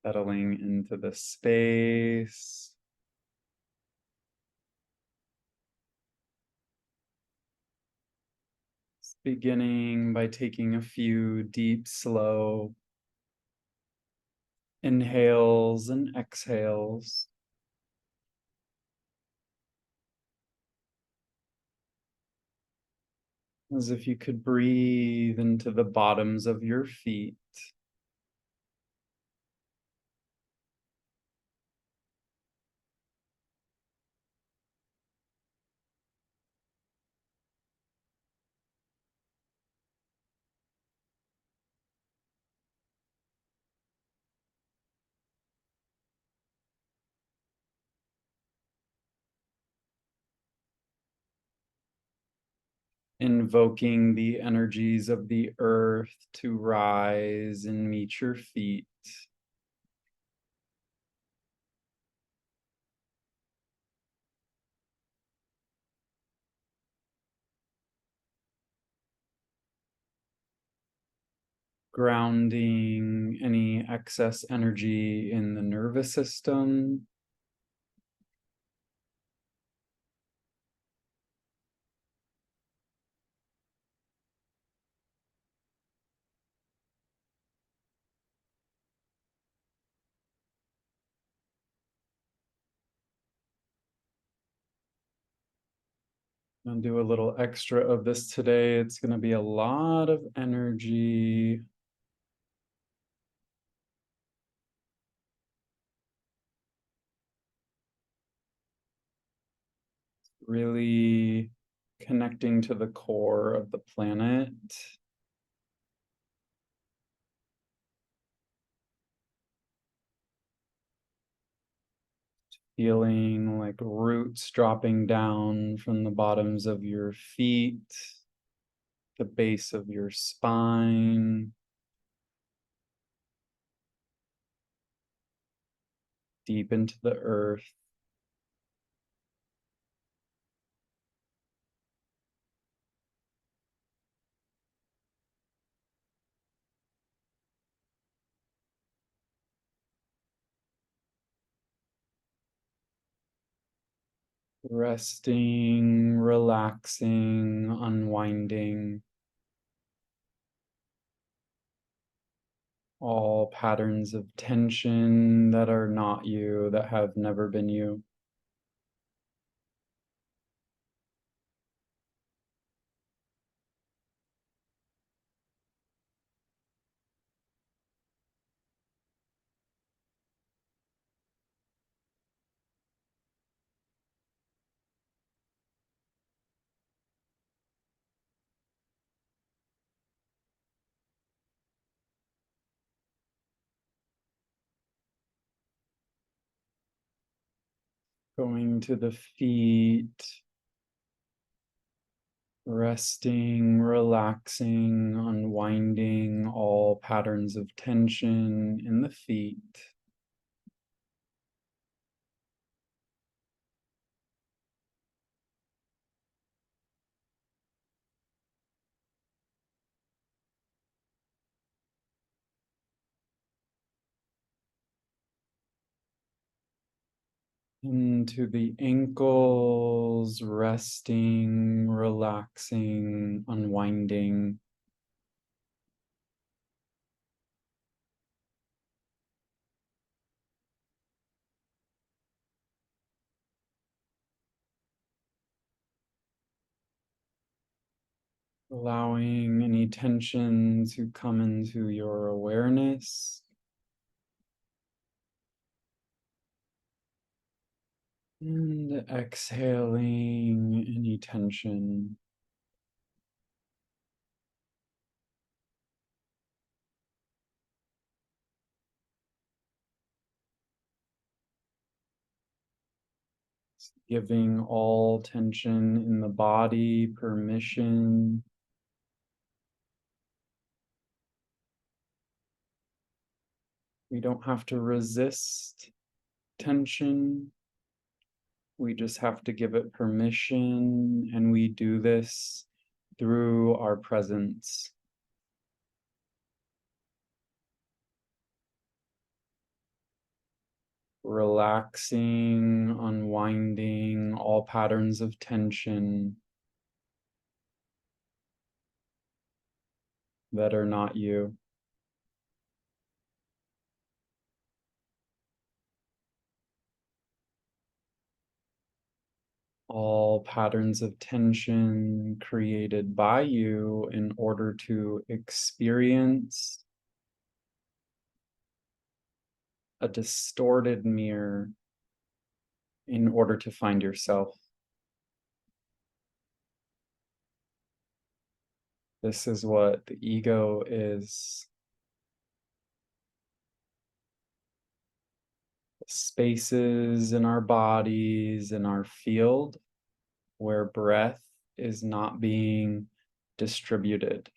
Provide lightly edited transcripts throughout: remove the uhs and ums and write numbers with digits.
Settling into the space. Beginning by taking a few deep, slow inhales and exhales. As if you could breathe into the bottoms of your feet. Invoking the energies of the earth to rise and meet your feet. Grounding any excess energy in the nervous system. I'll do a little extra of this today. It's going to be a lot of energy. Really connecting to the core of the planet. Feeling like roots dropping down from the bottoms of your feet, the base of your spine, deep into the earth. Resting, relaxing, unwinding. All patterns of tension that are not you, that have never been you. Going to the feet, resting, relaxing, unwinding all patterns of tension in the feet. Into the ankles, resting, relaxing, unwinding. Allowing any tension to come into your awareness. And exhaling any tension. Giving all tension in the body permission. We don't have to resist tension. We just have to give it permission, and we do this through our presence. relaxing, unwinding all patterns of tension that are not you. All patterns of tension created by you in order to experience a distorted mirror in order to find yourself. This is what the ego is. Spaces in our bodies, in our field, where breath is not being distributed.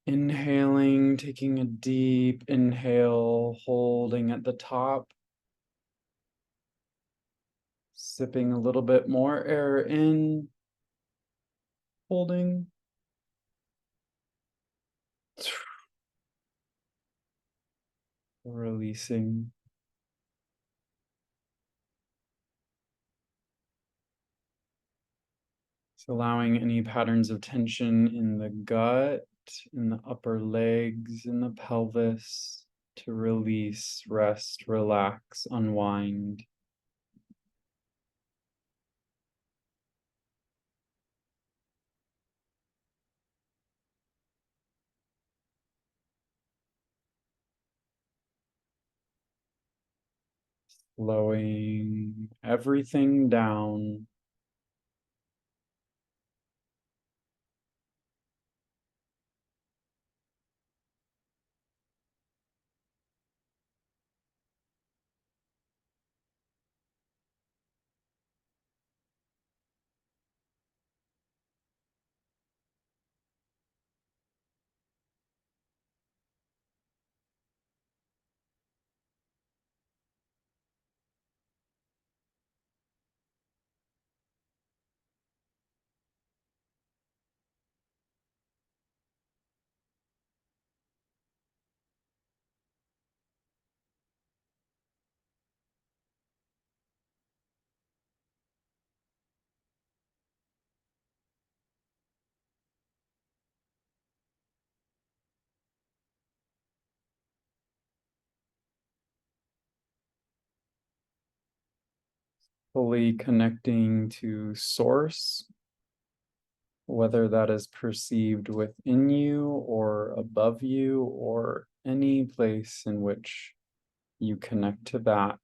Inhaling, taking a deep inhale, holding at the top. Sipping a little bit more air in, holding. Releasing. So allowing any patterns of tension in the gut, in the upper legs, in the pelvis to release, rest, relax, unwind. Slowing everything down. Fully connecting to source, whether that is perceived within you or above you or any place in which you connect to that.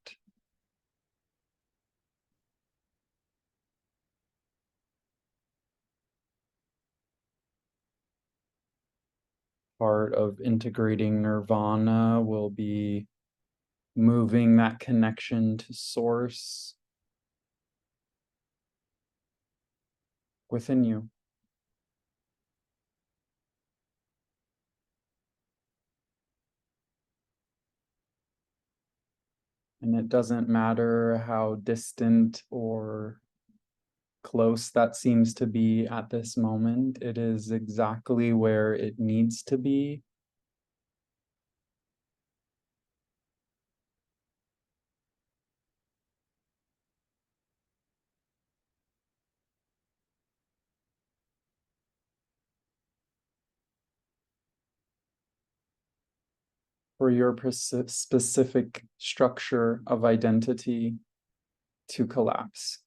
Part of integrating nirvana will be moving that connection to source within you. And it doesn't matter how distant or close that seems to be at this moment. It is exactly where it needs to be. For your specific structure of identity to collapse.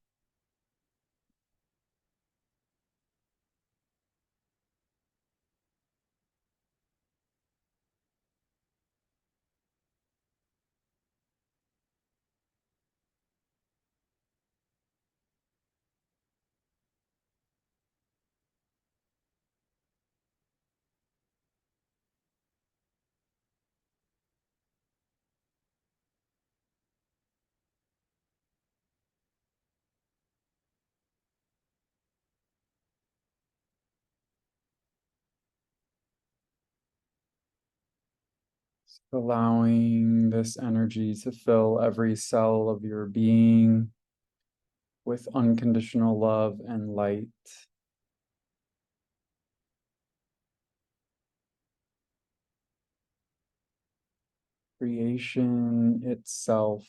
Allowing this energy to fill every cell of your being with unconditional love and light. creation itself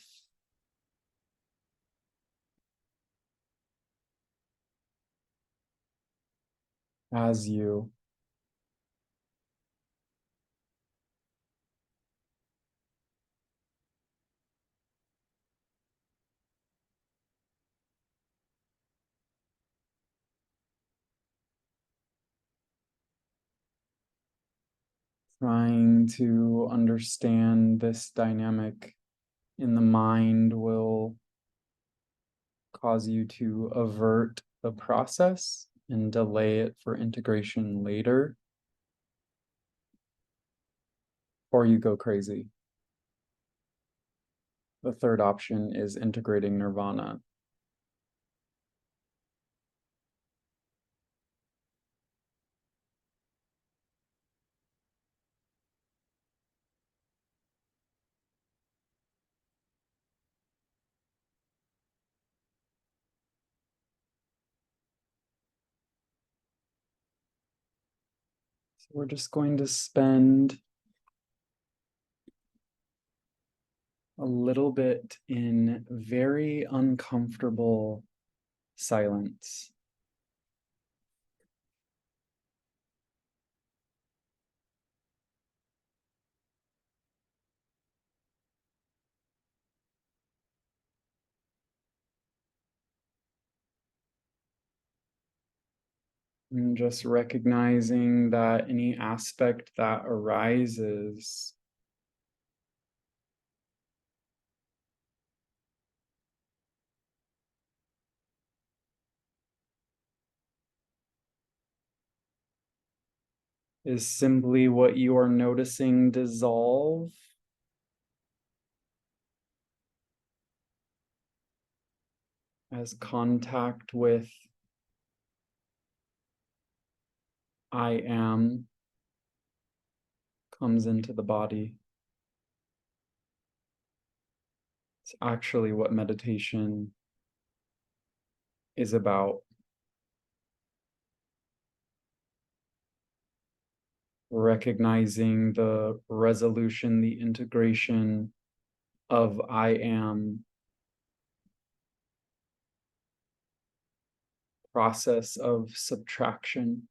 as you. Trying to understand this dynamic in the mind will cause you to avert the process and delay it for integration later, or you go crazy. The third option is integrating nirvana. So we're just going to spend a little bit in very uncomfortable silence. And just recognizing that any aspect that arises is simply what you are noticing dissolve as contact with I am comes into the body. It's actually what meditation is about. Recognizing the resolution, the integration of I am process of subtraction.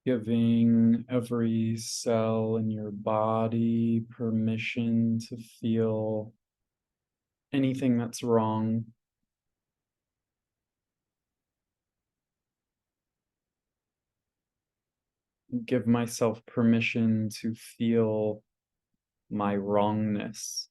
Giving every cell in your body permission to feel anything that's wrong. Give myself permission to feel my wrongness.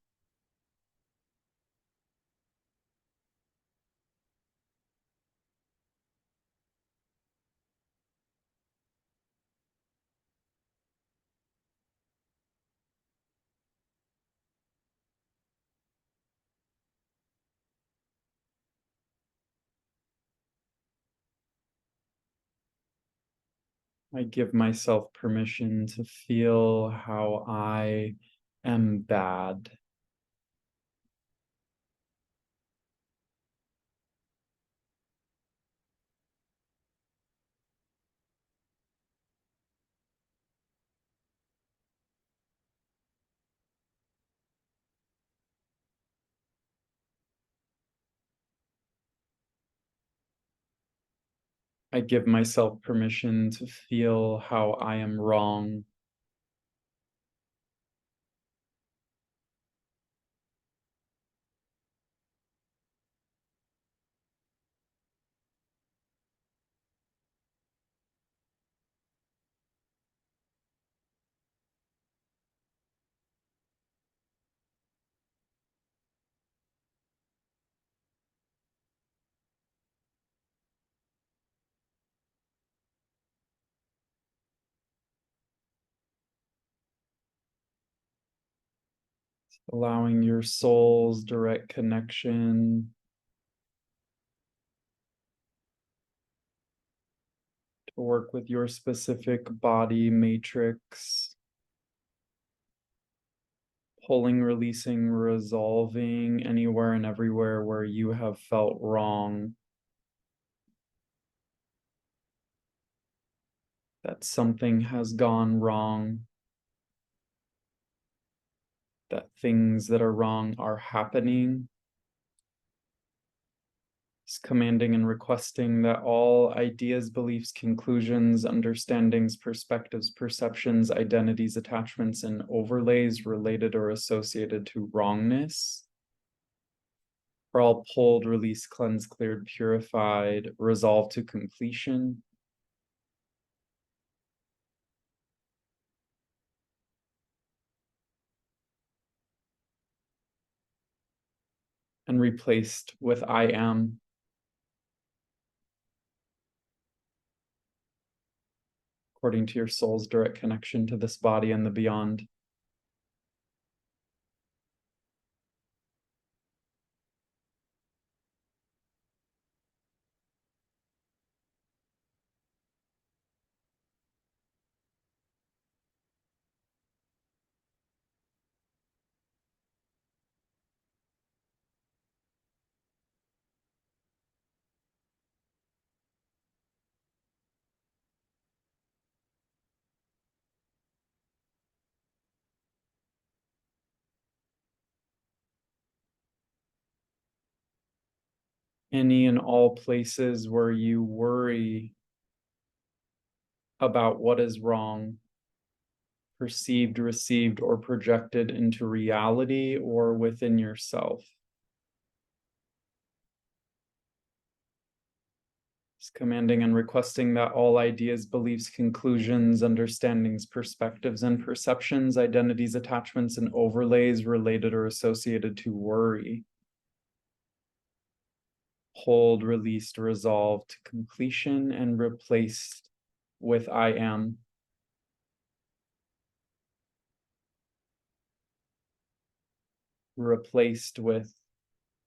I give myself permission to feel how I am bad. I give myself permission to feel how I am wrong. Allowing your soul's direct connection to work with your specific body matrix, pulling, releasing, resolving anywhere and everywhere where you have felt wrong, that something has gone wrong, that things that are wrong are happening. Commanding and requesting that all ideas, beliefs, conclusions, understandings, perspectives, perceptions, identities, attachments, and overlays related or associated to wrongness are all pulled, released, cleansed, cleared, purified, resolved to completion. And replaced with I am. According to your soul's direct connection to this body and the beyond. Any and all places where you worry about what is wrong, perceived, received, or projected into reality or within yourself. Just commanding and requesting that all ideas, beliefs, conclusions, understandings, perspectives, and perceptions, identities, attachments, and overlays related or associated to worry, hold, released, resolved to completion, and replaced with I am. Replaced with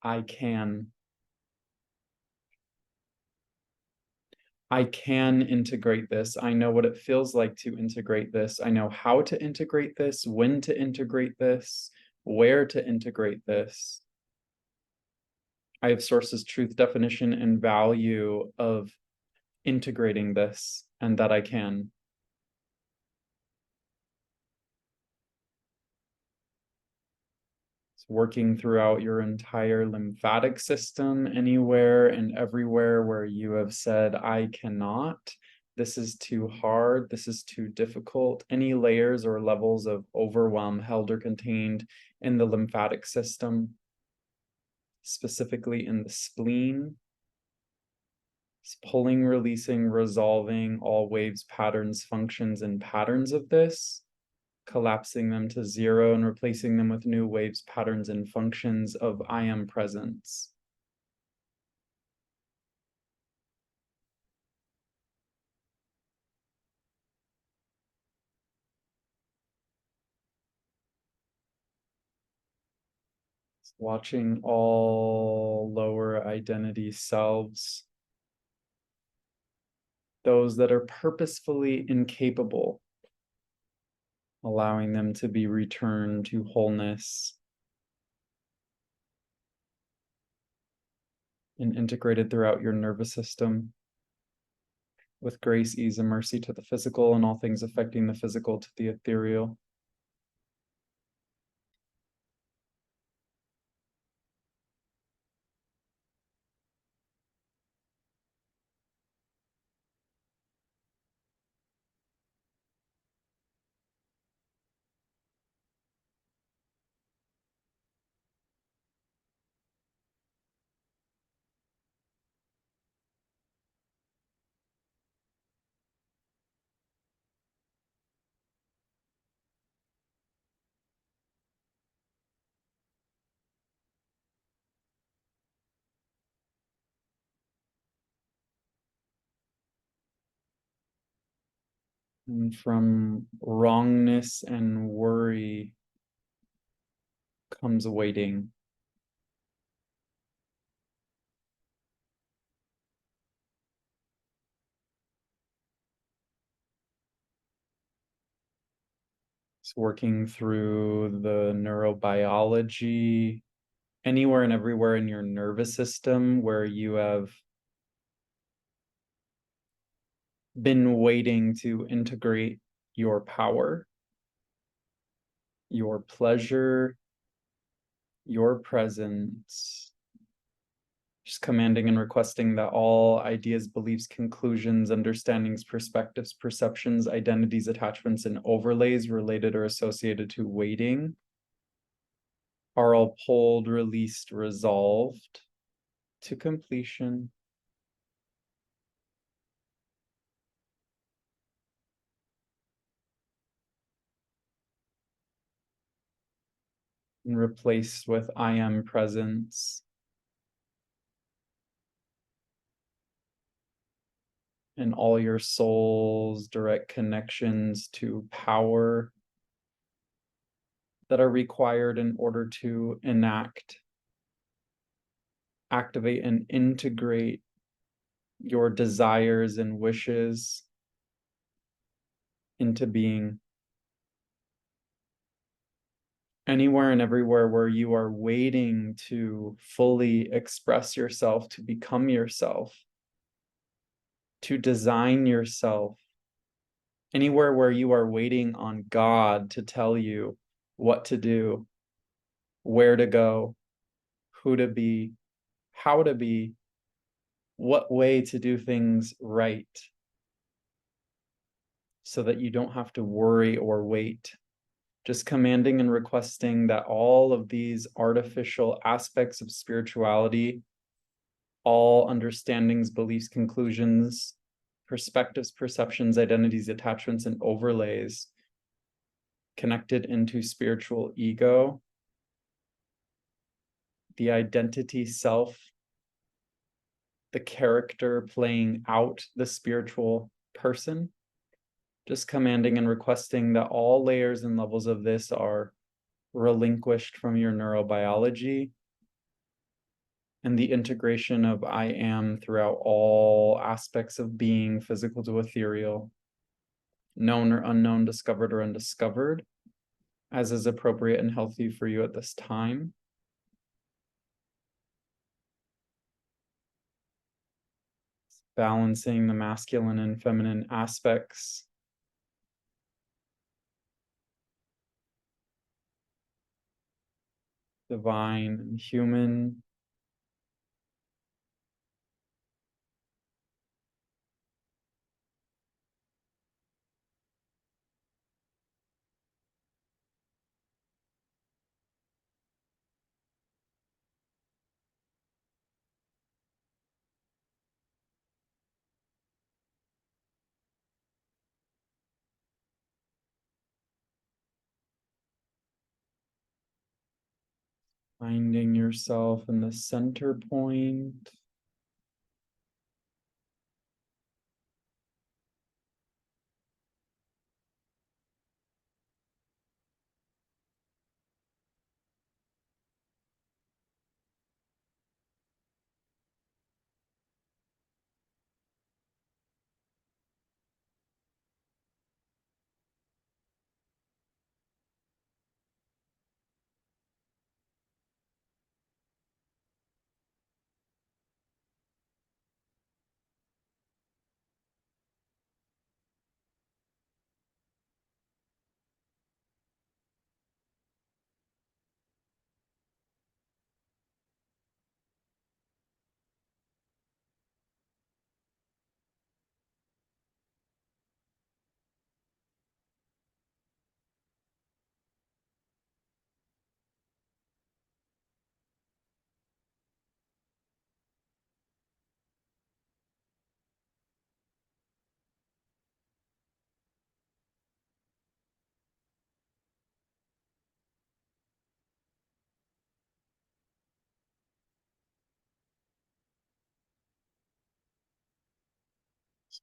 I can. I can integrate this. I know what it feels like to integrate this. I know how to integrate this, when to integrate this, where to integrate this. I have sources, truth, definition, and value of integrating this, and that I can. It's working throughout your entire lymphatic system, anywhere and everywhere where you have said, I cannot. This is too hard. This is too difficult. Any layers or levels of overwhelm held or contained in the lymphatic system, specifically in the spleen. It's pulling, releasing, resolving all waves, patterns, functions, and patterns of this, collapsing them to zero and replacing them with new waves, patterns, and functions of I am presence. Watching all lower identity selves, those that are purposefully incapable, allowing them to be returned to wholeness and integrated throughout your nervous system with grace, ease, and mercy to the physical and all things affecting the physical to the ethereal. And from wrongness and worry comes waiting. It's working through the neurobiology, anywhere and everywhere in your nervous system where you have been waiting to integrate your power, your pleasure, your presence. Just commanding and requesting that all ideas, beliefs, conclusions, understandings, perspectives, perceptions, identities, attachments, and overlays related or associated to waiting are all pulled, released, resolved to completion. And replaced with I am presence. And all your soul's direct connections to power that are required in order to enact, activate, and integrate your desires and wishes into being. Anywhere and everywhere where you are waiting to fully express yourself, to become yourself, to design yourself, anywhere where you are waiting on God to tell you what to do, where to go, who to be, how to be, what way to do things right, so that you don't have to worry or wait. Just commanding and requesting that all of these artificial aspects of spirituality, all understandings, beliefs, conclusions, perspectives, perceptions, identities, attachments, and overlays connected into spiritual ego, the identity self, the character playing out the spiritual person, just commanding and requesting that all layers and levels of this are relinquished from your neurobiology, and the integration of I am throughout all aspects of being, physical to ethereal, known or unknown, discovered or undiscovered, as is appropriate and healthy for you at this time. Balancing the masculine and feminine aspects. Divine and human. Finding yourself in the center point.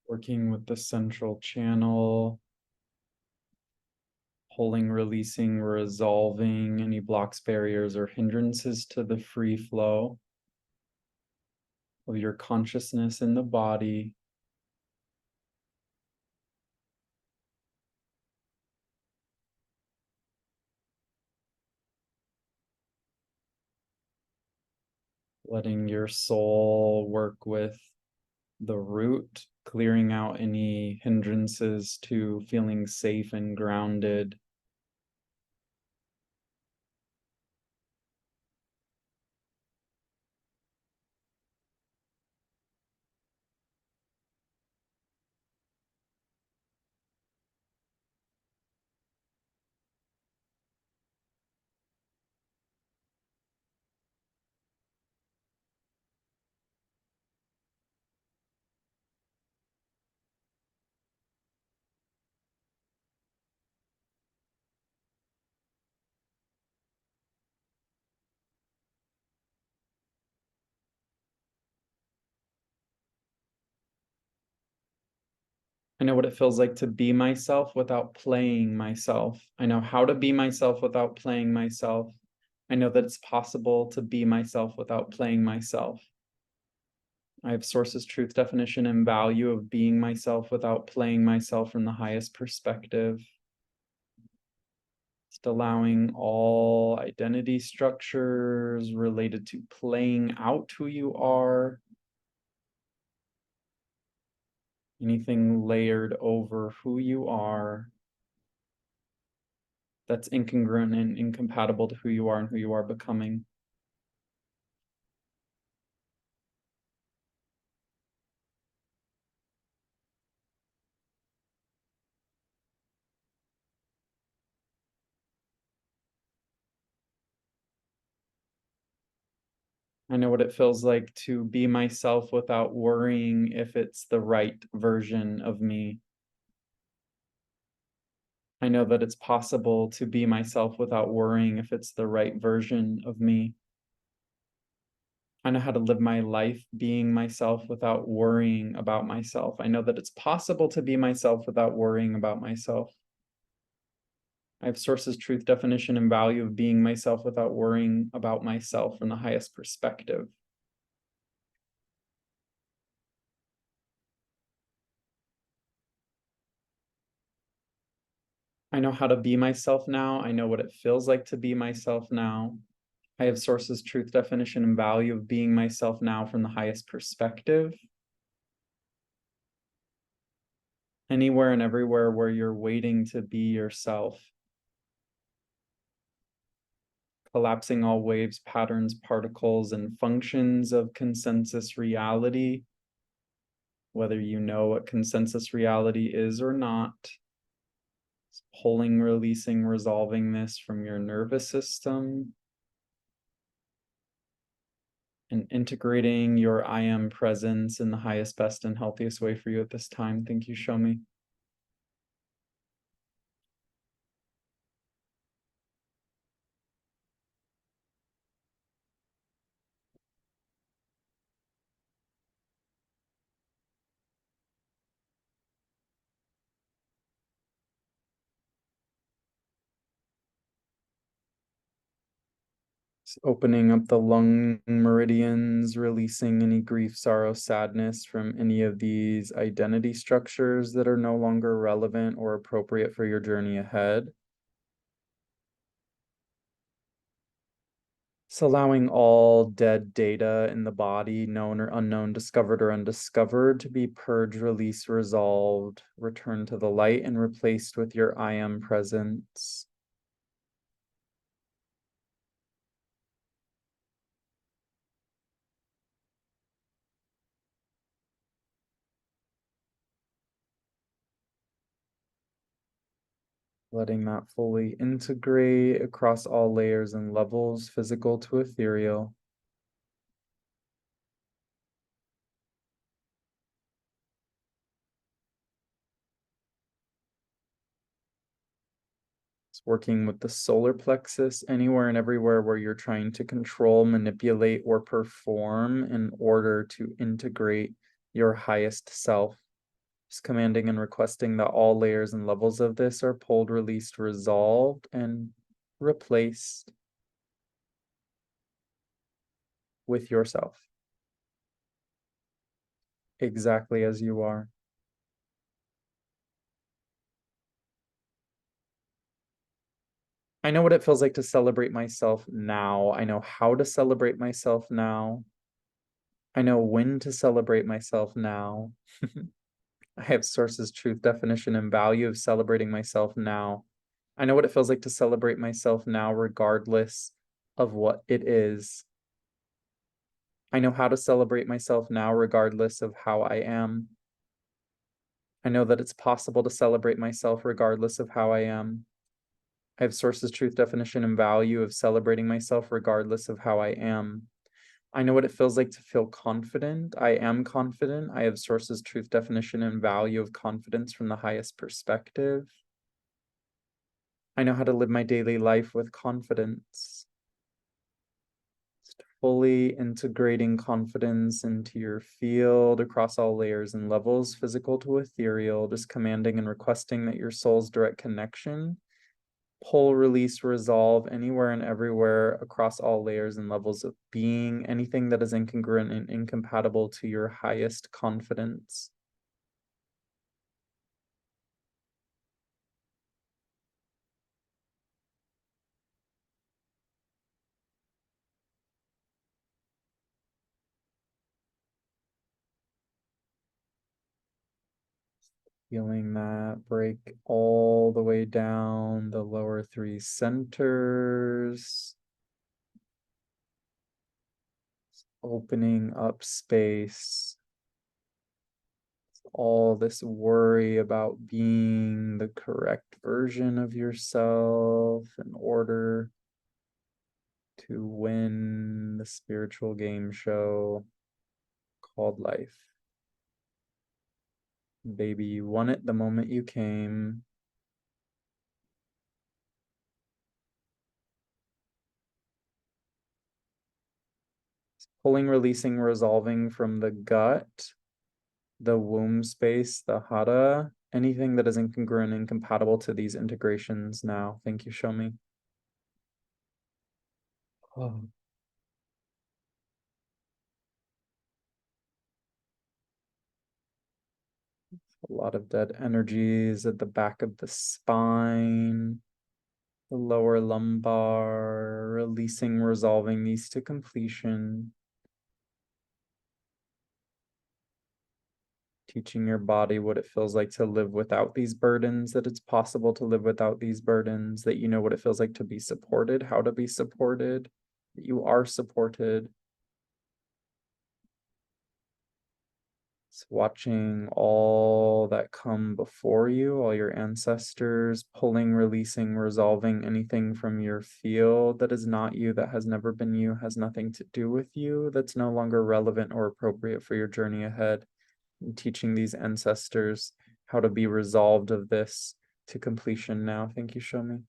Working with the central channel, pulling, releasing, resolving any blocks, barriers, or hindrances to the free flow of your consciousness in the body. Letting your soul work with the root, clearing out any hindrances to feeling safe and grounded. I know what it feels like to be myself without playing myself. I know how to be myself without playing myself. I know that it's possible to be myself without playing myself. I have sources, truth, definition, and value of being myself without playing myself from the highest perspective. Just allowing all identity structures related to playing out who you are, anything layered over who you are that's incongruent and incompatible to who you are and who you are becoming. I know what it feels like to be myself without worrying if it's the right version of me. I know that it's possible to be myself without worrying if it's the right version of me. I know how to live my life being myself without worrying about myself. I know that it's possible to be myself without worrying about myself. I have sources, truth, definition, and value of being myself without worrying about myself from the highest perspective. I know how to be myself now. I know what it feels like to be myself now. I have sources, truth, definition, and value of being myself now from the highest perspective. Anywhere and everywhere where you're waiting to be yourself. Collapsing all waves, patterns, particles, and functions of consensus reality, whether you know what consensus reality is or not. Pulling, releasing, resolving this from your nervous system. And integrating your I am presence in the highest, best, and healthiest way for you at this time. Thank you, show me. Opening up the lung meridians, releasing any grief, sorrow, sadness from any of these identity structures that are no longer relevant or appropriate for your journey ahead. So allowing all dead data in the body, known or unknown, discovered or undiscovered, to be purged, released, resolved, returned to the light, and replaced with your I am presence. Letting that fully integrate across all layers and levels, physical to ethereal. It's working with the solar plexus, anywhere and everywhere where you're trying to control, manipulate, or perform in order to integrate your highest self. Just commanding and requesting that all layers and levels of this are pulled, released, resolved, and replaced with yourself, exactly as you are. I know what it feels like to celebrate myself now. I know how to celebrate myself now. I know when to celebrate myself now. I have sources, truth, definition, and value of celebrating myself now. I know what it feels like to celebrate myself now, regardless of what it is. I know how to celebrate myself now, regardless of how I am. I know that it's possible to celebrate myself regardless of how I am. I have sources, truth, definition, and value of celebrating myself regardless of how I am. I know what it feels like to feel confident. I am confident. I have sources, truth, definition, and value of confidence from the highest perspective. I know how to live my daily life with confidence. Just fully integrating confidence into your field across all layers and levels, physical to ethereal, just commanding and requesting that your soul's direct connection pull, release, resolve anywhere and everywhere across all layers and levels of being, anything that is incongruent and incompatible to your highest confidence. Feeling that break all the way down the lower three centers. Opening up space. All this worry about being the correct version of yourself in order to win the spiritual game show called life. Baby, you won it the moment you came. Pulling, releasing, resolving from the gut, the womb space, the hara, anything that is incongruent, incompatible to these integrations now. Thank you, show me. Oh. A lot of dead energies at the back of the spine, the lower lumbar, releasing, resolving these to completion. Teaching your body what it feels like to live without these burdens, that it's possible to live without these burdens, that you know what it feels like to be supported, how to be supported, that you are supported. It's watching all that come before you, all your ancestors, pulling, releasing, resolving anything from your field that is not you, that has never been you, has nothing to do with you, that's no longer relevant or appropriate for your journey ahead. And teaching these ancestors how to be resolved of this to completion now. Thank you, show me.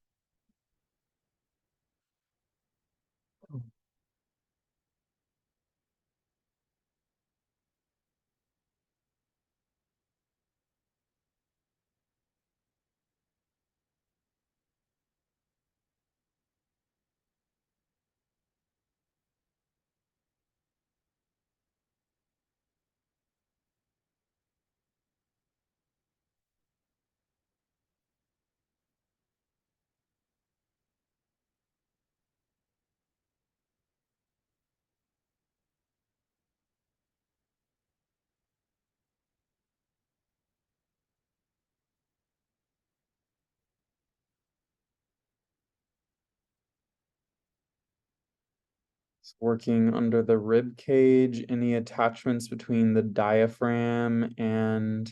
It's working under the rib cage, any attachments between the diaphragm and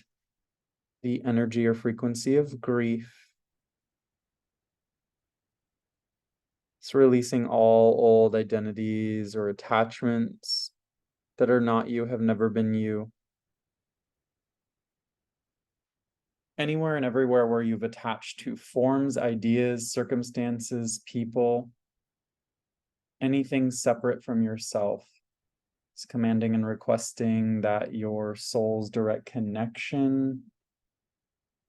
the energy or frequency of grief. It's releasing all old identities or attachments that are not you, have never been you. Anywhere and everywhere where you've attached to forms, ideas, circumstances, people, anything separate from yourself. It's commanding and requesting that your soul's direct connection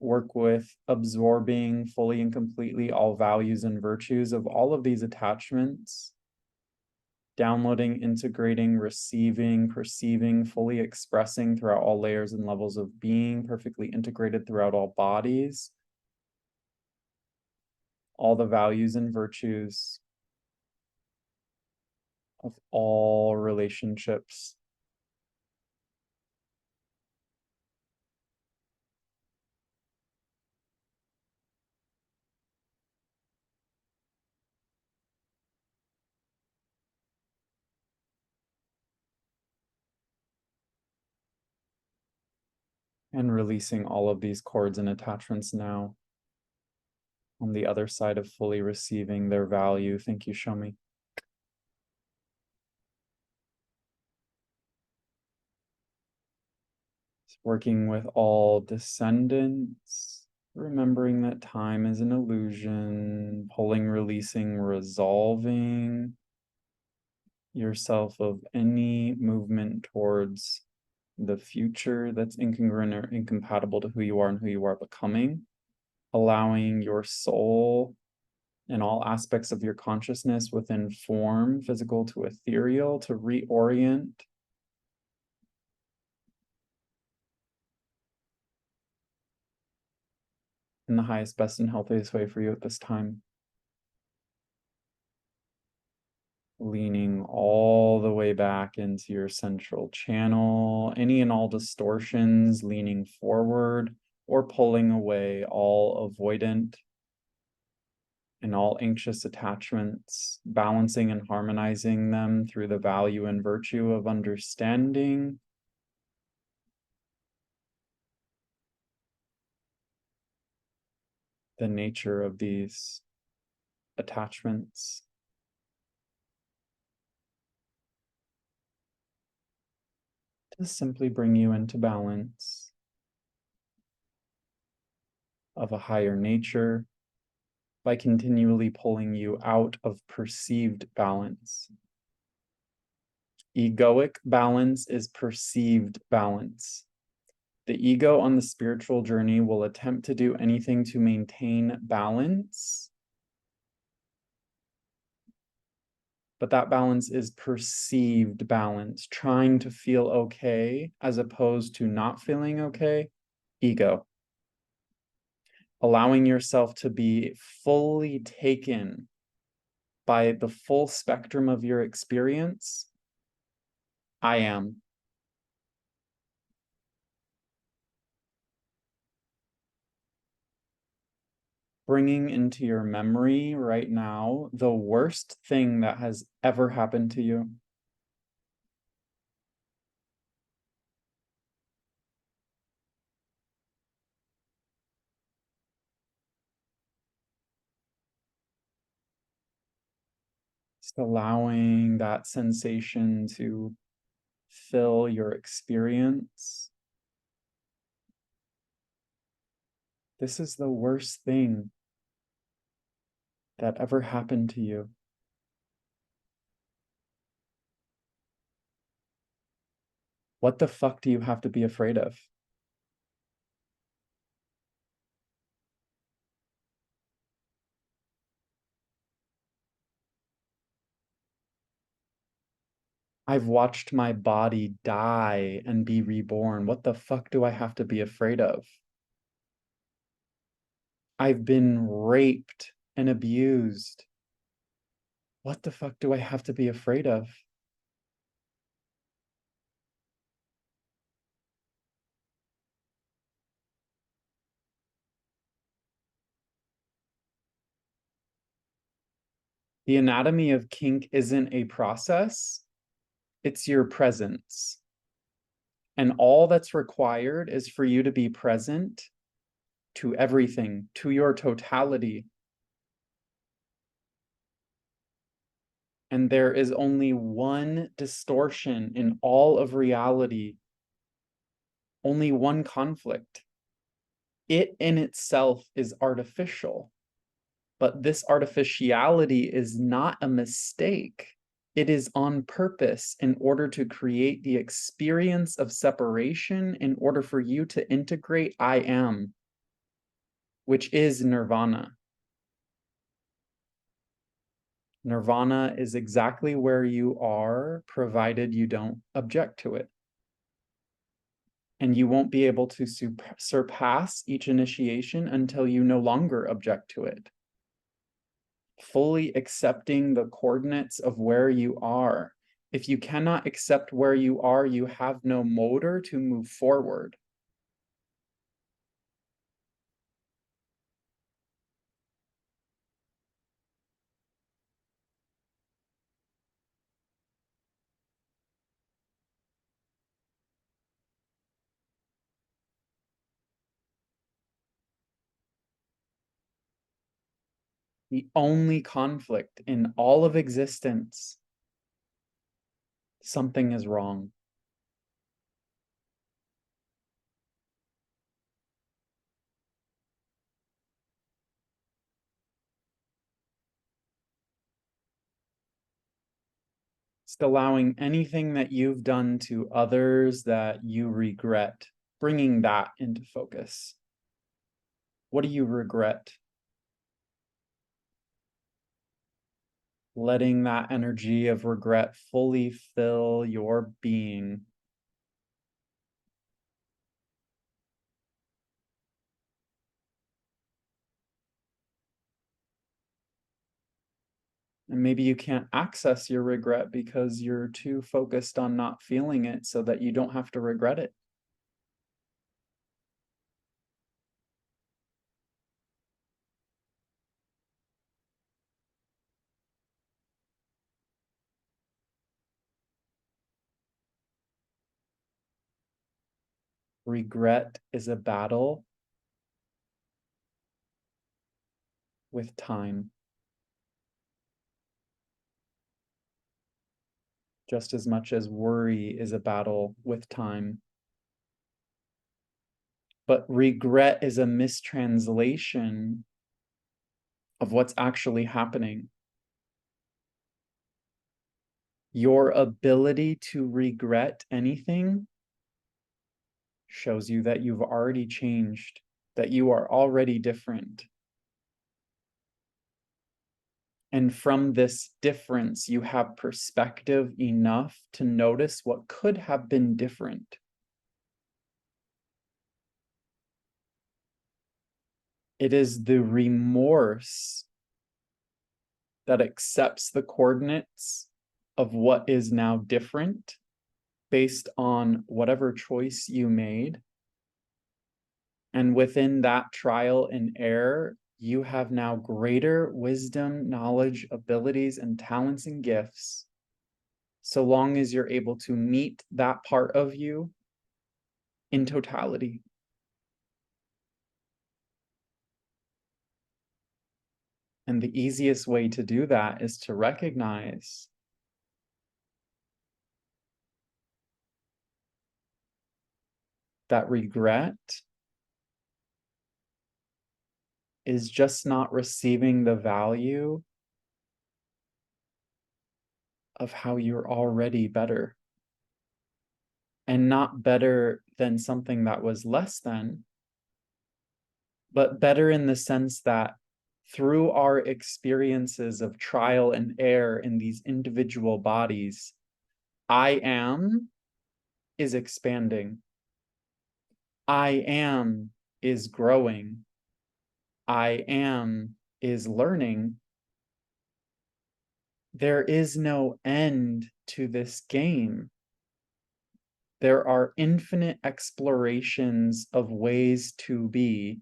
work with absorbing fully and completely all values and virtues of all of these attachments, downloading, integrating, receiving, perceiving, fully expressing throughout all layers and levels of being, perfectly integrated throughout all bodies, all the values and virtues of all relationships. And releasing all of these cords and attachments now on the other side of fully receiving their value. Thank you, show me. Working with all descendants, remembering that time is an illusion, pulling, releasing, resolving yourself of any movement towards the future that's incongruent or incompatible to who you are and who you are becoming, allowing your soul and all aspects of your consciousness within form, physical to ethereal, to reorient in the highest, best, and healthiest way for you at this time. Leaning all the way back into your central channel, any and all distortions, leaning forward or pulling away all avoidant and all anxious attachments, balancing and harmonizing them through the value and virtue of understanding the nature of these attachments. To simply bring you into balance of a higher nature by continually pulling you out of perceived balance. Egoic balance is perceived balance. The ego on the spiritual journey will attempt to do anything to maintain balance, but that balance is perceived balance, trying to feel okay as opposed to not feeling okay. Ego. Allowing yourself to be fully taken by the full spectrum of your experience. I am. Bringing into your memory right now the worst thing that has ever happened to you. Just allowing that sensation to fill your experience. This is the worst thing that ever happened to you. What the fuck do you have to be afraid of? I've watched my body die and be reborn. What the fuck do I have to be afraid of? I've been raped and abused. What the fuck do I have to be afraid of? The anatomy of kink isn't a process, it's your presence. And all that's required is for you to be present to everything, to your totality. And there is only one distortion in all of reality, only one conflict. It in itself is artificial, but this artificiality is not a mistake. It is on purpose in order to create the experience of separation, in order for you to integrate I am, which is nirvana. Nirvana is exactly where you are, provided you don't object to it. And you won't be able to surpass each initiation until you no longer object to it. Fully accepting the coordinates of where you are. If you cannot accept where you are, you have no motor to move forward. The only conflict in all of existence, something is wrong. Just allowing anything that you've done to others that you regret, bringing that into focus. What do you regret? Letting that energy of regret fully fill your being. And maybe you can't access your regret because you're too focused on not feeling it so that you don't have to regret it. Regret is a battle with time, just as much as worry is a battle with time. But regret is a mistranslation of what's actually happening. Your ability to regret anything shows you that you've already changed, that you are already different. And from this difference, you have perspective enough to notice what could have been different. It is the remorse that accepts the coordinates of what is now different based on whatever choice you made. And within that trial and error, you have now greater wisdom, knowledge, abilities, and talents and gifts, so long as you're able to meet that part of you in totality. And the easiest way to do that is to recognize that regret is just not receiving the value of how you're already better. And not better than something that was less than, but better in the sense that through our experiences of trial and error in these individual bodies, I am is expanding. I am is growing. I am is learning. There is no end to this game. There are infinite explorations of ways to be.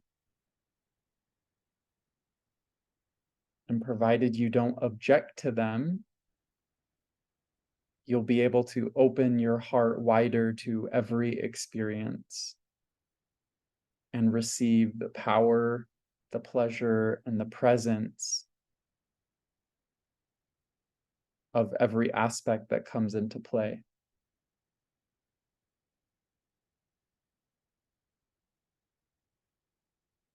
And provided you don't object to them, you'll be able to open your heart wider to every experience and receive the power, the pleasure, and the presence of every aspect that comes into play.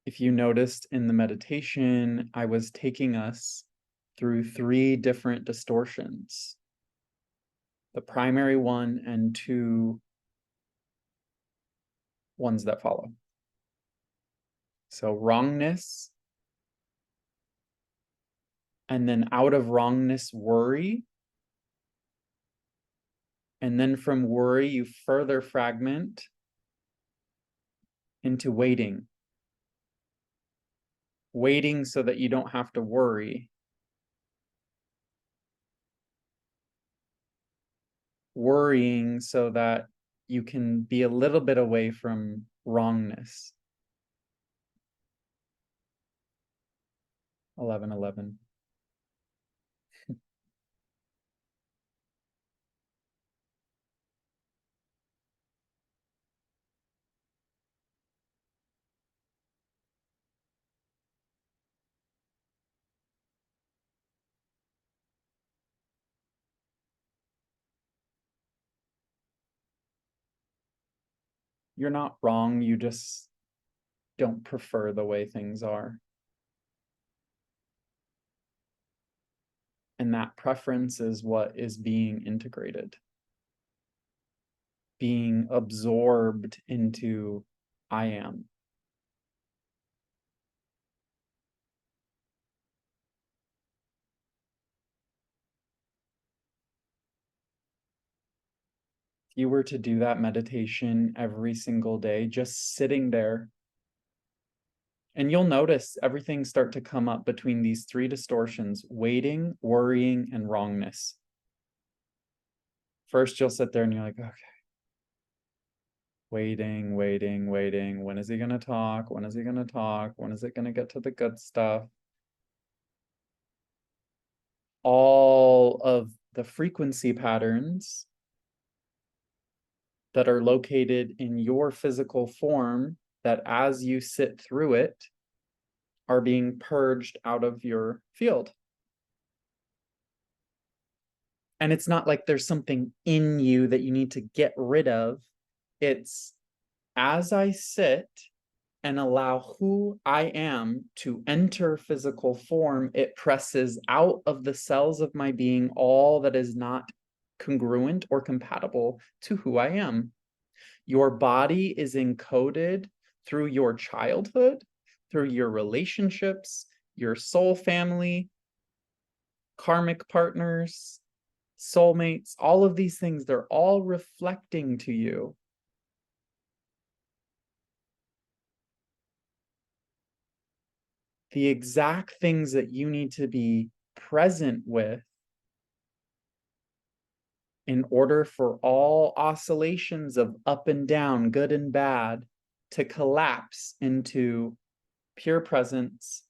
If you noticed in the meditation, I was taking us through 3 different distortions. The primary one and 2 ones that follow. So wrongness, and then out of wrongness, worry. And then from worry, you further fragment into waiting. Waiting so that you don't have to worry. Worrying so that you can be a little bit away from wrongness. 11:11. You're not wrong, you just don't prefer the way things are. And that preference is what is being integrated, being absorbed into I am. If you were to do that meditation every single day, just sitting there, and you'll notice everything start to come up between these 3 distortions: waiting, worrying, and wrongness. First, you'll sit there and you're like, okay, waiting. When is he going to talk? When is he going to talk? When is it going to get to the good stuff? All of the frequency patterns that are located in your physical form, that as you sit through it, are being purged out of your field. And it's not like there's something in you that you need to get rid of. It's as I sit and allow who I am to enter physical form, it presses out of the cells of my being all that is not congruent or compatible to who I am. Your body is encoded through your childhood, through your relationships, your soul family, karmic partners, soulmates, all of these things, they're all reflecting to you the exact things that you need to be present with in order for all oscillations of up and down, good and bad, to collapse into pure presence,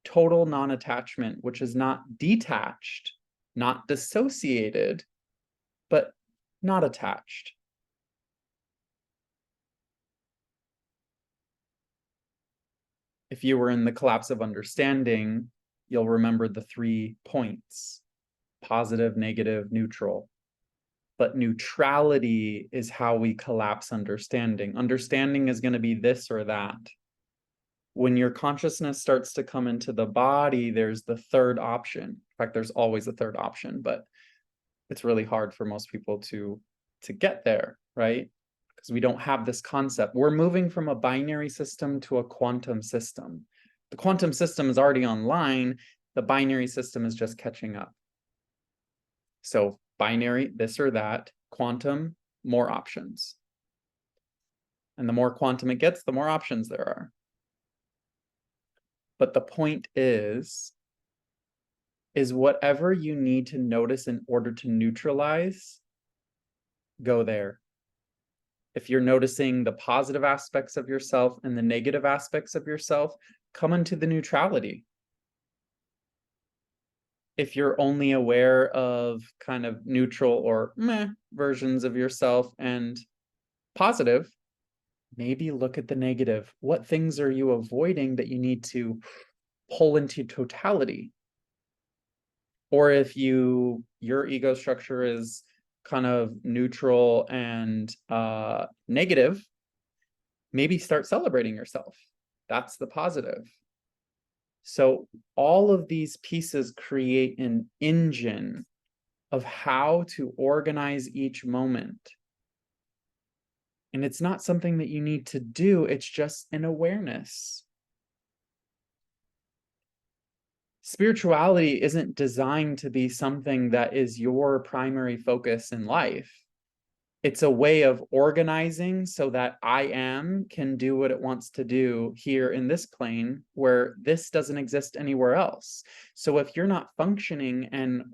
total non-attachment, which is not detached, not dissociated, but not attached. If you were in the collapse of understanding, you'll remember the 3 points: positive, negative, neutral. But neutrality is how we collapse understanding. Understanding is going to be this or that. When your consciousness starts to come into the body, there's the 3rd option. In fact, there's always a 3rd option, but it's really hard for most people to get there, right? Because we don't have this concept. We're moving from a binary system to a quantum system. The quantum system is already online. The binary system is just catching up. So binary, this or that, quantum, more options. And the more quantum it gets, the more options there are. But the point is whatever you need to notice in order to neutralize, go there. If you're noticing the positive aspects of yourself and the negative aspects of yourself, come into the neutrality. If you're only aware of kind of neutral or meh versions of yourself and positive, maybe look at the negative. What things are you avoiding that you need to pull into totality? Or if your ego structure is kind of neutral and negative, maybe start celebrating yourself. That's the positive. So all of these pieces create an engine of how to organize each moment. And it's not something that you need to do, it's just an awareness. Spirituality isn't designed to be something that is your primary focus in life. It's a way of organizing so that I am can do what it wants to do here in this plane where this doesn't exist anywhere else. So if you're not functioning and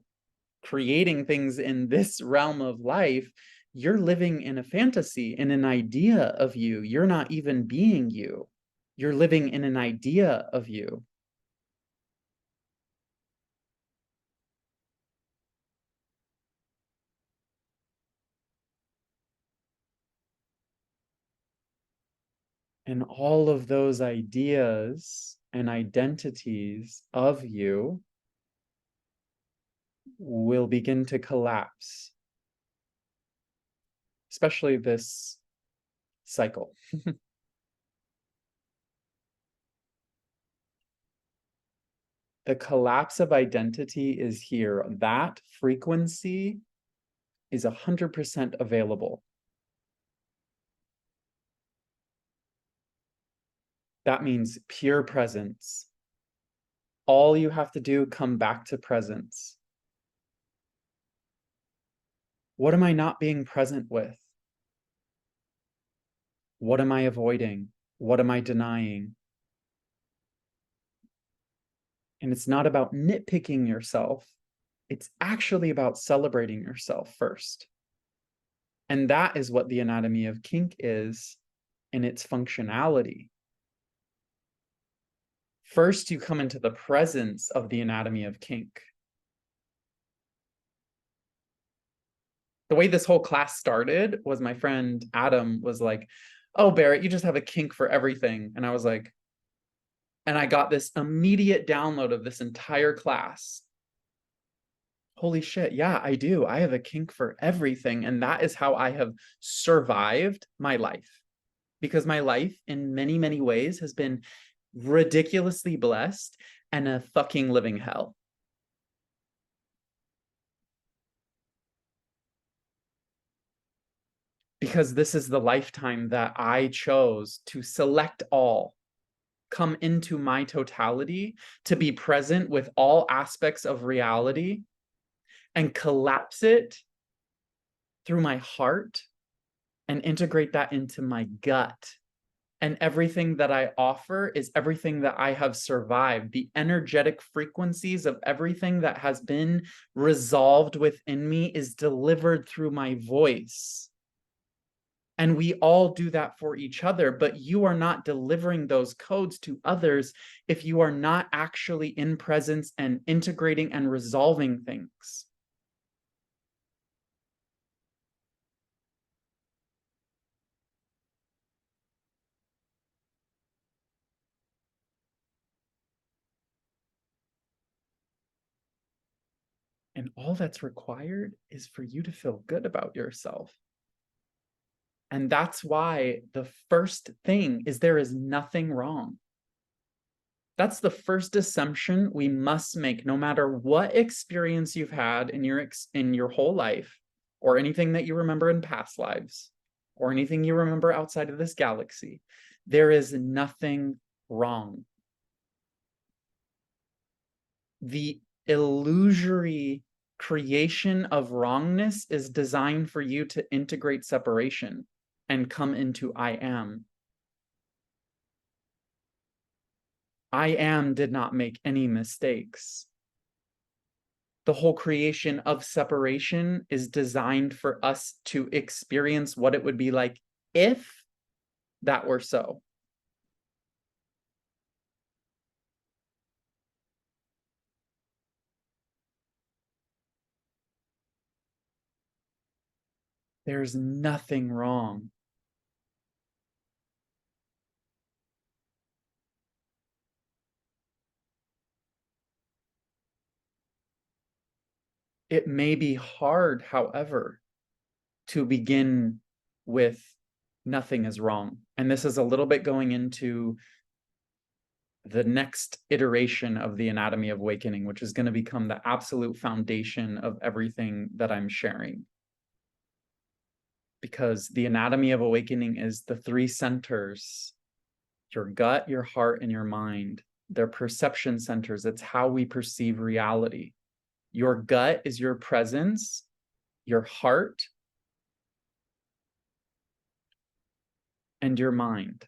creating things in this realm of life, you're living in a fantasy, in an idea of you. You're not even being you. You're living in an idea of you. And all of those ideas and identities of you will begin to collapse, especially this cycle. The collapse of identity is here. That frequency is 100% available. That means pure presence. All you have to do, come back to presence. What am I not being present with? What am I avoiding? What am I denying? And it's not about nitpicking yourself. It's actually about celebrating yourself first. And that is what the anatomy of kink is in its functionality. First, you come into the presence of the anatomy of kink. The way this whole class started was my friend Adam was like, "Oh, Barrett, you just have a kink for everything." And I was like, and I got this immediate download of this entire class. Holy shit, yeah, I do. I have a kink for everything. And that is how I have survived my life. Because my life, in many, many ways, has been ridiculously blessed and a fucking living hell. Because this is the lifetime that I chose to select all, come into my totality, to be present with all aspects of reality and collapse it through my heart and integrate that into my gut. And everything that I offer is everything that I have survived. The energetic frequencies of everything that has been resolved within me is delivered through my voice. And we all do that for each other, but you are not delivering those codes to others if you are not actually in presence and integrating and resolving things. And all that's required is for you to feel good about yourself. And that's why the first thing is there is nothing wrong. That's the first assumption we must make, no matter what experience you've had in your whole life, or anything that you remember in past lives, or anything you remember outside of this galaxy. There is nothing wrong. The illusory creation of wrongness is designed for you to integrate separation and come into I am. I am did not make any mistakes. The whole creation of separation is designed for us to experience what it would be like if that were so. There's nothing wrong. It may be hard, however, to begin with nothing is wrong. And this is a little bit going into the next iteration of the Anatomy of Awakening, which is going to become the absolute foundation of everything that I'm sharing. Because the Anatomy of Awakening is the three centers: your gut, your heart, and your mind. They're perception centers. It's how we perceive reality. Your gut is your presence, your heart, and your mind.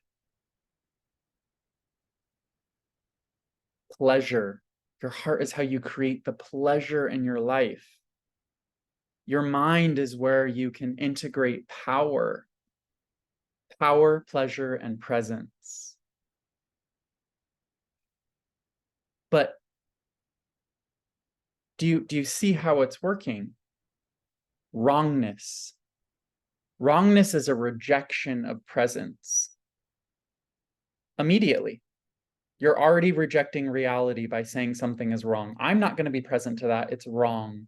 Pleasure. Your heart is how you create the pleasure in your life. Your mind is where you can integrate power, pleasure, and presence. But do you see how it's working? Wrongness. Wrongness is a rejection of presence. Immediately, you're already rejecting reality by saying something is wrong. I'm not going to be present to that. It's wrong.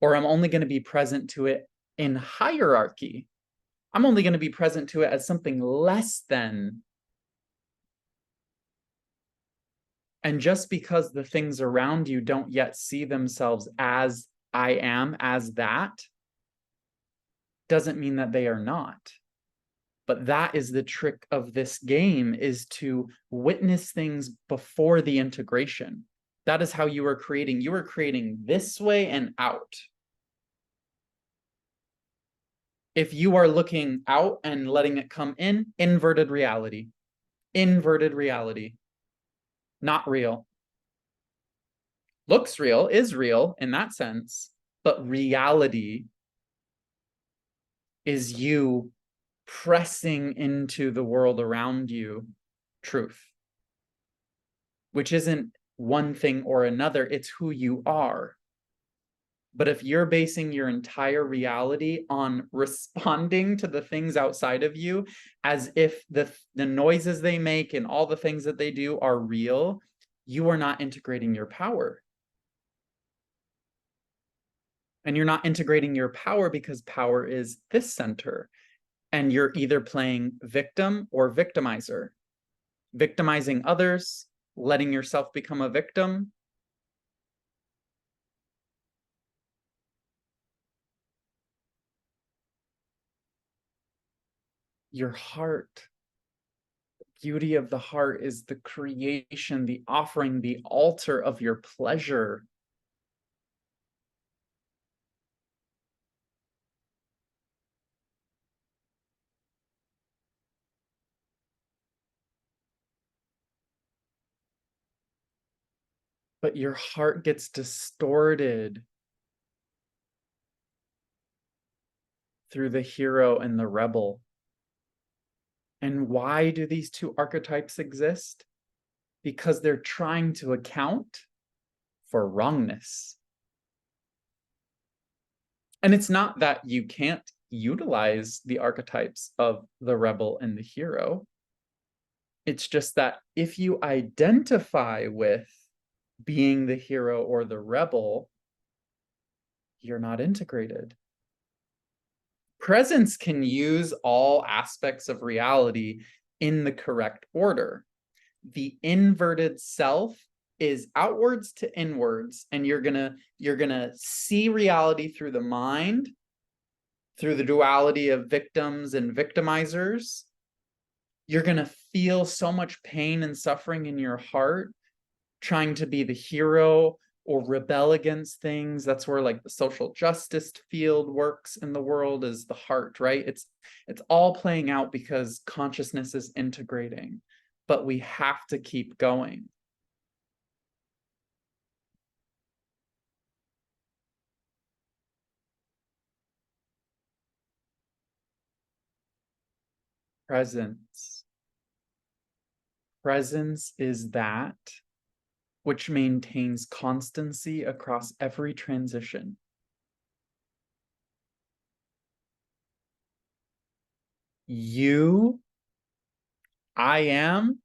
Or I'm only going to be present to it in hierarchy. I'm only going to be present to it as something less than. And just because the things around you don't yet see themselves as I am, as that, doesn't mean that they are not. But that is the trick of this game, is to witness things before the integration. That is how you are creating. You are creating this way and out. If you are looking out and letting it come in, inverted reality. Inverted reality. Not real. Looks real, is real in that sense, but reality is you pressing into the world around you truth, which isn't one thing or another, it's who you are. But if you're basing your entire reality on responding to the things outside of you as if the noises they make and all the things that they do are real, you are not integrating your power. And you're not integrating your power because power is this center. And you're either playing victim or victimizer, victimizing others, letting yourself become a victim. Your heart, the beauty of the heart is the creation, the offering, the altar of your pleasure. But your heart gets distorted through the hero and the rebel. And why do these two archetypes exist? Because they're trying to account for wrongness. And it's not that you can't utilize the archetypes of the rebel and the hero. It's just that if you identify with being the hero or the rebel, you're not integrated. Presence can use all aspects of reality in the correct order. The inverted self is outwards to inwards, and you're gonna see reality through the mind, through the duality of victims and victimizers. You're gonna feel so much pain and suffering in your heart, trying to be the hero or rebel against things. That's where like the social justice field works in the world, is the heart, right? It's all playing out because consciousness is integrating, but we have to keep going. Presence. Presence is that which maintains constancy across every transition. You, I am,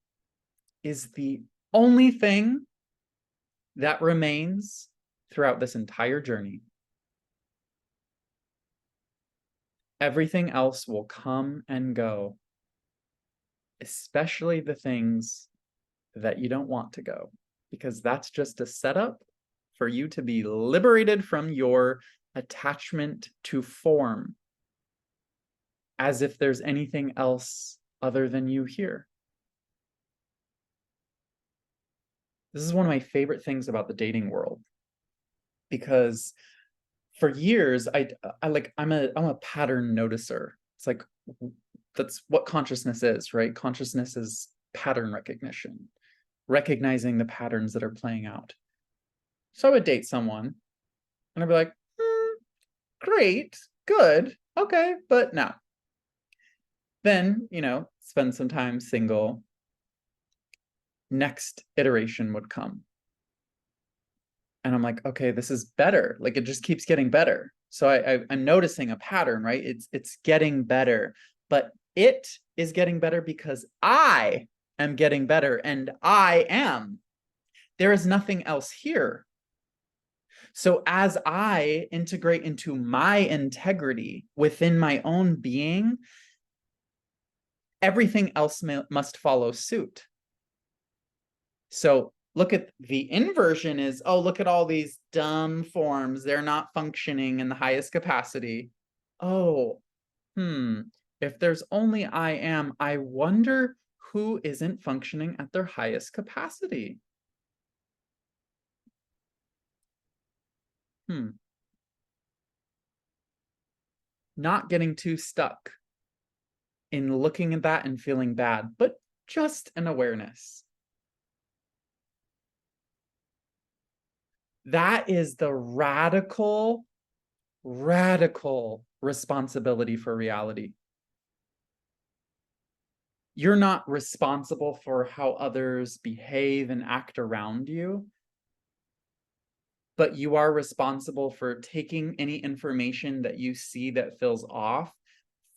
is the only thing that remains throughout this entire journey. Everything else will come and go, especially the things that you don't want to go, because that's just a setup for you to be liberated from your attachment to form, as if there's anything else other than you here. This is one of my favorite things about the dating world, because for years I'm a pattern noticer. It's like, that's what consciousness is, right? Consciousness is pattern recognition, recognizing the patterns that are playing out. So I would date someone and I'd be like, great, good, okay, but no. Then, spend some time single. Next iteration would come. And I'm like, okay, this is better. Like, it just keeps getting better. So I'm noticing a pattern, right? It's getting better, but it is getting better because I am getting better, and I am. There is nothing else here. So as I integrate into my integrity within my own being, everything else must follow suit. So look at the inversion is, oh, look at all these dumb forms. They're not functioning in the highest capacity. Oh, if there's only I am, I wonder who isn't functioning at their highest capacity. Not getting too stuck in looking at that and feeling bad, but just an awareness. That is the radical responsibility for reality. You're not responsible for how others behave and act around you, but you are responsible for taking any information that you see that feels off,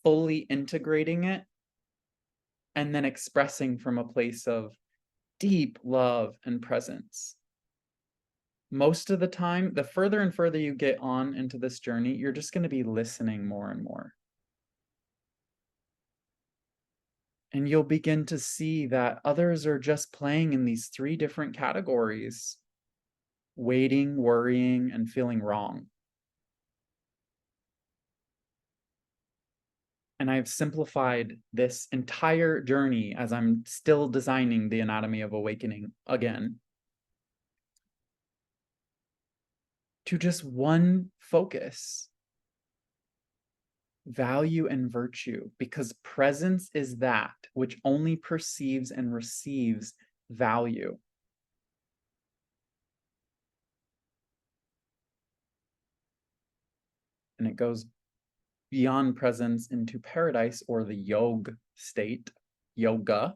fully integrating it, and then expressing from a place of deep love and presence. Most of the time, the further and further you get on into this journey, you're just going to be listening more and more. And you'll begin to see that others are just playing in these 3 different categories: waiting, worrying, and feeling wrong. And I've simplified this entire journey as I'm still designing the Anatomy of Awakening again to just one focus: value and virtue, because presence is that which only perceives and receives value. And it goes beyond presence into paradise, or the yog state, yoga,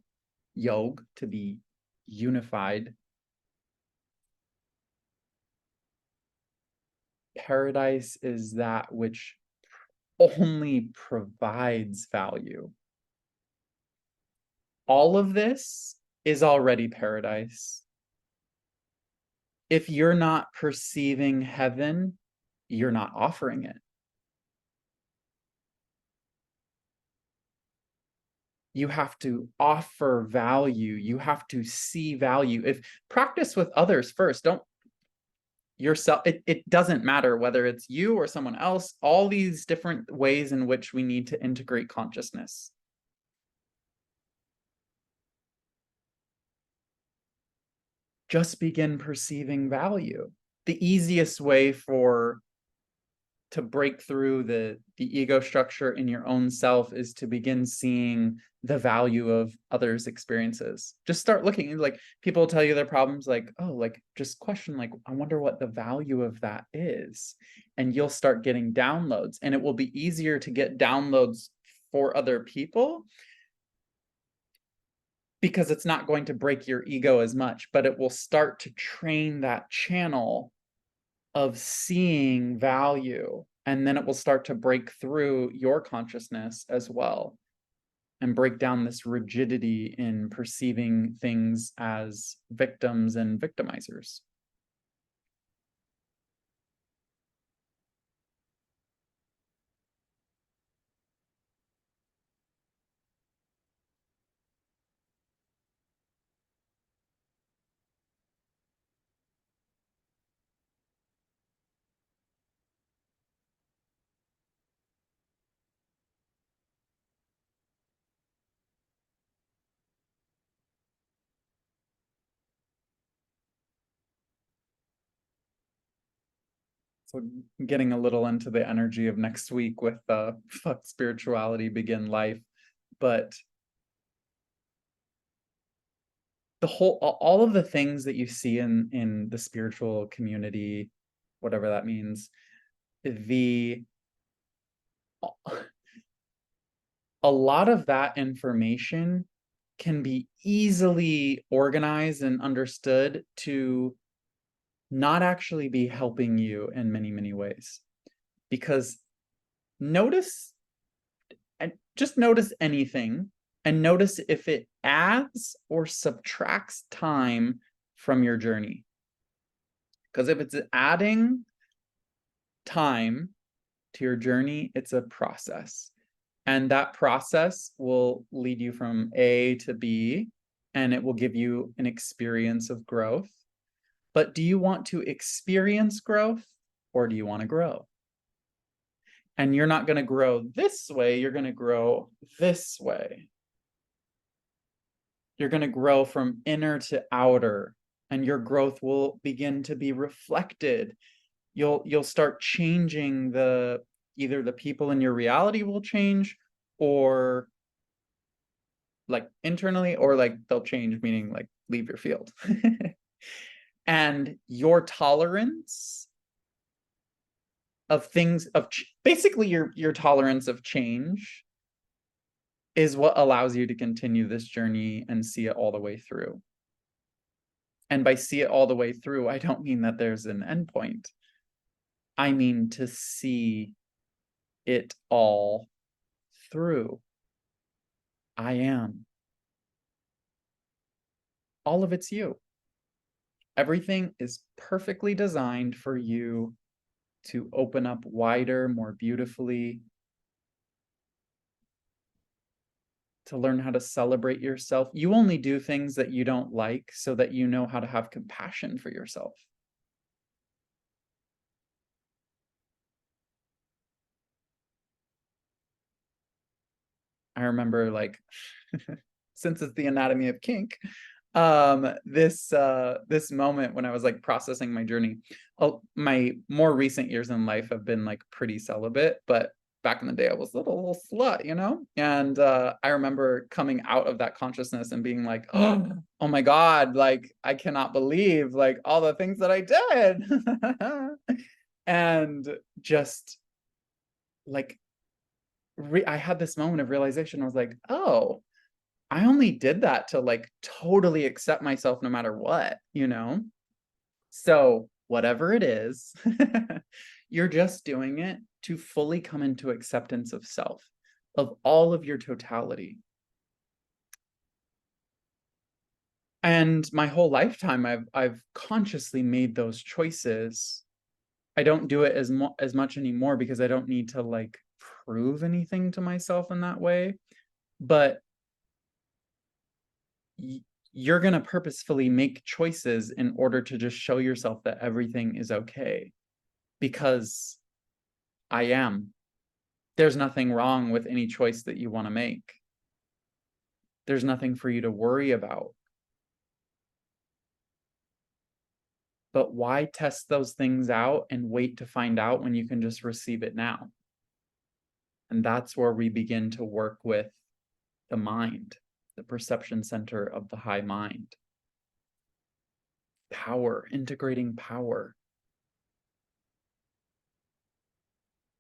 yog, to be unified. Paradise is that which only provides value. All of this is already paradise. If you're not perceiving heaven, you're not offering it. You have to offer value. You have to see value. If practice with others first, don't yourself. It doesn't matter whether it's you or someone else, all these different ways in which we need to integrate consciousness. Just begin perceiving value. The easiest way to break through the ego structure in your own self is to begin seeing the value of others' experiences. Just start looking, like, people tell you their problems, like, oh, like, just question, like, I wonder what the value of that is. And you'll start getting downloads, and it will be easier to get downloads for other people because it's not going to break your ego as much, but it will start to train that channel of seeing value, and then it will start to break through your consciousness as well. and break down this rigidity in perceiving things as victims and victimizers. So getting a little into the energy of next week with fuck spirituality, begin life. But the whole, all of the things that you see in the spiritual community, whatever that means, the a lot of that information can be easily organized and understood to not actually be helping you in many, many ways. Because notice, and just notice anything, and notice if it adds or subtracts time from your journey. Because if it's adding time to your journey, it's a process. And that process will lead you from A to B, and it will give you an experience of growth. But do you want to experience growth, or do you want to grow? And you're not going to grow this way, you're going to grow this way. You're going to grow from inner to outer, and your growth will begin to be reflected. You'll start changing either the people in your reality will change, or like internally, or like they'll change, meaning like leave your field. And your tolerance of things, basically your tolerance of change is what allows you to continue this journey and see it all the way through. And by see it all the way through, I don't mean that there's an endpoint. I mean to see it all through. I am. All of it's you. Everything is perfectly designed for you to open up wider, more beautifully, to learn how to celebrate yourself. You only do things that you don't like so that you know how to have compassion for yourself. I remember, like, since it's the anatomy of kink, this moment when I was like processing my journey. My more recent years in life have been like pretty celibate, but back in the day I was a little slut, you know? And I remember coming out of that consciousness and being like, oh my God, like I cannot believe like all the things that I did. And just like I had this moment of realization. I was like, oh, I only did that to like totally accept myself no matter what, you know? So whatever it is, you're just doing it to fully come into acceptance of self, of all of your totality. And my whole lifetime, I've consciously made those choices. I don't do it as much anymore because I don't need to like prove anything to myself in that way. But you're going to purposefully make choices in order to just show yourself that everything is okay, because I am. There's nothing wrong with any choice that you want to make. There's nothing for you to worry about. But why test those things out and wait to find out when you can just receive it now? And that's where we begin to work with the mind, the perception center of the high mind. Power, integrating power.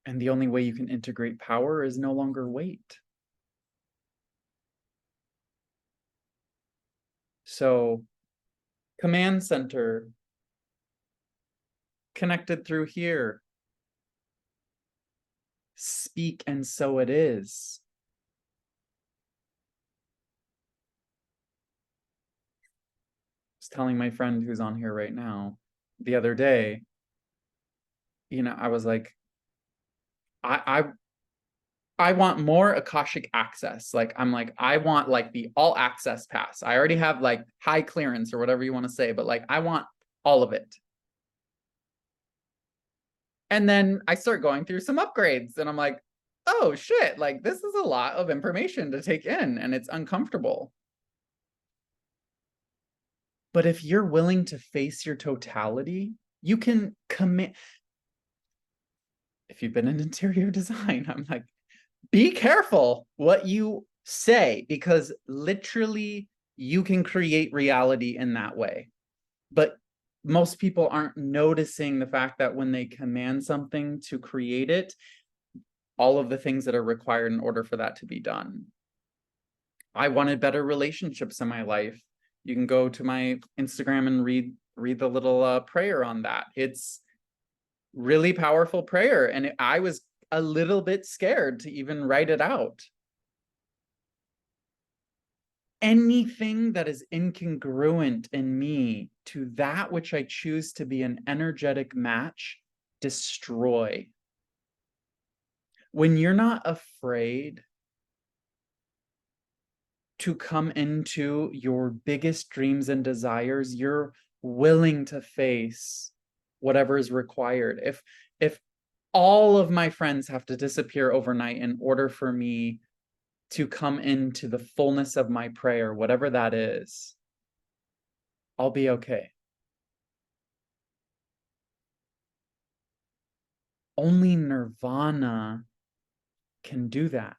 And the only way you can integrate power is no longer weight. So, command center connected through here. Speak and so it is. telling my friend who's on here right now the other day, I was like, I want more Akashic access. Like, I'm like, I want like the all access pass. I already have like high clearance or whatever you want to say, but like, I want all of it. And then I start going through some upgrades and I'm like, oh shit, like this is a lot of information to take in and it's uncomfortable. But if you're willing to face your totality, you can commit. If you've been in interior design, I'm like, be careful what you say, because literally you can create reality in that way. But most people aren't noticing the fact that when they command something to create it, all of the things that are required in order for that to be done. I wanted better relationships in my life. You can go to my Instagram and read the little prayer on that. It's really powerful prayer, and I was a little bit scared to even write it out. Anything that is incongruent in me to that which I choose to be an energetic match, destroy. When you're not afraid to come into your biggest dreams and desires, you're willing to face whatever is required. If all of my friends have to disappear overnight in order for me to come into the fullness of my prayer, whatever that is, I'll be okay. Only Nirvana can do that.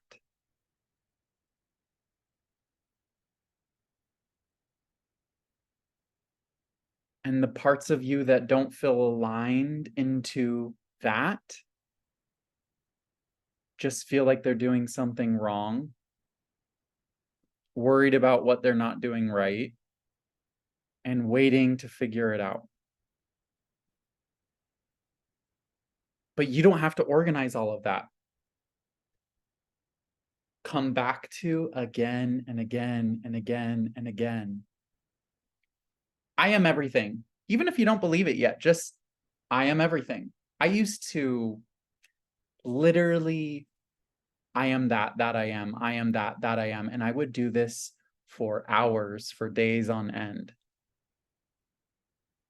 And the parts of you that don't feel aligned into that just feel like they're doing something wrong, worried about what they're not doing right, and waiting to figure it out. But you don't have to organize all of that. Come back to again and again and again and again. I am everything. Even if you don't believe it yet, just I am everything. I used to literally, I am that I am, I am that I am. And I would do this for hours, for days on end,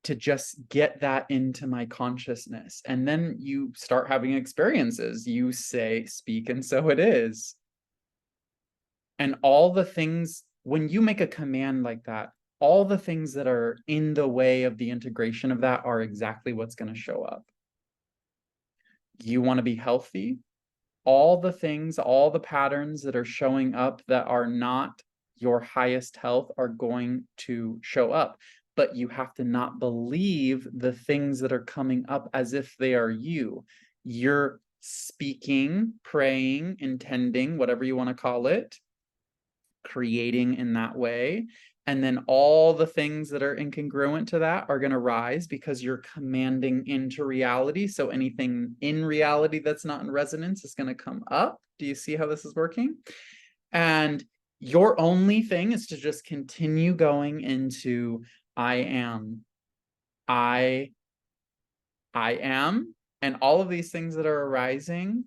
to just get that into my consciousness. And then you start having experiences. You say, speak, and so it is. And all the things, when you make a command like that, all the things that are in the way of the integration of that are exactly what's going to show up. You want to be healthy? All the things, all the patterns that are showing up that are not your highest health are going to show up. But you have to not believe the things that are coming up as if they are you. You're speaking, praying, intending, whatever you want to call it, creating in that way. And then all the things that are incongruent to that are going to rise because you're commanding into reality. So anything in reality that's not in resonance is going to come up. Do you see how this is working? And your only thing is to just continue going into I am. I am. And all of these things that are arising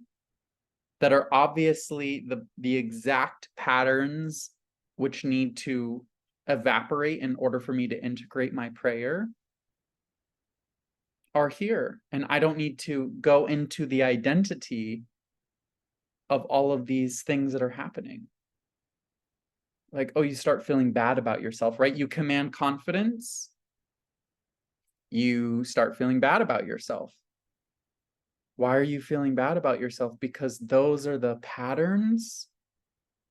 that are obviously the exact patterns which need to evaporate in order for me to integrate my prayer are here. And I don't need to go into the identity of all of these things that are happening. Like, oh, you start feeling bad about yourself, right? You command confidence, you start feeling bad about yourself. Why are you feeling bad about yourself? Because those are the patterns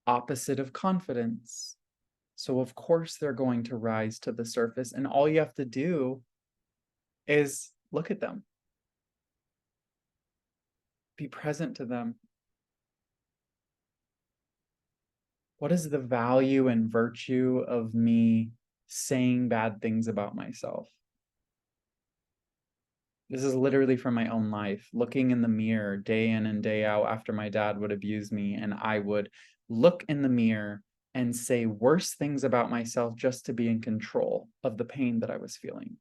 opposite of confidence. So of course they're going to rise to the surface, and all you have to do is look at them. Be present to them. What is the value and virtue of me saying bad things about myself? This is literally from my own life, looking in the mirror day in and day out after my dad would abuse me, and I would look in the mirror and say worse things about myself just to be in control of the pain that I was feeling.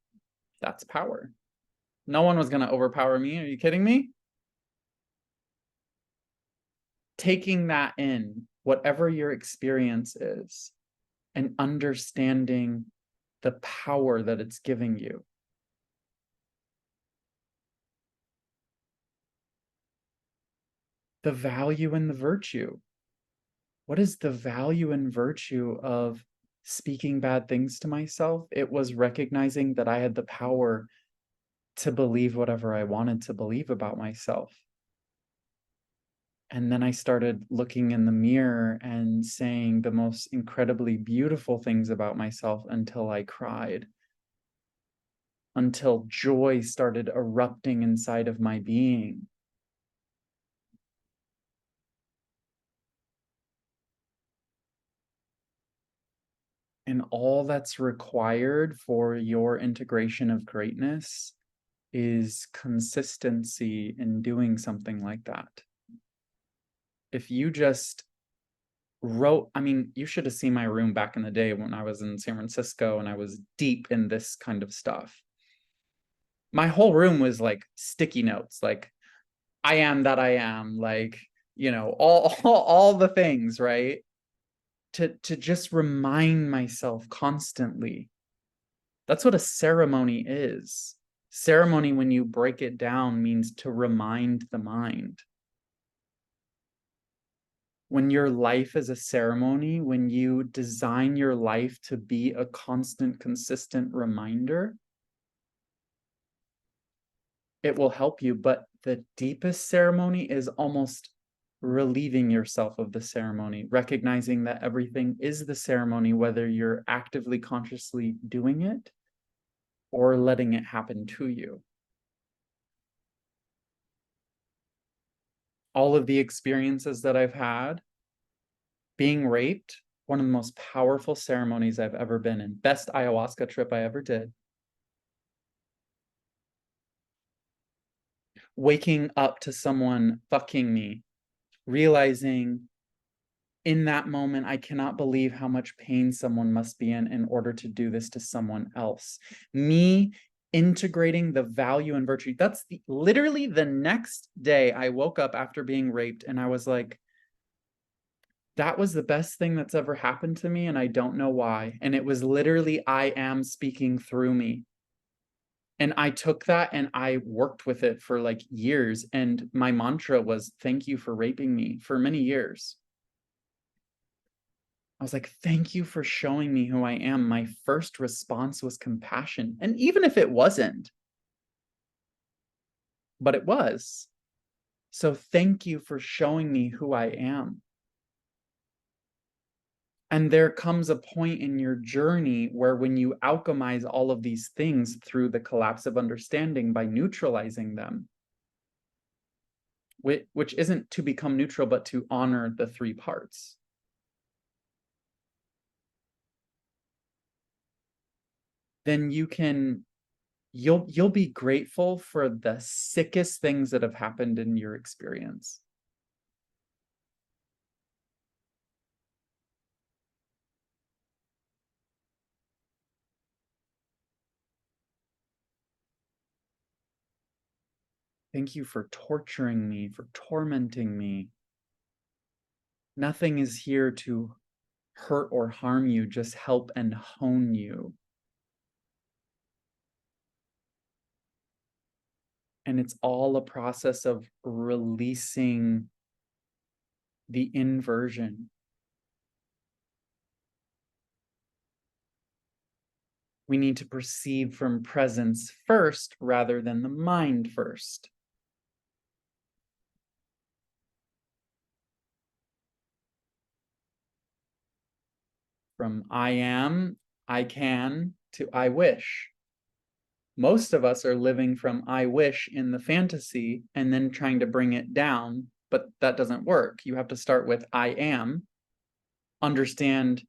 That's power. No one was going to overpower me. Are you kidding me? Taking that in, whatever your experience is, and understanding the power that it's giving you. The value and the virtue. What is the value and virtue of speaking bad things to myself? It was recognizing that I had the power to believe whatever I wanted to believe about myself. And then I started looking in the mirror and saying the most incredibly beautiful things about myself until I cried, until joy started erupting inside of my being. And all that's required for your integration of greatness is consistency in doing something like that. If you just wrote, I mean, you should have seen my room back in the day when I was in San Francisco and I was deep in this kind of stuff. My whole room was like sticky notes, like I am that I am, like, you know, all the things, right? To just remind myself constantly. That's what a ceremony is. Ceremony, when you break it down, means to remind the mind. When your life is a ceremony, when you design your life to be a constant, consistent reminder, it will help you. But the deepest ceremony is almost relieving yourself of the ceremony, recognizing that everything is the ceremony, whether you're actively, consciously doing it or letting it happen to you. All of the experiences that I've had, being raped, one of the most powerful ceremonies I've ever been in. Best ayahuasca trip I ever did. Waking up to someone fucking me, realizing in that moment, I cannot believe how much pain someone must be in order to do this to someone else. Me integrating the value and virtue. That's literally the next day I woke up after being raped and I was like, that was the best thing that's ever happened to me and I don't know why. And it was literally I am speaking through me. And I took that and I worked with it for like years. And my mantra was, thank you for raping me, for many years. I was like, thank you for showing me who I am. My first response was compassion. And even if it wasn't, but it was. So thank you for showing me who I am. And there comes a point in your journey where when you alchemize all of these things through the collapse of understanding by neutralizing them, which isn't to become neutral, but to honor the three parts. Then you'll be grateful for the sickest things that have happened in your experience. Thank you for torturing me, for tormenting me. Nothing is here to hurt or harm you, just help and hone you. And it's all a process of releasing the inversion. We need to perceive from presence first rather than the mind first. From I am, I can, to I wish. Most of us are living from I wish in the fantasy and then trying to bring it down, but that doesn't work. You have to start with I am, understand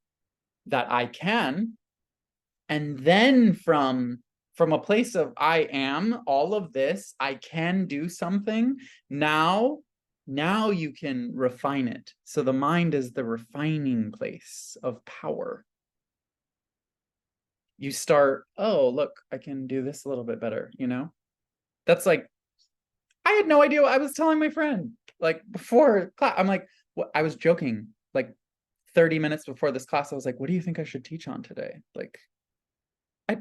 that I can, and then from a place of I am all of this, I can do something. Now Now you can refine it. So the mind is the refining place of power. You start, oh, look, I can do this a little bit better, you know? That's like, I had no idea what I was telling my friend. Like before class, I'm like, what I was joking. Like 30 minutes before this class, I was like, what do you think I should teach on today? I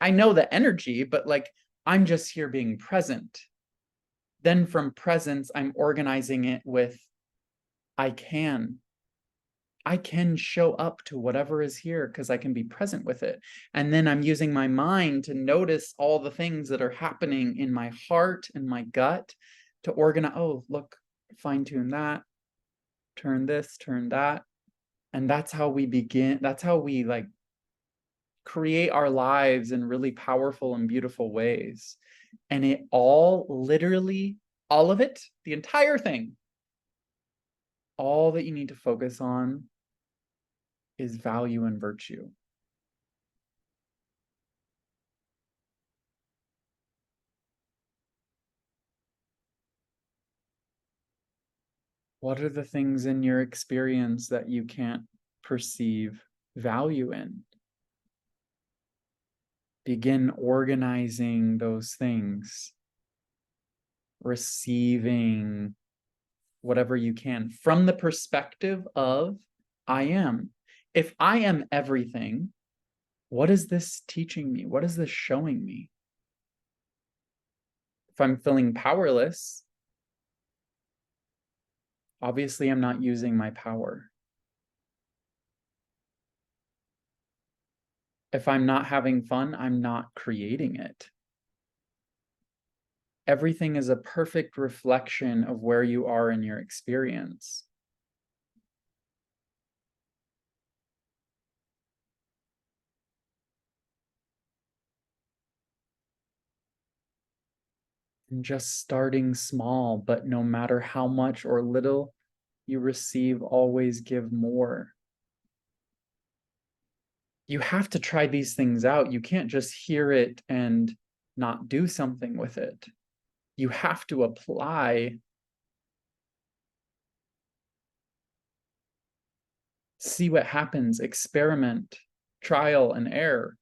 I know the energy, but like I'm just here being present. Then from presence, I'm organizing it with I can. I can show up to whatever is here because I can be present with it. And then I'm using my mind to notice all the things that are happening in my heart and my gut to organize. Oh, look, fine tune that, turn this, turn that. And that's how we begin. That's how we like create our lives in really powerful and beautiful ways. And it all literally, all of it, the entire thing, all that you need to focus on is value and virtue. What are the things in your experience that you can't perceive value in? Begin organizing those things, receiving whatever you can from the perspective of I am. If I am everything, what is this teaching me? What is this showing me? If I'm feeling powerless, obviously I'm not using my power. If I'm not having fun, I'm not creating it. Everything is a perfect reflection of where you are in your experience. And just starting small, but no matter how much or little you receive, always give more. You have to try these things out. You can't just hear it and not do something with it. You have to apply, see what happens, experiment, trial and error.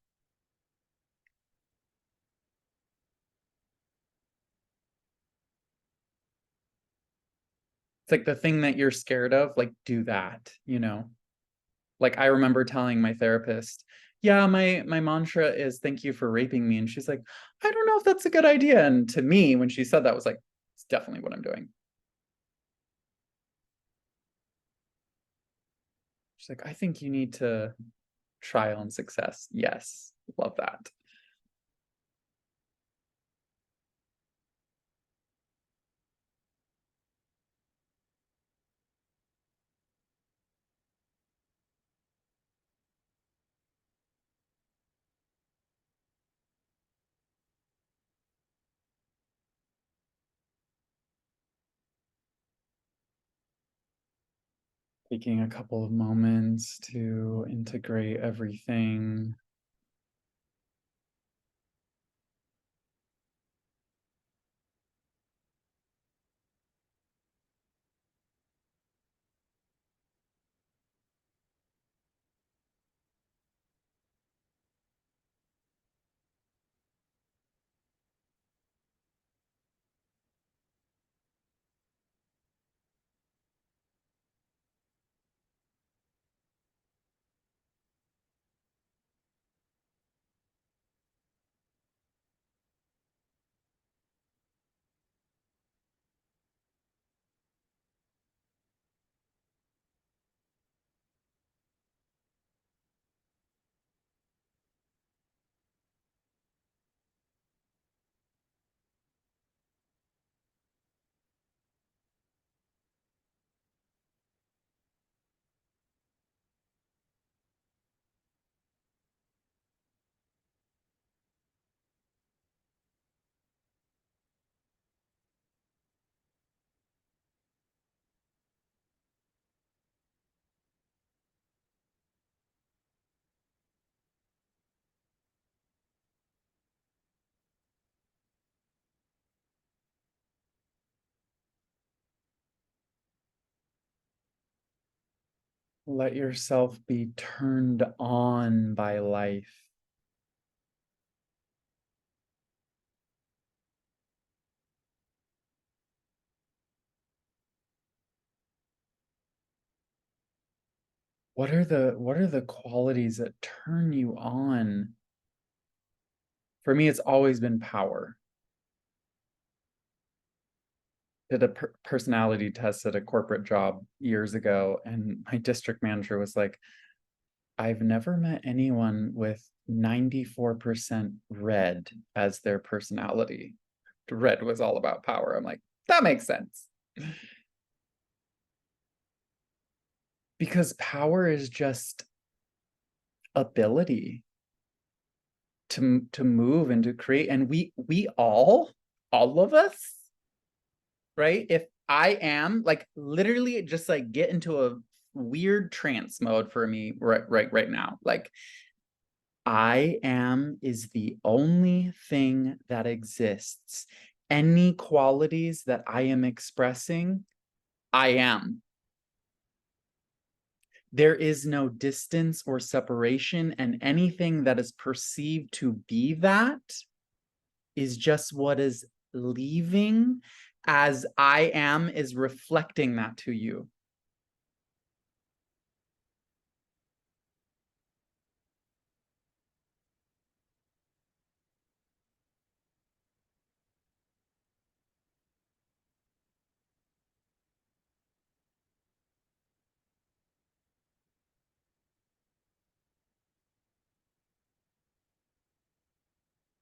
It's like the thing that you're scared of, like do that, you know? Like I remember telling my therapist, yeah, my mantra is thank you for raping me. And she's like, I don't know if that's a good idea. And to me, when she said that, was like, it's definitely what I'm doing. She's like, I think you need to trial and success. Yes, love that. Taking a couple of moments to integrate everything. Let yourself be turned on by life. What are the qualities that turn you on? For me, it's always been power. Did a personality test at a corporate job years ago, and my district manager was like, I've never met anyone with 94% red as their personality. Red was all about power. I'm like, that makes sense. Because power is just ability to move and to create. And we all of us, right? If I am like literally just like get into a weird trance mode for me right now. Like I am is the only thing that exists. Any qualities that I am expressing, I am. There is no distance or separation, and anything that is perceived to be that is just what is leaving as I am is reflecting that to you.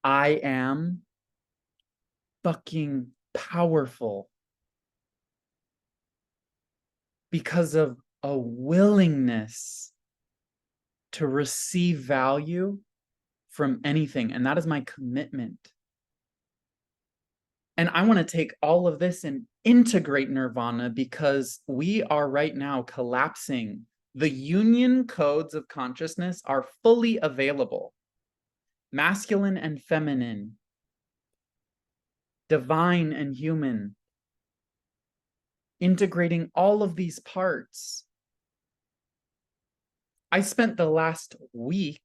I am fucking powerful because of a willingness to receive value from anything. And that is my commitment. And I want to take all of this and integrate Nirvana because we are right now collapsing. The union codes of consciousness are fully available. Masculine and feminine, divine and human, integrating all of these parts. I spent the last week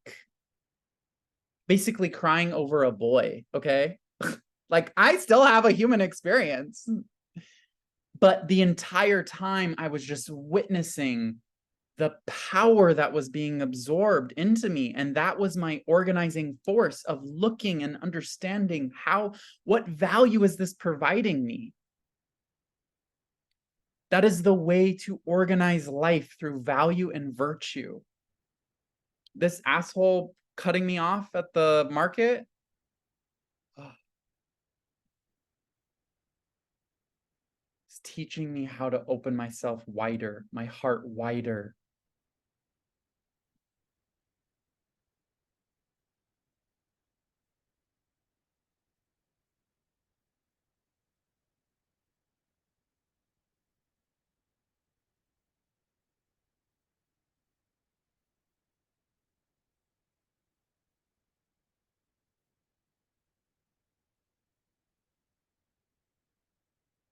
basically crying over a boy, okay? Like, I still have a human experience. But the entire time, I was just witnessing the power that was being absorbed into me. And that was my organizing force of looking and understanding what value is this providing me? That is the way to organize life through value and virtue. This asshole cutting me off at the market, is teaching me how to open myself wider, my heart wider.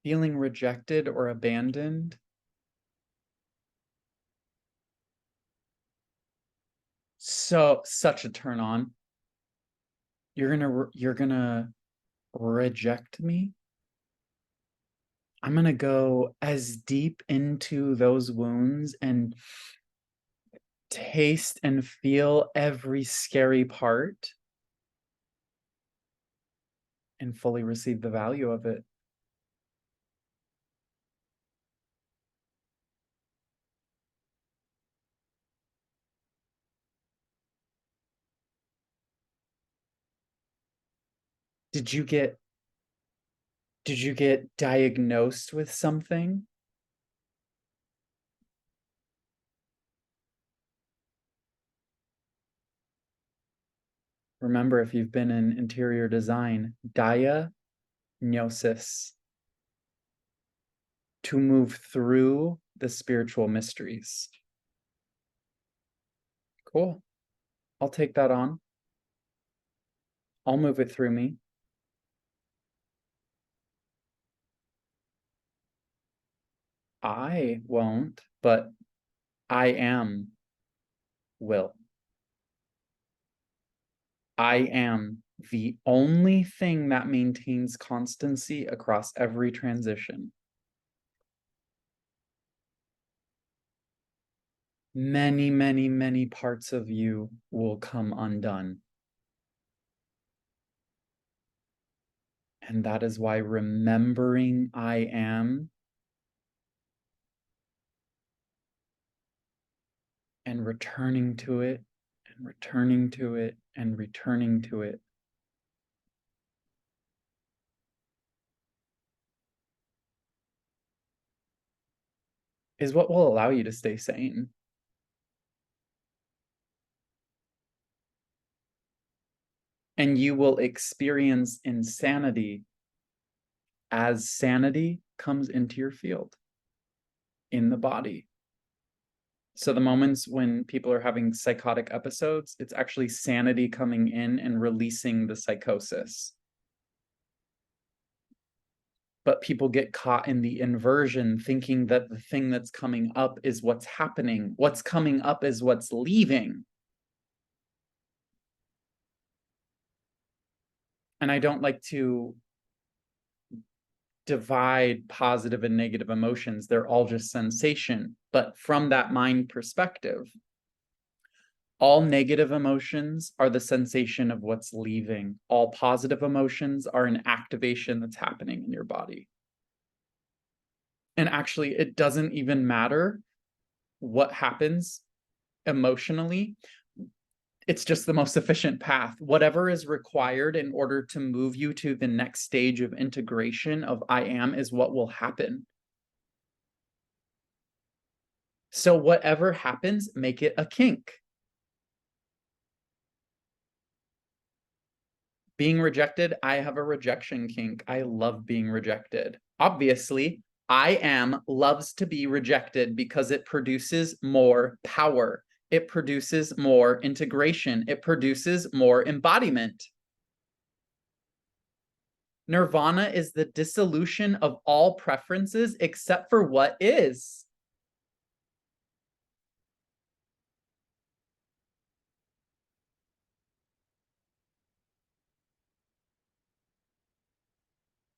Feeling rejected or abandoned, such a turn on. You're gonna reject me? I'm gonna go as deep into those wounds and taste and feel every scary part and fully receive the value of it. Did you get did you get diagnosed with something? Remember, if you've been in interior design, diagnosis, to move through the spiritual mysteries. Cool. I'll take that on. I'll move it through me. I won't, but I am will. I am the only thing that maintains constancy across every transition. Many, many, many parts of you will come undone. And that is why remembering I am and returning to it and returning to it and returning to it is what will allow you to stay sane. And you will experience insanity as sanity comes into your field in the body. So the moments when people are having psychotic episodes, it's actually sanity coming in and releasing the psychosis. But people get caught in the inversion, thinking that the thing that's coming up is what's happening. What's coming up is what's leaving. And I don't like to divide positive and negative emotions. They're all just sensation. But from that mind perspective, all negative emotions are the sensation of what's leaving. All positive emotions are an activation that's happening in your body. And actually, it doesn't even matter what happens emotionally. It's just the most efficient path. Whatever is required in order to move you to the next stage of integration of I am is what will happen. So whatever happens, make it a kink. Being rejected, I have a rejection kink. I love being rejected. Obviously, I am loves to be rejected because it produces more power. It produces more integration. It produces more embodiment. Nirvana is the dissolution of all preferences except for what is.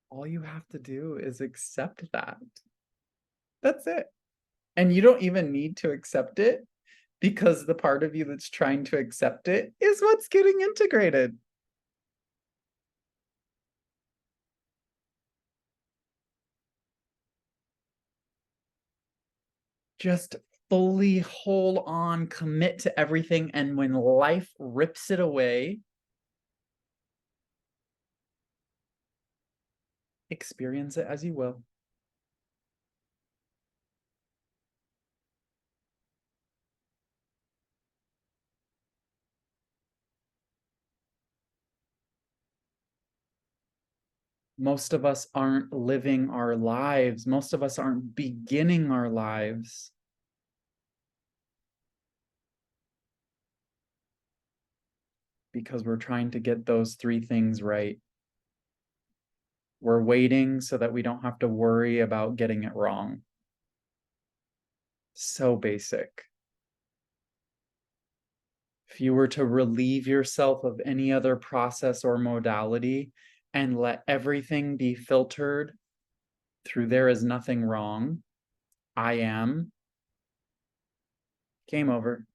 All you have to do is accept that. That's it. And you don't even need to accept it because the part of you that's trying to accept it is what's getting integrated. Just fully hold on, commit to everything. And when life rips it away, experience it as you will. Most of us aren't living our lives. Most of us aren't beginning our lives. Because we're trying to get those three things right. We're waiting so that we don't have to worry about getting it wrong. So basic. If you were to relieve yourself of any other process or modality and let everything be filtered through there is nothing wrong, I am, game over.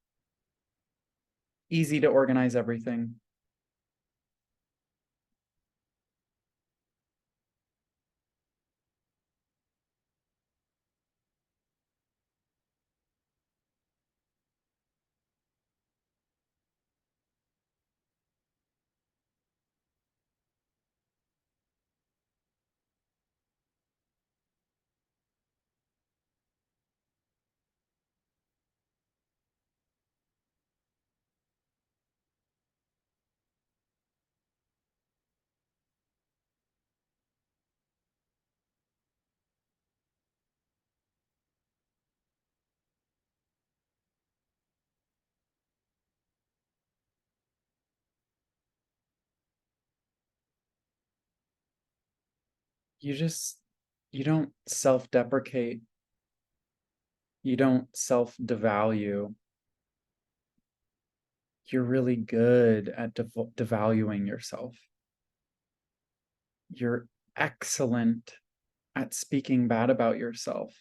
Easy to organize everything. You just, you don't self-deprecate. You don't self-devalue. You're really good at devaluing yourself. You're excellent at speaking bad about yourself.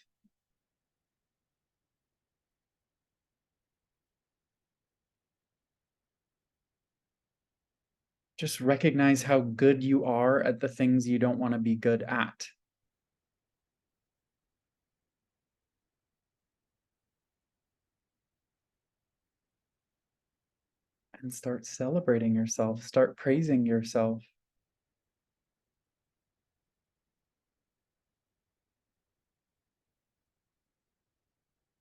Just recognize how good you are at the things you don't want to be good at. And start celebrating yourself, start praising yourself.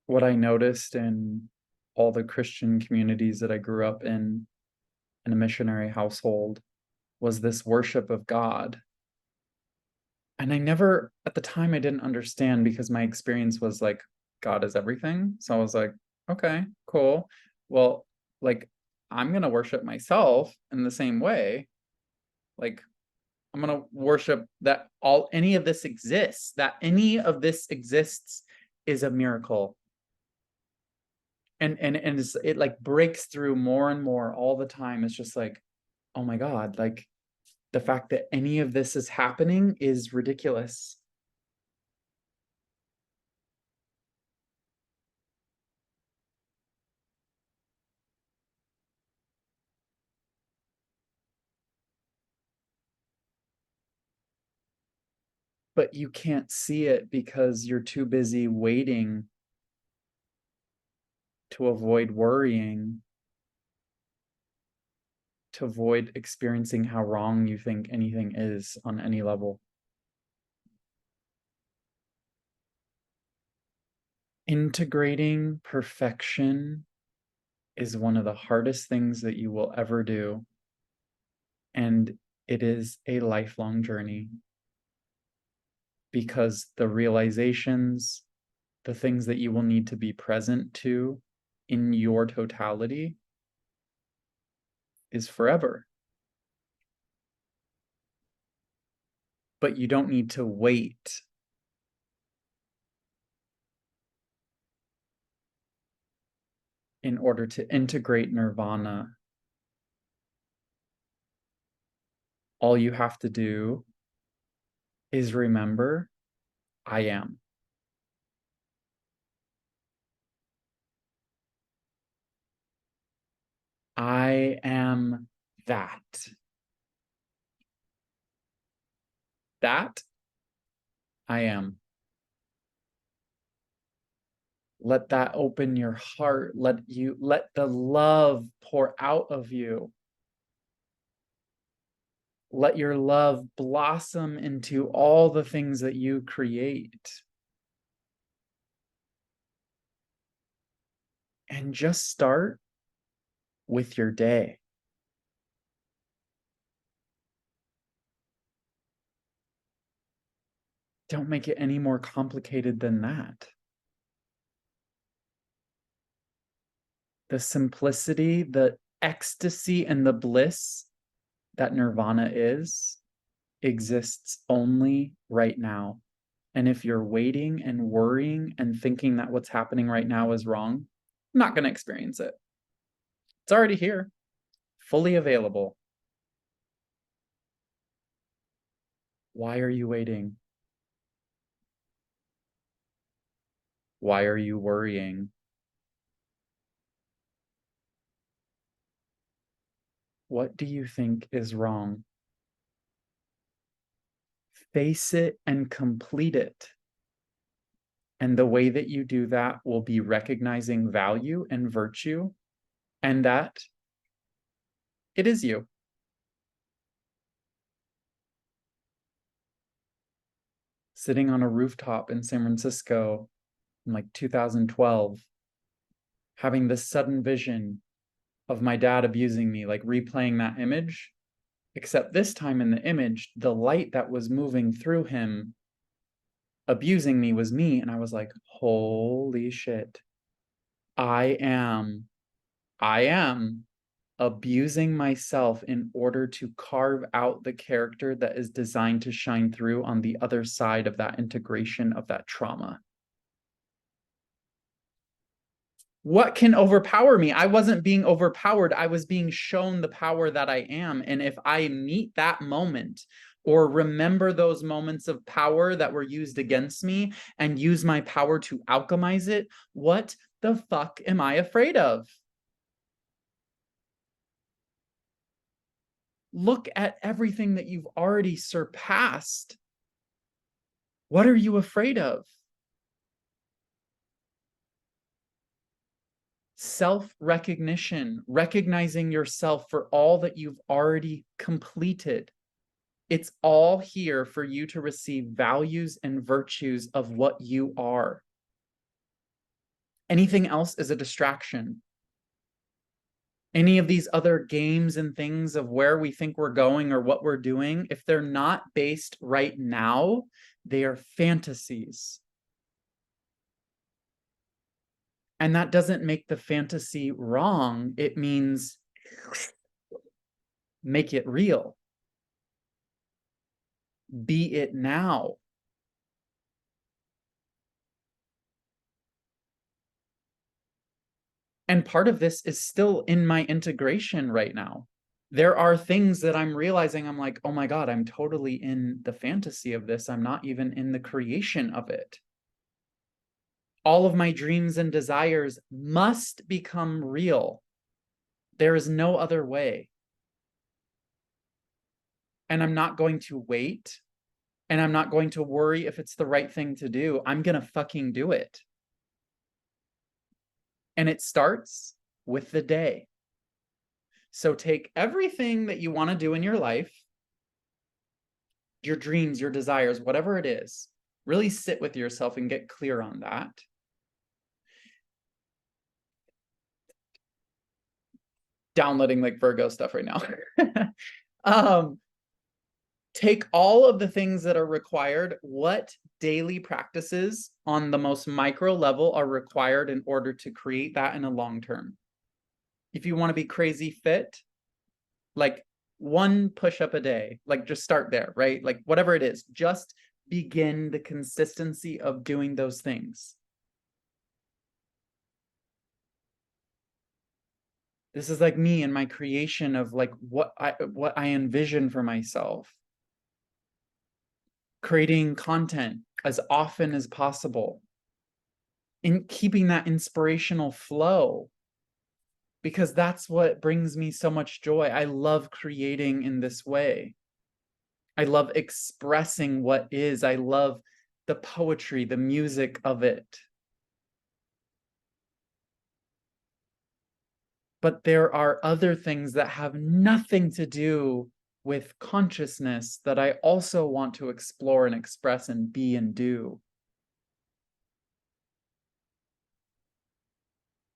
What I noticed in all the Christian communities that I grew up in a missionary household, was this worship of God. And I never, at the time, I didn't understand because my experience was like, God is everything. So I was like, okay, cool. Well, like, I'm going to worship myself in the same way. Like, I'm going to worship that any of this exists, that any of this exists is a miracle. And it like breaks through more and more all the time. It's just like, oh my God, like the fact that any of this is happening is ridiculous. But you can't see it because you're too busy waiting to avoid worrying, to avoid experiencing how wrong you think anything is on any level. Integrating perfection is one of the hardest things that you will ever do. And it is a lifelong journey because the realizations, the things that you will need to be present to in your totality is forever. But you don't need to wait in order to integrate nirvana. All you have to do is remember, I am. I am that. That I am. Let that open your heart. Let the love pour out of you. Let your love blossom into all the things that you create. And just start with your day. Don't make it any more complicated than that. The simplicity, the ecstasy, and the bliss that nirvana is exists only right now. And if you're waiting and worrying and thinking that what's happening right now is wrong, I'm not going to experience it. It's already here, fully available. Why are you waiting? Why are you worrying? What do you think is wrong? Face it and complete it. And the way that you do that will be recognizing value and virtue, and that it is you. Sitting on a rooftop in San Francisco in like 2012, having this sudden vision of my dad abusing me, like replaying that image, except this time in the image, the light that was moving through him abusing me was me. And I was like, holy shit, I am abusing myself in order to carve out the character that is designed to shine through on the other side of that integration of that trauma. What can overpower me? I wasn't being overpowered. I was being shown the power that I am. And if I meet that moment or remember those moments of power that were used against me and use my power to alchemize it, what the fuck am I afraid of? Look at everything that you've already surpassed. What are you afraid of? Self-recognition, recognizing yourself for all that you've already completed. It's all here for you to receive values and virtues of what you are. Anything else is a distraction. Any of these other games and things of where we think we're going or what we're doing, if they're not based right now, they are fantasies. And that doesn't make the fantasy wrong. It means make it real. Be it now. And part of this is still in my integration right now. There are things that I'm realizing I'm like, oh my God, I'm totally in the fantasy of this. I'm not even in the creation of it. All of my dreams and desires must become real. There is no other way. And I'm not going to wait. And I'm not going to worry if it's the right thing to do. I'm going to fucking do it. And it starts with the day. So take everything that you want to do in your life, your dreams, your desires, whatever it is, really sit with yourself and get clear on that. Downloading like Virgo stuff right now. Take all of the things that are required. What daily practices on the most micro level are required in order to create that in a long term? If you want to be crazy fit, like 1 push-up a day, like just start there, right? Like whatever it is, just begin the consistency of doing those things. This is like me and my creation of like what I envision for myself. Creating content as often as possible. In keeping that inspirational flow. Because that's what brings me so much joy. I love creating in this way. I love expressing what is. I love the poetry, the music of it. But there are other things that have nothing to do with consciousness that I also want to explore and express and be and do.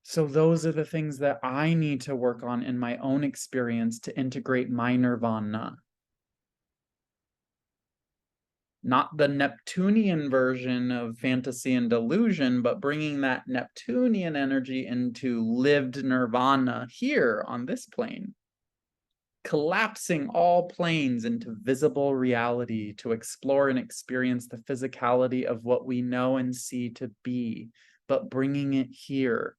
So those are the things that I need to work on in my own experience to integrate my nirvana. Not the Neptunian version of fantasy and delusion, but bringing that Neptunian energy into lived nirvana here on this plane. Collapsing all planes into visible reality to explore and experience the physicality of what we know and see to be, but bringing it here.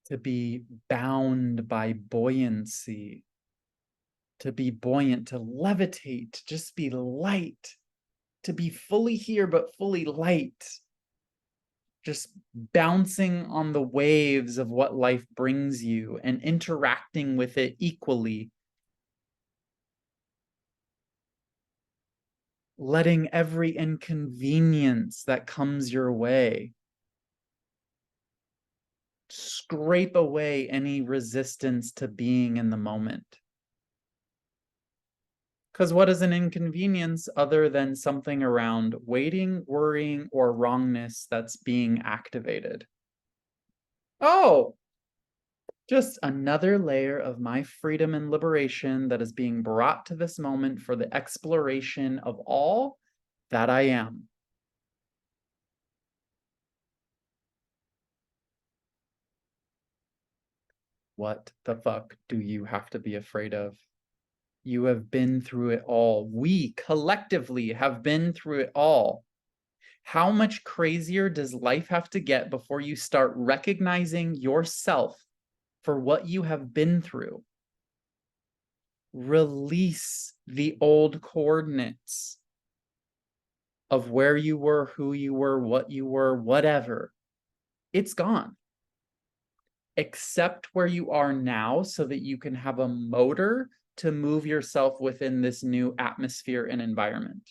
To be bound by buoyancy, to be buoyant, to levitate, to just be light, to be fully here, but fully light, just bouncing on the waves of what life brings you and interacting with it equally, letting every inconvenience that comes your way scrape away any resistance to being in the moment. Because what is an inconvenience other than something around waiting, worrying, or wrongness that's being activated? Oh, just another layer of my freedom and liberation that is being brought to this moment for the exploration of all that I am. What the fuck do you have to be afraid of? You have been through it all. We collectively have been through it all. How much crazier does life have to get before you start recognizing yourself for what you have been through? Release the old coordinates of where you were, who you were, what you were, whatever. It's gone. Accept where you are now so that you can have a motor to move yourself within this new atmosphere and environment.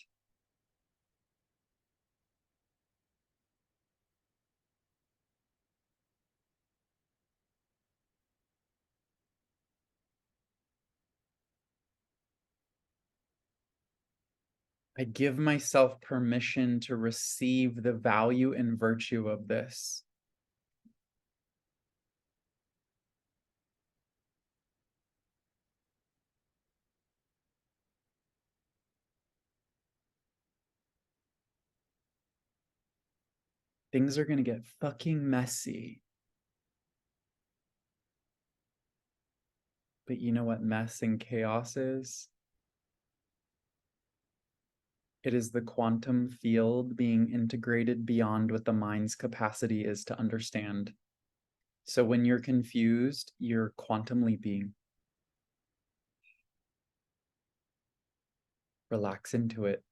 I give myself permission to receive the value and virtue of this. Things are going to get fucking messy. But you know what mess and chaos is? It is the quantum field being integrated beyond what the mind's capacity is to understand. So when you're confused, you're quantum leaping. Relax into it.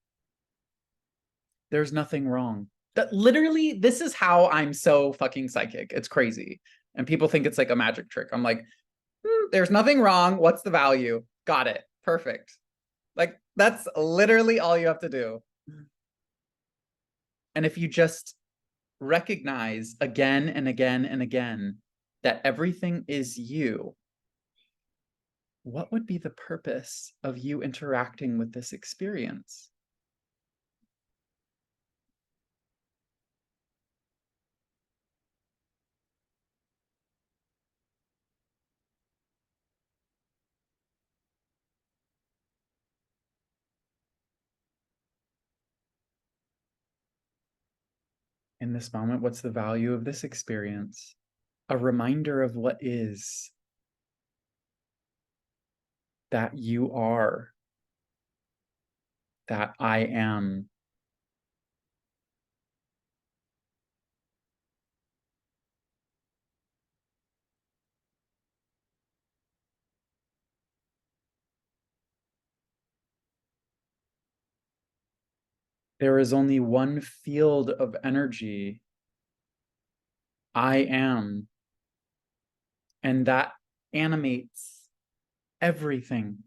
There's nothing wrong. That literally, this is how I'm so fucking psychic. It's crazy. And people think it's like a magic trick. I'm like, there's nothing wrong. What's the value? Got it. Perfect. Like, that's literally all you have to do. And if you just recognize again and again and again that everything is you, what would be the purpose of you interacting with this experience? In this moment, what's the value of this experience? A reminder of what is, that you are, that I am. There is only one field of energy. I am. And that animates everything.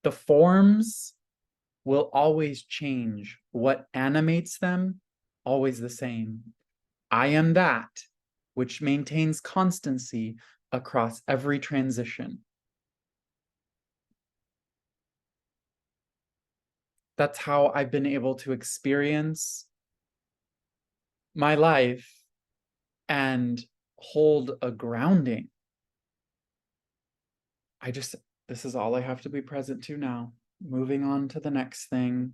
The forms will always change. What animates them, always the same. I am that, which maintains constancy across every transition. That's how I've been able to experience my life and hold a grounding. This is all I have to be present to now. Moving on to the next thing,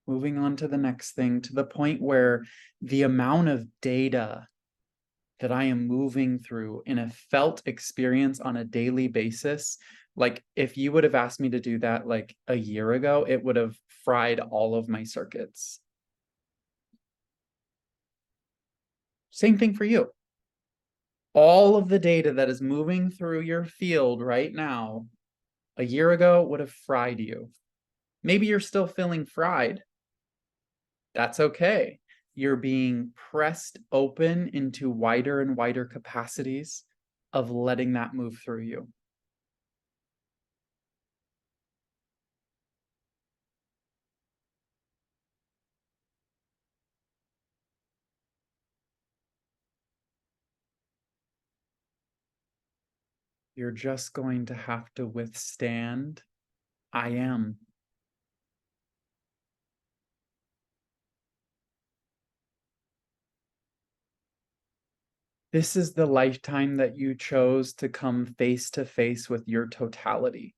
moving on to the next thing, to the point where the amount of data that I am moving through in a felt experience on a daily basis, like if you would have asked me to do that like a year ago, it would have fried all of my circuits. Same thing for you. All of the data that is moving through your field right now, a year ago would have fried you. Maybe you're still feeling fried. That's okay. You're being pressed open into wider and wider capacities of letting that move through you. You're just going to have to withstand. I am. This is the lifetime that you chose to come face to face with your totality.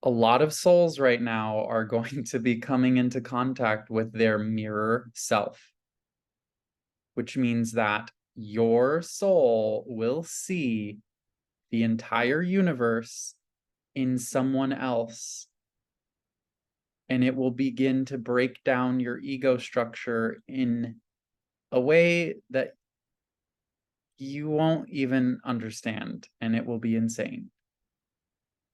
A lot of souls right now are going to be coming into contact with their mirror self. which means that your soul will see the entire universe in someone else. And it will begin to break down your ego structure in a way that you won't even understand, and it will be insane.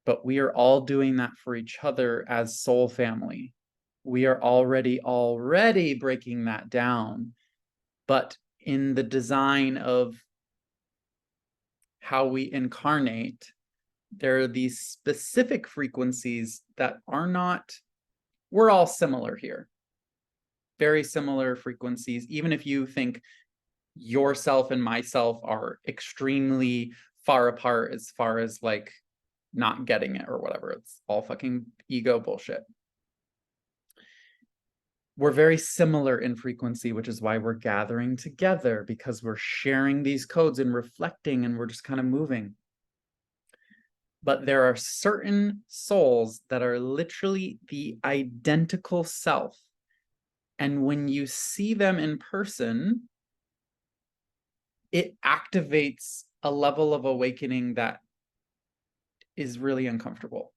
But we are all doing that for each other as soul family. We are already breaking that down. But in the design of how we incarnate, there are these specific frequencies that are not, we're all similar here. Very similar frequencies, even if you think yourself and myself are extremely far apart as far as like not getting it or whatever. It's all fucking ego bullshit. We're very similar in frequency, which is why we're gathering together, because we're sharing these codes and reflecting, and we're just kind of moving. But there are certain souls that are literally the identical self. And when you see them in person, it activates a level of awakening that is really uncomfortable.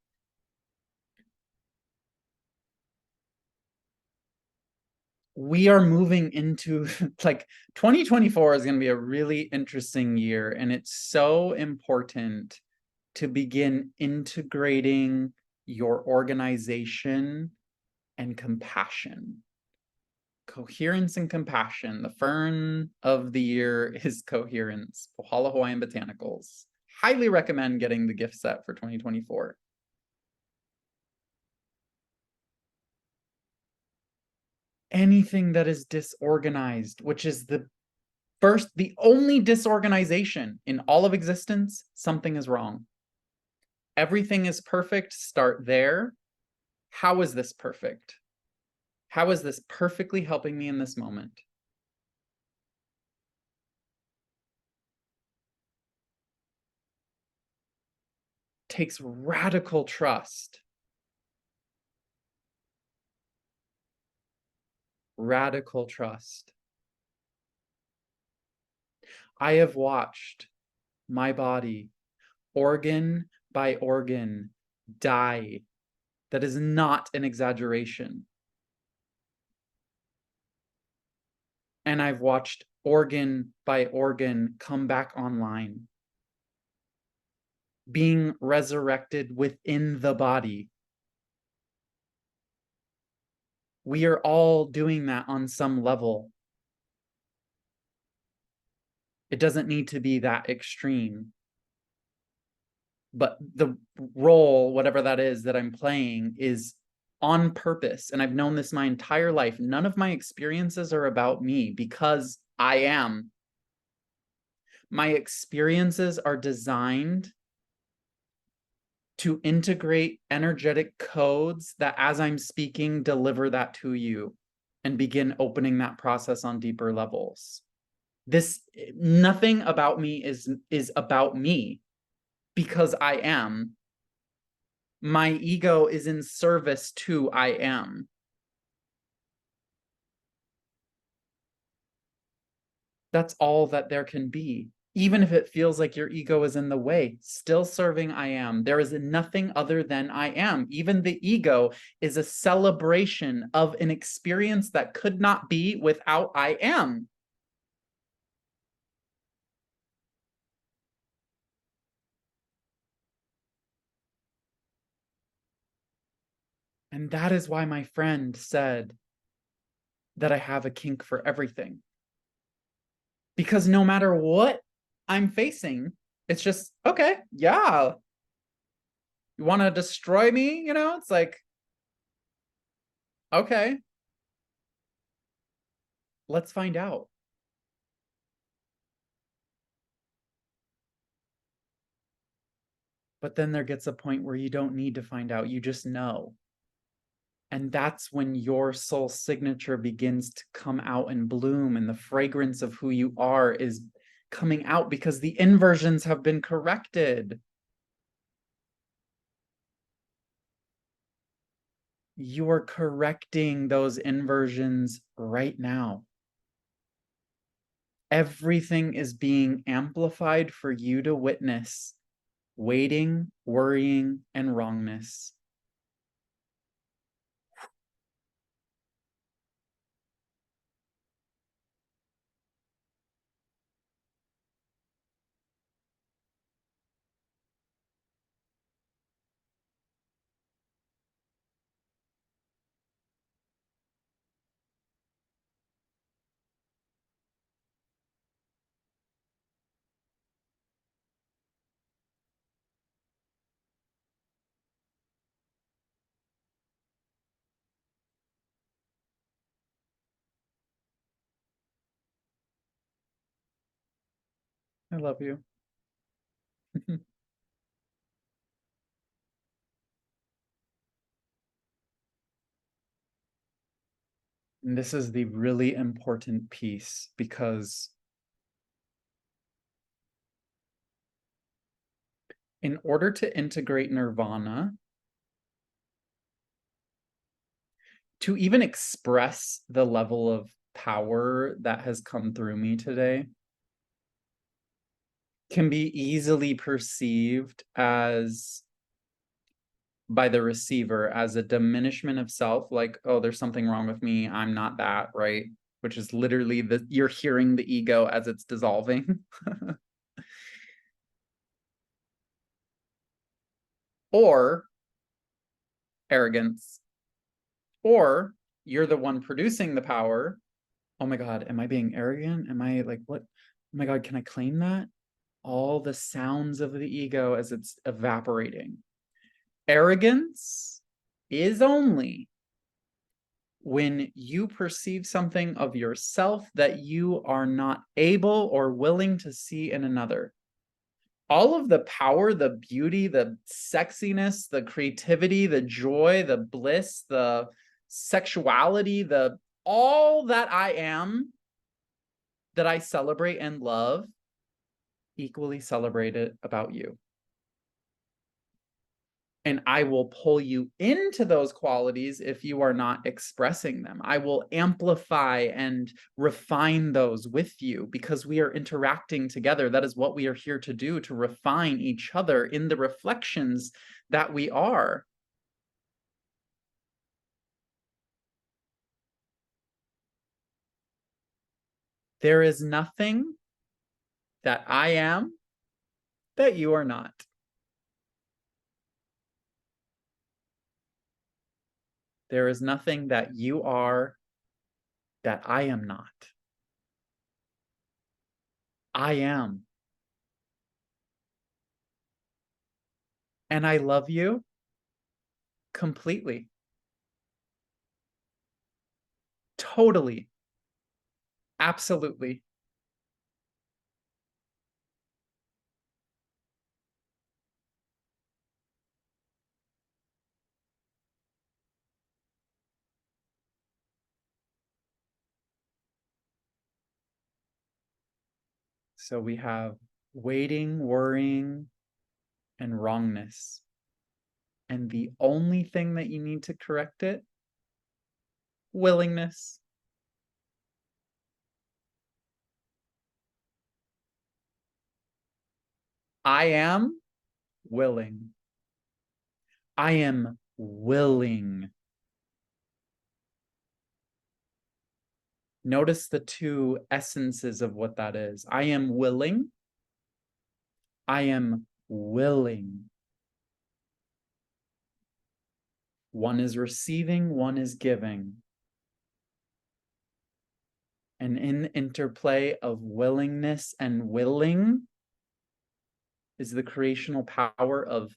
We are moving into like 2024 is going to be a really interesting year, and it's so important to begin integrating your organization and compassion. Coherence and compassion. The fern of the year is coherence. Pohala Hawaiian Botanicals. Highly recommend getting the gift set for 2024. Anything that is disorganized, which is the only disorganization in all of existence, something is wrong. Everything is perfect, start there. How is this perfect? How is this perfectly helping me in this moment? Takes radical trust. Radical trust. I have watched my body, organ by organ, die. That is not an exaggeration. And I've watched organ by organ come back online, being resurrected within the body. We are all doing that on some level. It doesn't need to be that extreme. But the role, whatever that is that I'm playing, is on purpose. And I've known this my entire life. None of my experiences are about me, because I am. My experiences are designed to integrate energetic codes that, as I'm speaking, deliver that to you and begin opening that process on deeper levels. Nothing about me is about me, because I am. My ego is in service to I am. That's all that there can be. Even if it feels like your ego is in the way, still serving I am. There is nothing other than I am. Even the ego is a celebration of an experience that could not be without I am. And that is why my friend said that I have a kink for everything. Because no matter what I'm facing, it's just, okay, yeah. You want to destroy me? You know, it's like, okay, let's find out. But then there gets a point where you don't need to find out, you just know. And that's when your soul signature begins to come out and bloom, and the fragrance of who you are is coming out, because the inversions have been corrected. You are correcting those inversions right now. everything is being amplified for you to witness waiting, worrying, and wrongness. I love you. And this is the really important piece because in order to integrate nirvana, to even express the level of power that has come through me today, can be easily perceived as by the receiver as a diminishment of self, like, oh, there's something wrong with me, I'm not that, right? Which is literally you're hearing the ego as it's dissolving. Or arrogance. Or you're the one producing the power. Oh my God, am I being arrogant? Am I like, what? Oh my God, can I claim that? All the sounds of the ego as it's evaporating. Arrogance is only when you perceive something of yourself that you are not able or willing to see in another. All of the power, the beauty, the sexiness, the creativity, the joy, the bliss, the sexuality, the all that I am, that I celebrate and love, equally celebrate it about you. And I will pull you into those qualities if you are not expressing them. I will amplify and refine those with you because we are interacting together. That is what we are here to do, to refine each other in the reflections that we are. There is nothing that I am that you are not. There is nothing that you are that I am not. I am. And I love you completely. Totally. Absolutely. So we have waiting, worrying, and wrongness. And the only thing that you need to correct it, willingness. I am willing. I am willing. Notice the two essences of what that is. I am willing. I am willing. One is receiving, one is giving. And in interplay of willingness and willing is the creational power of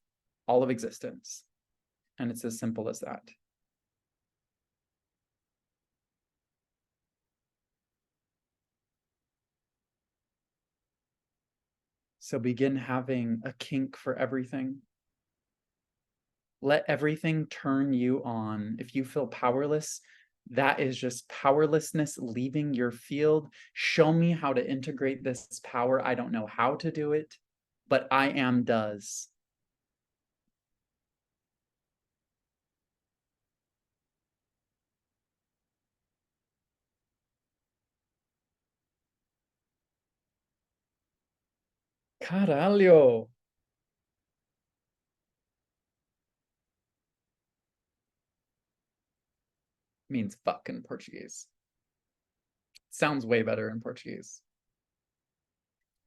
all of existence. And it's as simple as that. So begin having a kink for everything. Let everything turn you on. If you feel powerless, that is just powerlessness leaving your field. Show me how to integrate this power. I don't know how to do it, but I am does. Caralho. Means fuck in Portuguese. Sounds way better in Portuguese.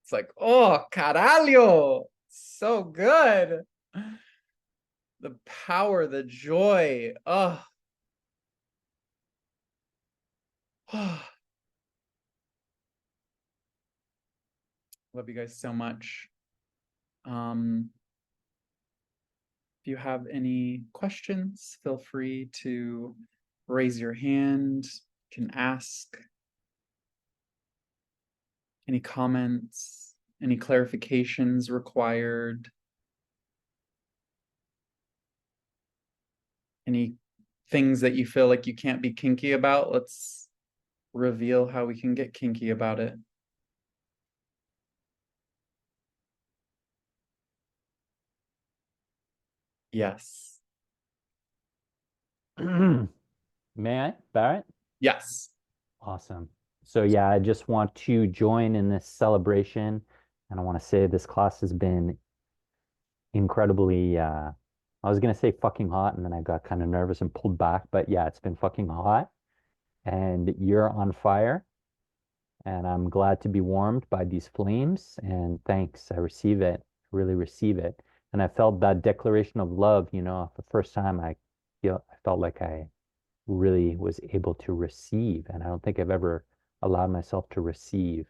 It's like, oh, caralho. So good. The power, the joy. Oh. Love you guys so much. If you have any questions, feel free to raise your hand, you can ask. Any comments, any clarifications required? Any things that you feel like you can't be kinky about? Let's reveal how we can get kinky about it. Yes. May I, Barrett? Yes. Awesome. So yeah, I just want to join in this celebration, and I want to say this class has been incredibly, I was gonna say fucking hot, and then I got kind of nervous and pulled back, but yeah, it's been fucking hot, and you're on fire, and I'm glad to be warmed by these flames, and thanks, I receive it, really receive it. And I felt that declaration of love, the first time I felt like I really was able to receive. And I don't think I've ever allowed myself to receive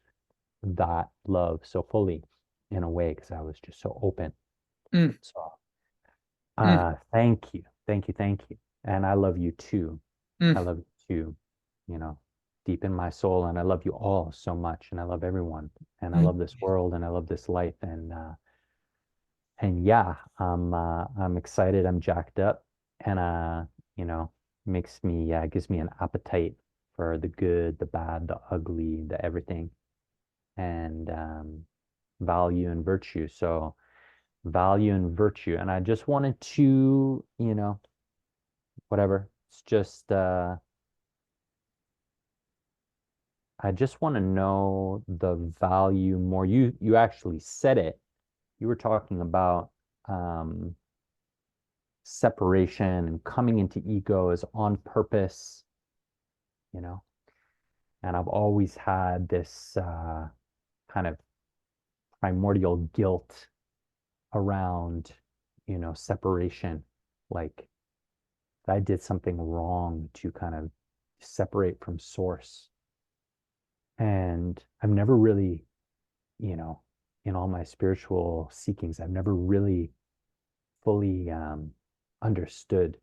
that love so fully in a way because I was just so open. Mm, So mm, thank you. Thank you. Thank you. And I love you too. I mm, love you too, you know, deep in my soul. And I love you all so much. And I love everyone. And I mm, love this world and I love this life. And yeah, I'm excited. I'm jacked up, and you know, gives me an appetite for the good, the bad, the ugly, the everything, and value and virtue. So value and virtue, and I just wanted to, whatever. It's just I just want to know the value more. You actually said it. You were talking about um separation and coming into ego is on purpose, you know. And I've always had this kind of primordial guilt around, separation, like that I did something wrong to kind of separate from source. And I've never really, you know, in all my spiritual seekings, I've never really fully understood,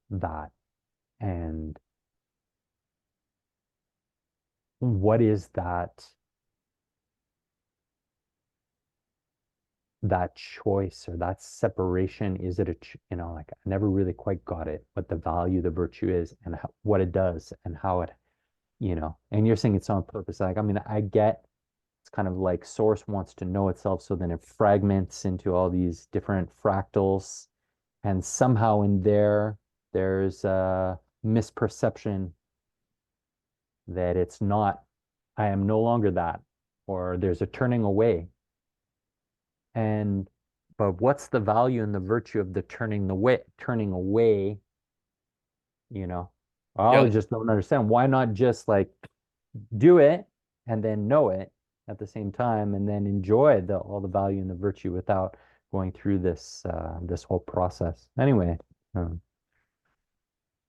that. And what is that choice or that separation? Is it like I never really quite got it, what the value, the virtue is, and what it does, and how it, and you're saying it's on purpose. Like, I mean, I get it's kind of like source wants to know itself, so then it fragments into all these different fractals, and somehow in there's a misperception that it's not, I am no longer that, or there's a turning away. And but what's the value and the virtue of the turning away, you know? yeah. I just don't understand. Why not just like do it and then know it at the same time and then enjoy all the value and the virtue without going through this whole process. Anyway, um,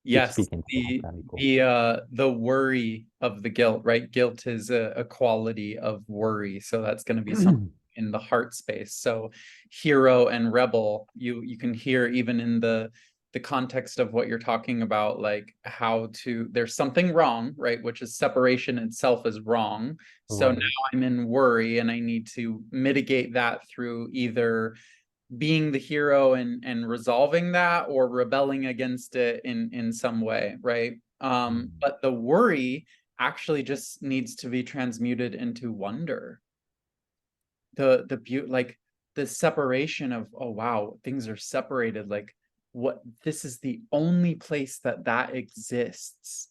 keep Yes, speaking to that. That'd be cool. the worry of the guilt, right? Guilt is a quality of worry, so that's going to be something in the heart space. So hero and rebel, you can hear even in the context of what you're talking about, like how to there's something wrong, right? Which is separation itself is wrong. So now Right. I'm in worry and I need to mitigate that through either being the hero and resolving that or rebelling against it in some way, right? Mm. But the worry actually just needs to be transmuted into wonder. The beauty, like the separation of, oh wow, things are separated, like what, this is the only place that exists,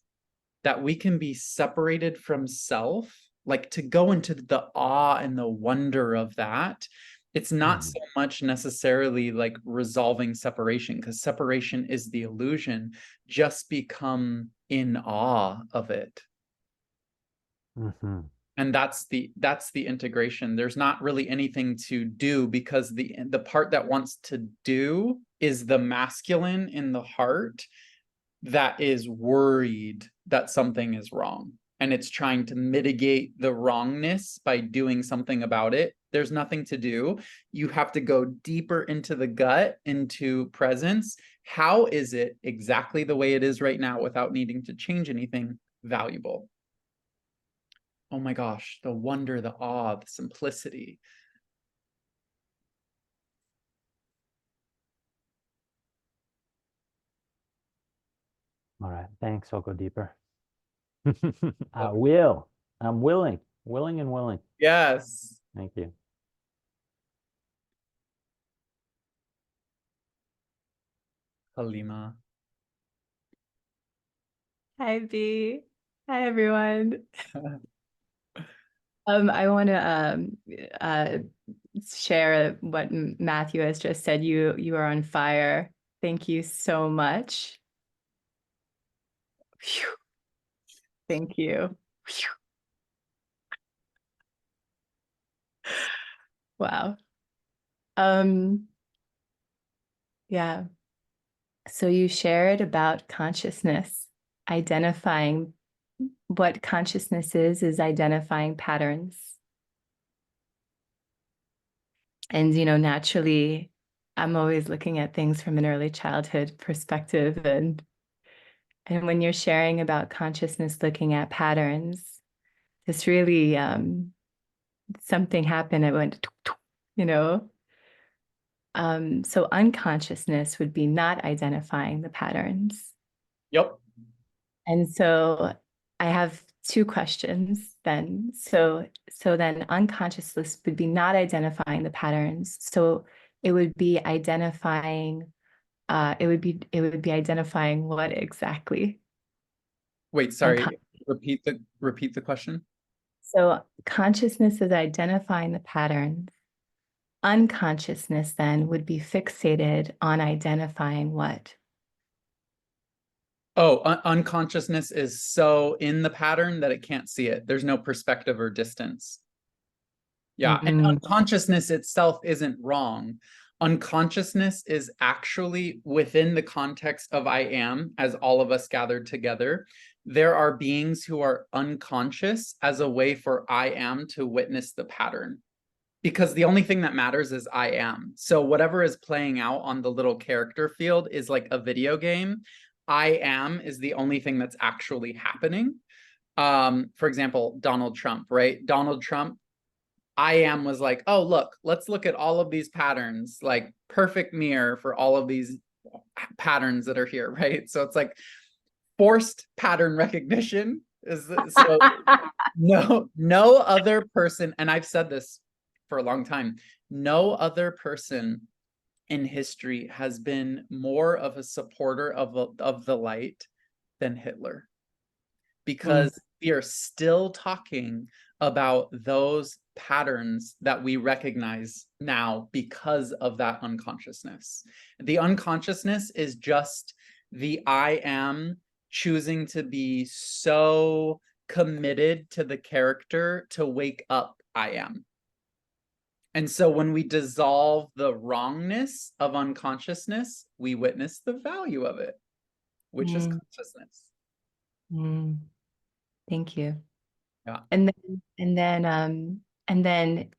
that we can be separated from self like to go into the awe and the wonder of that. It's not Mhm. so much necessarily like resolving separation, because separation is the illusion. Just become in awe of it. Mhm. And that's the integration. There's not really anything to do, because the part that wants to do is the masculine in the heart that is worried that something is wrong, and it's trying to mitigate the wrongness by doing something about it. There's nothing to do. You have to go deeper into the gut, into presence. How is it exactly the way it is right now without needing to change anything valuable? Oh my gosh, the wonder, the awe, the simplicity. All right. Thanks. I'll go deeper. I will. I'm willing and willing. Yes. Thank you. Halima. Hi, B. Hi, everyone. I want to uh, share what Matthew has just said. You are on fire. Thank you so much. Phew. Thank you. Phew. Wow. Yeah. So you shared about consciousness, identifying what consciousness is identifying patterns. And, naturally, I'm always looking at things from an early childhood perspective. And when you're sharing about consciousness looking at patterns, this really something happened. It went, you know. So unconsciousness would be not identifying the patterns. Yep. And so I have two questions then. So then unconsciousness would be not identifying the patterns. So it would be identifying, it would be identifying what exactly? Wait, Uncon- sorry. Repeat the question. So consciousness is identifying the patterns. Unconsciousness then would be fixated on identifying what? Oh, unconsciousness is so in the pattern that it can't see it. There's no perspective or distance. Yeah, and Mm, unconsciousness itself isn't wrong. Unconsciousness is actually within the context of I am, as all of us gathered together. There are beings who are unconscious as a way for I am to witness the pattern, because the only thing that matters is I am. So whatever is playing out on the little character field is like a video game. I am is the only thing that's actually happening. For example, Donald Trump, right? Donald Trump, I am was like, oh, look, let's look at all of these patterns, like perfect mirror for all of these patterns that are here, right? So it's like forced pattern recognition is so no other person, and I've said this for a long time, no other person in history has been more of a supporter of the light than Hitler, mm, because we are still talking about those patterns that we recognize now because of that unconsciousness. The unconsciousness is just the I am choosing to be so committed to the character to wake up I am. And so when we dissolve the wrongness of unconsciousness, we witness the value of it, which is mm, consciousness. mm. Thank you. Yeah. And then and then and then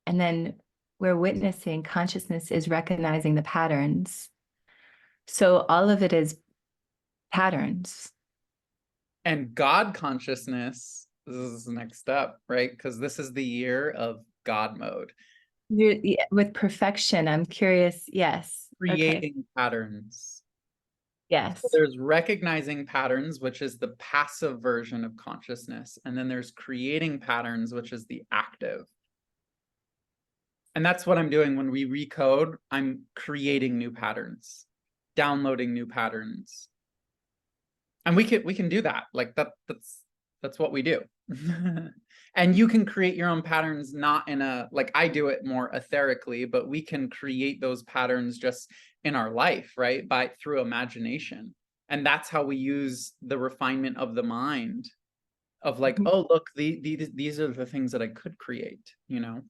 and then we're witnessing consciousness is recognizing the patterns. So all of it is patterns. And God consciousness, this is the next step, right? Because this is the year of God mode, Yeah, with perfection, I'm curious. Yes. Okay. creating patterns. So Yes. there's recognizing patterns, which is the passive version of consciousness. And then there's creating patterns, which is the active. And that's what I'm doing when we recode. I'm creating new patterns, downloading new patterns. And we can do that. Like that's what we do. And you can create your own patterns, not in a, like I do it more etherically, but we can create those patterns just in our life, right? Through imagination. And that's how we use the refinement of the mind of like, oh, look, these are the things that I could create, you know?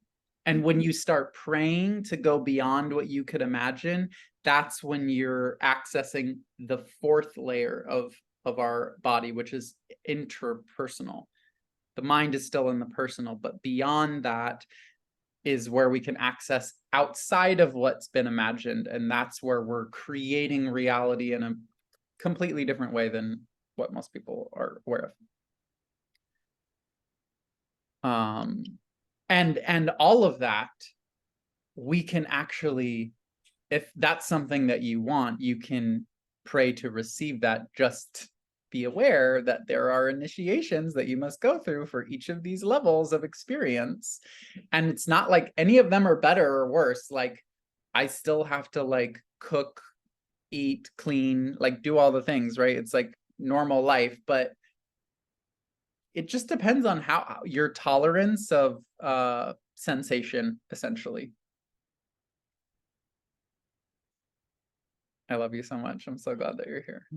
And when you start praying to go beyond what you could imagine, that's when you're accessing the fourth layer of our body, which is interpersonal. The mind is still in the personal, but beyond that is where we can access outside of what's been imagined. And that's where we're creating reality in a completely different way than what most people are aware of. And all of that, we can actually, if that's something that you want, you can pray to receive that. Just be aware that there are initiations that you must go through for each of these levels of experience. And it's not like any of them are better or worse. Like I still have to like cook, eat, clean, like do all the things, right? It's like normal life, but it just depends on how your tolerance of sensation, essentially. I love you so much. I'm so glad that you're here.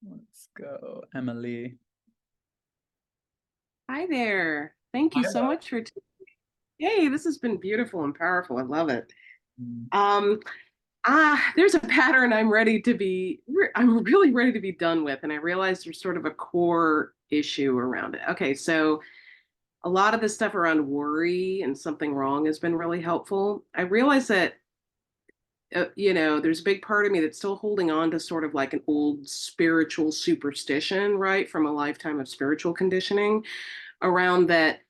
Let's go, Emily. Hi there. Thank you so much for Hey, this has been beautiful and powerful. I love it. There's a pattern I'm really ready to be done with, and I realize there's sort of a core issue around it. Okay, so a lot of this stuff around worry and something wrong has been really helpful. I realize that there's a big part of me that's still holding on to sort of like an old spiritual superstition, right, from a lifetime of spiritual conditioning around that.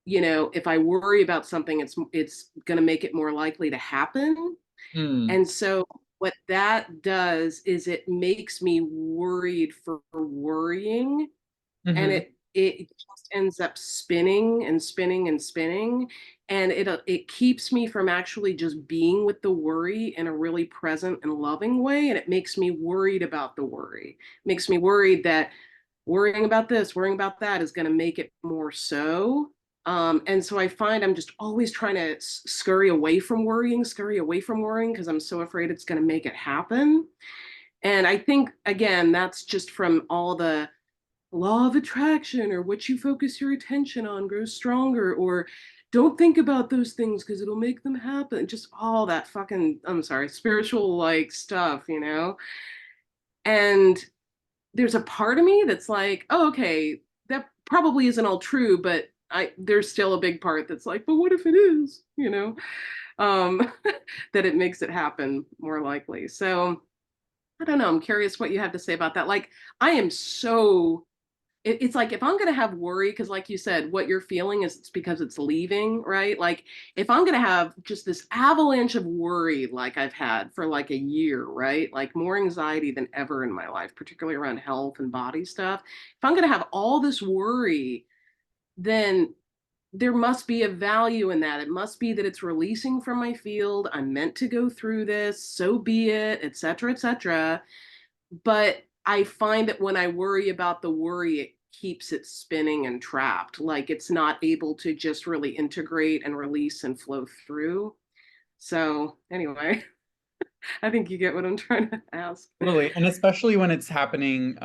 If I worry about something, it's going to make it more likely to happen. And so what that does is it makes me worried for worrying. And it just ends up spinning and spinning and spinning, and it keeps me from actually just being with the worry in a really present and loving way, and it makes me worried about the worry. It makes me worried that worrying about this, worrying about that is going to make it more so. And so I find I'm just always trying to scurry away from worrying, because I'm so afraid it's going to make it happen. And I think, again, that's just from all the law of attraction, or what you focus your attention on grows stronger, or don't think about those things because it'll make them happen. Just all that fucking, I'm sorry, spiritual like stuff, And there's a part of me that's like, oh, okay, that probably isn't all true, but there's still a big part that's like, but what if it is, that it makes it happen more likely. So I don't know. I'm curious what you have to say about that. Like, I am so it's like if I'm going to have worry, because like you said, what you're feeling is it's because it's leaving, right? Like if I'm going to have just this avalanche of worry like I've had for like a year, right? Like more anxiety than ever in my life, particularly around health and body stuff. If I'm going to have all this worry, then there must be a value in that. It must be that it's releasing from my field. I'm meant to go through this, so be it, et cetera, et cetera. But I find that when I worry about the worry, it keeps it spinning and trapped. Like it's not able to just really integrate and release and flow through. So anyway, I think you get what I'm trying to ask. Totally. And especially when it's happening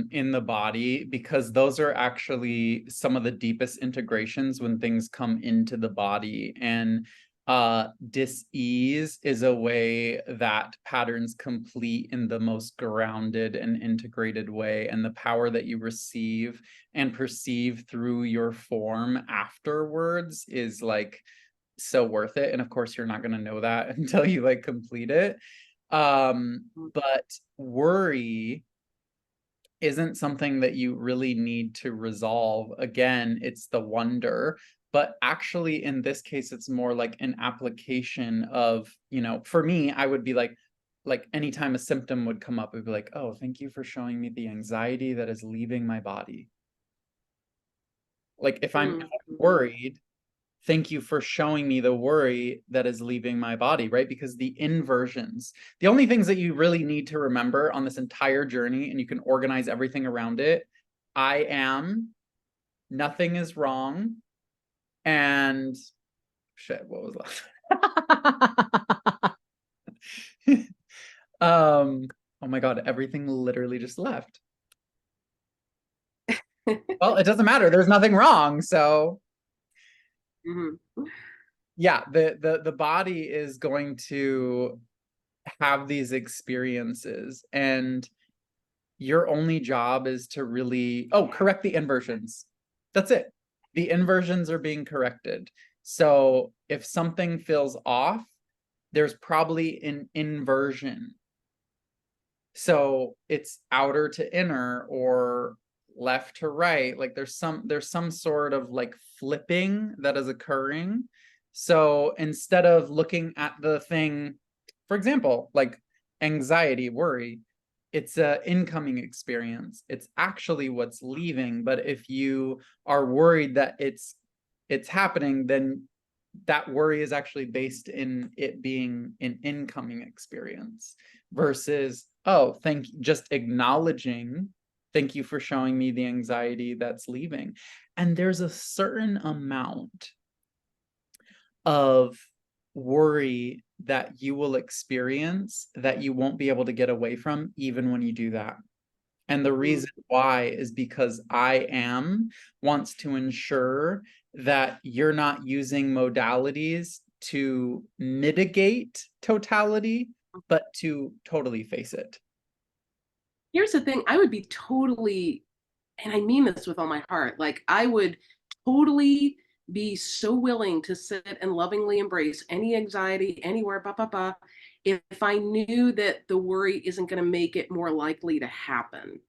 in the body, because those are actually some of the deepest integrations when things come into the body. And dis-ease is a way that patterns complete in the most grounded and integrated way. And the power that you receive and perceive through your form afterwards is like so worth it. And of course, you're not going to know that until you like complete it. But worry isn't something that you really need to resolve. Again, it's the wonder. But actually, in this case, it's more like an application of, for me, I would be like anytime a symptom would come up, it would be like, oh, thank you for showing me the anxiety that is leaving my body. Like if I'm worried, thank you for showing me the worry that is leaving my body, right? Because the inversions, the only things that you really need to remember on this entire journey, and you can organize everything around it, I am, nothing is wrong, and shit, what was left? Oh my God, everything literally just left. Well, it doesn't matter. There's nothing wrong. So yeah, the body is going to have these experiences, and your only job is to really, correct the inversions. That's it. The inversions are being corrected. So if something feels off, there's probably an inversion. So it's outer to inner or left to right. Like there's some sort of like flipping that is occurring. So instead of looking at the thing, for example, like anxiety, worry, it's an incoming experience. It's actually what's leaving. But if you are worried that it's happening, then that worry is actually based in it being an incoming experience versus, oh, just acknowledging, thank you for showing me the anxiety that's leaving. And there's a certain amount of worry that you will experience that you won't be able to get away from even when you do that. And the reason why is because I am wants to ensure that you're not using modalities to mitigate totality, but to totally face it. Here's the thing, I would be totally, and I mean this with all my heart, like I would totally be so willing to sit and lovingly embrace any anxiety anywhere, if I knew that the worry isn't going to make it more likely to happen.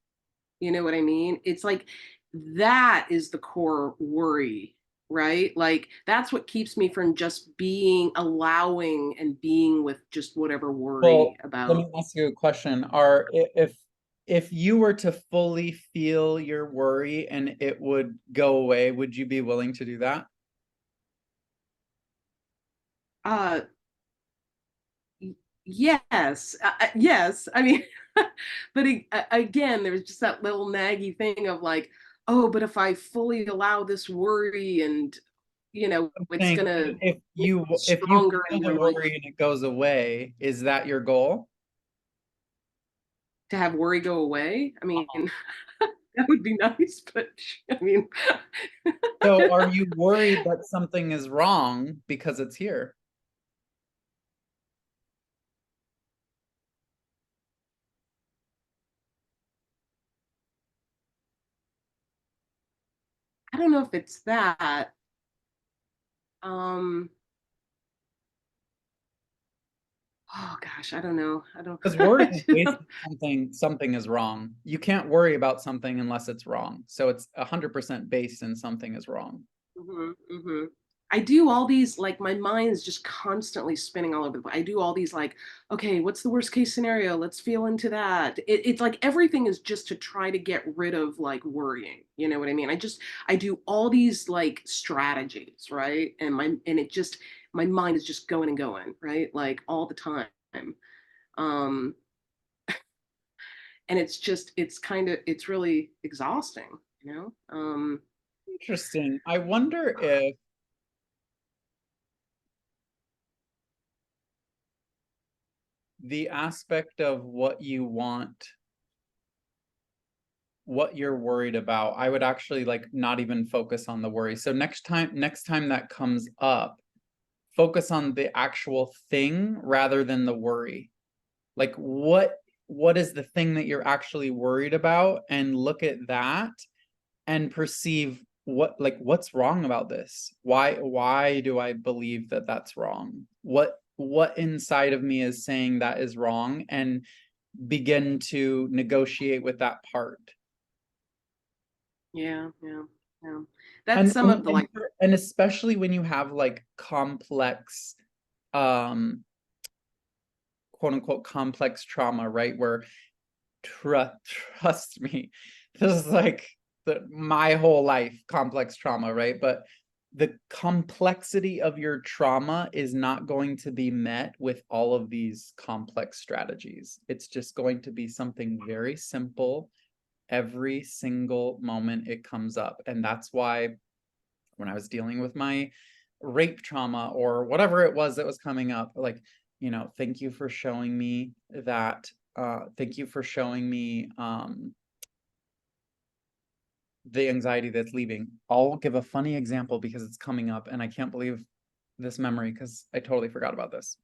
You know what I mean? It's like that is the core worry, right? Like that's what keeps me from just being allowing and being with just whatever worry about. Let me ask you a question. If you were to fully feel your worry and it would go away, would you be willing to do that? Uh, yes, yes. I mean, but again, there's just that little naggy thing of like, oh, but if I fully allow this worry and it's gonna if you stronger feel in the my life worry and it goes away, is that your goal? to have worry go away. I mean, that would be nice, but I mean, So are you worried that something is wrong because it's here? I don't know if it's that. Um, oh gosh, I don't know. I don't. Because worry is based something is wrong. You can't worry about something unless it's wrong. So it's 100% based in something is wrong. I do all these, like my mind's just constantly spinning all over the place. I do all these like, okay, what's the worst case scenario? Let's feel into that. It's like everything is just to try to get rid of like worrying. You know what I mean? I do all these like strategies, right? My mind is just going and going, right? Like all the time. Um, and it's really exhausting, you know? Interesting. I wonder if the aspect of what you want, what you're worried about, I would actually like not even focus on the worry. So next time that comes up, focus on the actual thing rather than the worry. Like what is the thing that you're actually worried about, and look at that and perceive what's wrong about this. Why do I believe that that's wrong? What inside of me is saying that is wrong, and begin to negotiate with that part. Yeah. That's some of the like, and especially when you have like complex quote unquote complex trauma, right? Where trust me, this is like my whole life complex trauma, right? But the complexity of your trauma is not going to be met with all of these complex strategies. It's just going to be something very simple every single moment it comes up. And that's why when I was dealing with my rape trauma or whatever it was that was coming up, like, you know, thank you for showing me that, thank you for showing me the anxiety that's leaving. I'll give a funny example because it's coming up and I can't believe this memory because I totally forgot about this.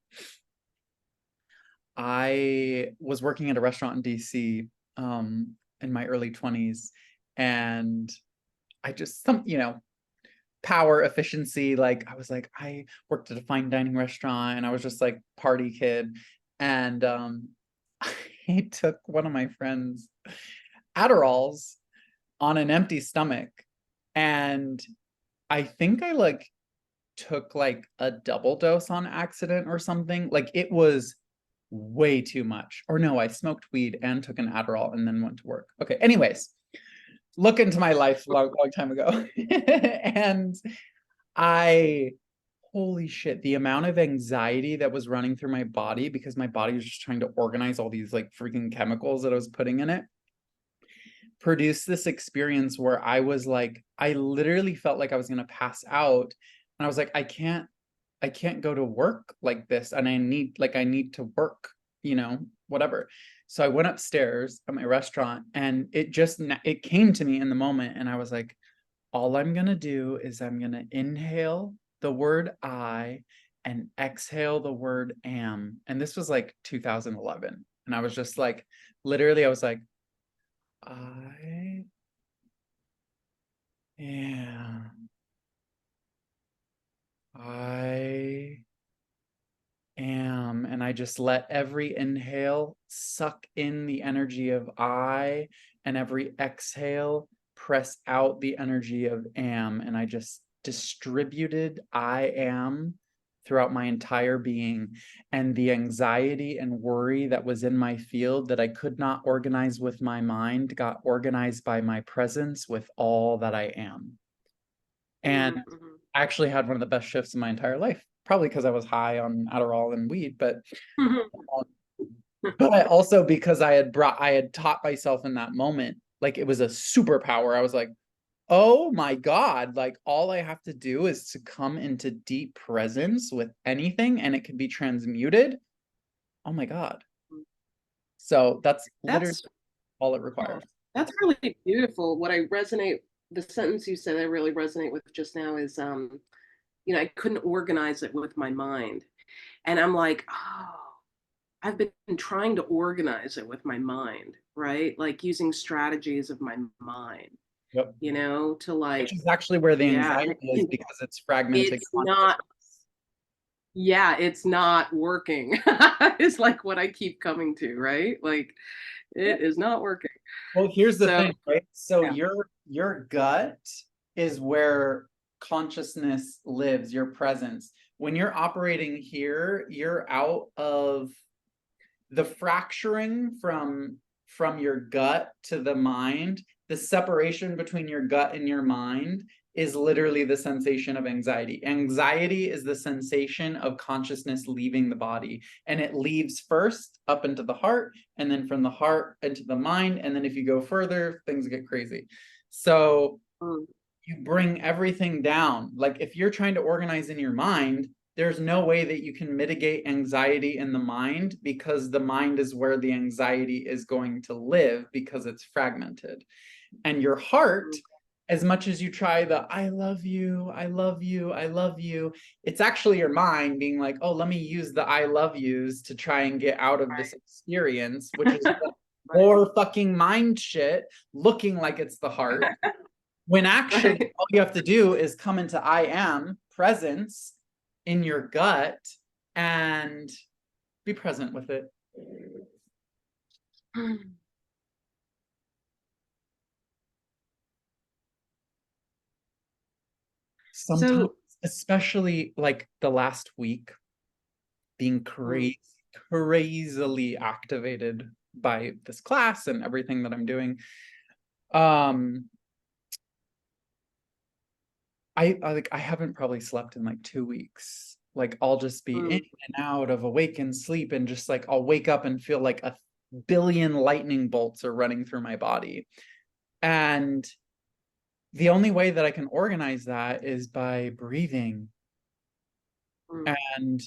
I was working at a restaurant in DC in my early 20s, and I just you know, power efficiency, like I was like, I worked at a fine dining restaurant and I was just like party kid. And I took one of my friends Adderalls on an empty stomach. And I think I like took like a double dose on accident or something. Like it was way too much. Or no, I smoked weed and took an Adderall and then went to work. Okay, anyways, look into my life long time ago. And holy shit, the amount of anxiety that was running through my body because my body was just trying to organize all these like freaking chemicals that I was putting in it, produced this experience where I was like, I literally felt like I was going to pass out. And I was like, I can't go to work like this. And I need to work, you know, whatever. So I went upstairs at my restaurant and it came to me in the moment. And I was like, all I'm going to do is I'm going to inhale the word I and exhale the word am. And this was like 2011. And I was just like, literally, I was like, I am. I am. And I just let every inhale suck in the energy of I, and every exhale press out the energy of am. And I just distributed I am throughout my entire being. And the anxiety and worry that was in my field that I could not organize with my mind got organized by my presence with all that I am. And I actually had one of the best shifts in my entire life, probably because I was high on Adderall and weed, but also because I had taught myself in that moment, like it was a superpower. I was like, oh my God, like all I have to do is to come into deep presence with anything and it can be transmuted. Oh my God. So that's literally all it requires. That's really beautiful. The sentence you said I really resonate with just now is, you know, I couldn't organize it with my mind. And I'm like, oh, I've been trying to organize it with my mind, right? Like using strategies of my mind, Yep. you know, to like, which is actually where the anxiety is because it's fragmented. It's not, yeah, it's not working. It's like what I keep coming to, right? Like it is not working. Well, here's the thing, right? So yeah. your gut is where consciousness lives, your presence. When you're operating here, you're out of the fracturing from your gut to the mind. The separation between your gut and your mind is literally the sensation of anxiety. Anxiety is the sensation of consciousness leaving the body, and it leaves first up into the heart, and then from the heart into the mind, and then if you go further, things get crazy. So you bring everything down. Like if you're trying to organize in your mind, there's no way that you can mitigate anxiety in the mind because the mind is where the anxiety is going to live because it's fragmented. And your heart, as much as you try the I love you, I love you, I love you, it's actually your mind being like, oh, let me use the I love yous to try and get out of this experience, which is more fucking mind shit looking like it's the heart. When actually all you have to do is come into I am presence in your gut and be present with it. Sometimes, especially like the last week, being crazily activated by this class and everything that I'm doing. I haven't probably slept in like 2 weeks. Like I'll just be in and out of awakened sleep and just like I'll wake up and feel like billion lightning bolts are running through my body. And the only way that I can organize that is by breathing. And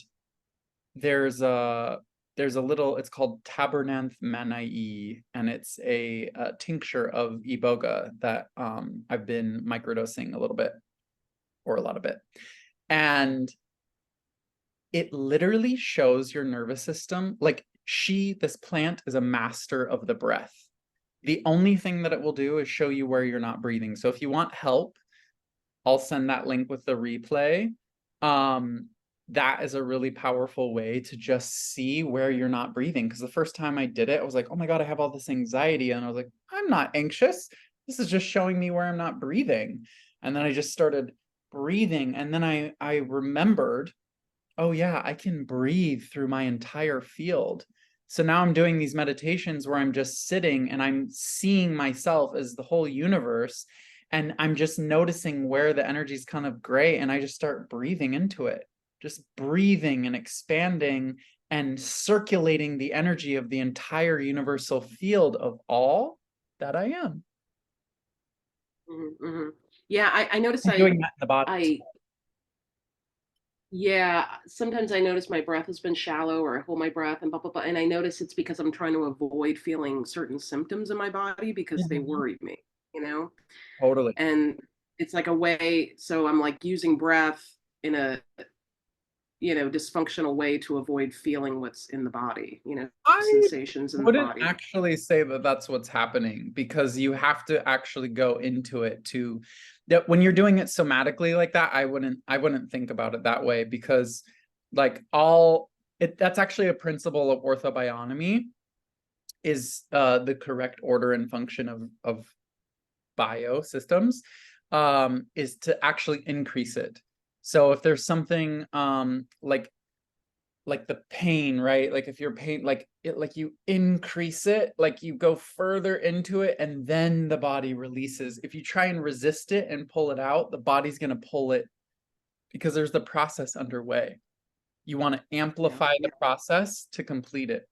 there's a little, it's called Tabernanth Manai, and it's a tincture of iboga that I've been microdosing a little bit, or a lot of it. And it literally shows your nervous system, like this plant is a master of the breath. The only thing that it will do is show you where you're not breathing. So if you want help, I'll send that link with the replay. That is a really powerful way to just see where you're not breathing. Because the first time I did it, I was like, oh my God, I have all this anxiety. And I was like, I'm not anxious. This is just showing me where I'm not breathing. And then I just started breathing. And then I remembered, oh yeah, I can breathe through my entire field. So now I'm doing these meditations where I'm just sitting and I'm seeing myself as the whole universe. And I'm just noticing where the energy is kind of gray, and I just start breathing into it, just breathing and expanding and circulating the energy of the entire universal field of all that I am. Yeah, I noticed I'm doing that in the body. Yeah, sometimes I notice my breath has been shallow, or I hold my breath and blah, blah, blah. And I notice it's because I'm trying to avoid feeling certain symptoms in my body because they worry me, you know? Totally. And it's like a way, so I'm like using breath in a, dysfunctional way to avoid feeling what's in the body, sensations in the wouldn't body. actually say that that's what's happening, because you have to actually go into it to that. When you're doing it somatically like that, I wouldn't think about it that way, because like that's actually a principle of orthobionomy, is the correct order and function of biosystems, is to actually increase it. So if there's something like the pain, right? Like if you're pain, like you increase it, like you go further into it, and then the body releases. If you try and resist it and pull it out, the body's going to pull it, because there's the process underway. You want to amplify the process to complete it.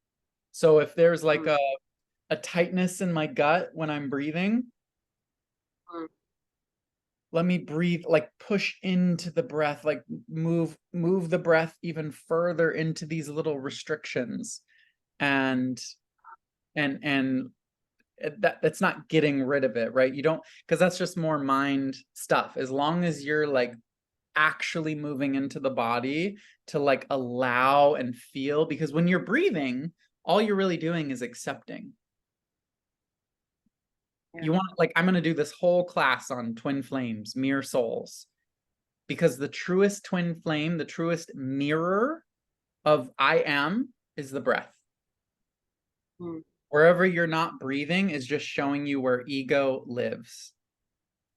So if there's like a tightness in my gut when I'm breathing, let me breathe, like push into the breath, like move the breath even further into these little restrictions. And that's not getting rid of it, right? You don't, because that's just more mind stuff. As long as you're like actually moving into the body to like allow and feel, because when you're breathing, all you're really doing is accepting. You want, like, I'm going to do this whole class on twin flames, mirror souls, because the truest twin flame, the truest mirror of I am, is the breath. Wherever you're not breathing is just showing you where ego lives.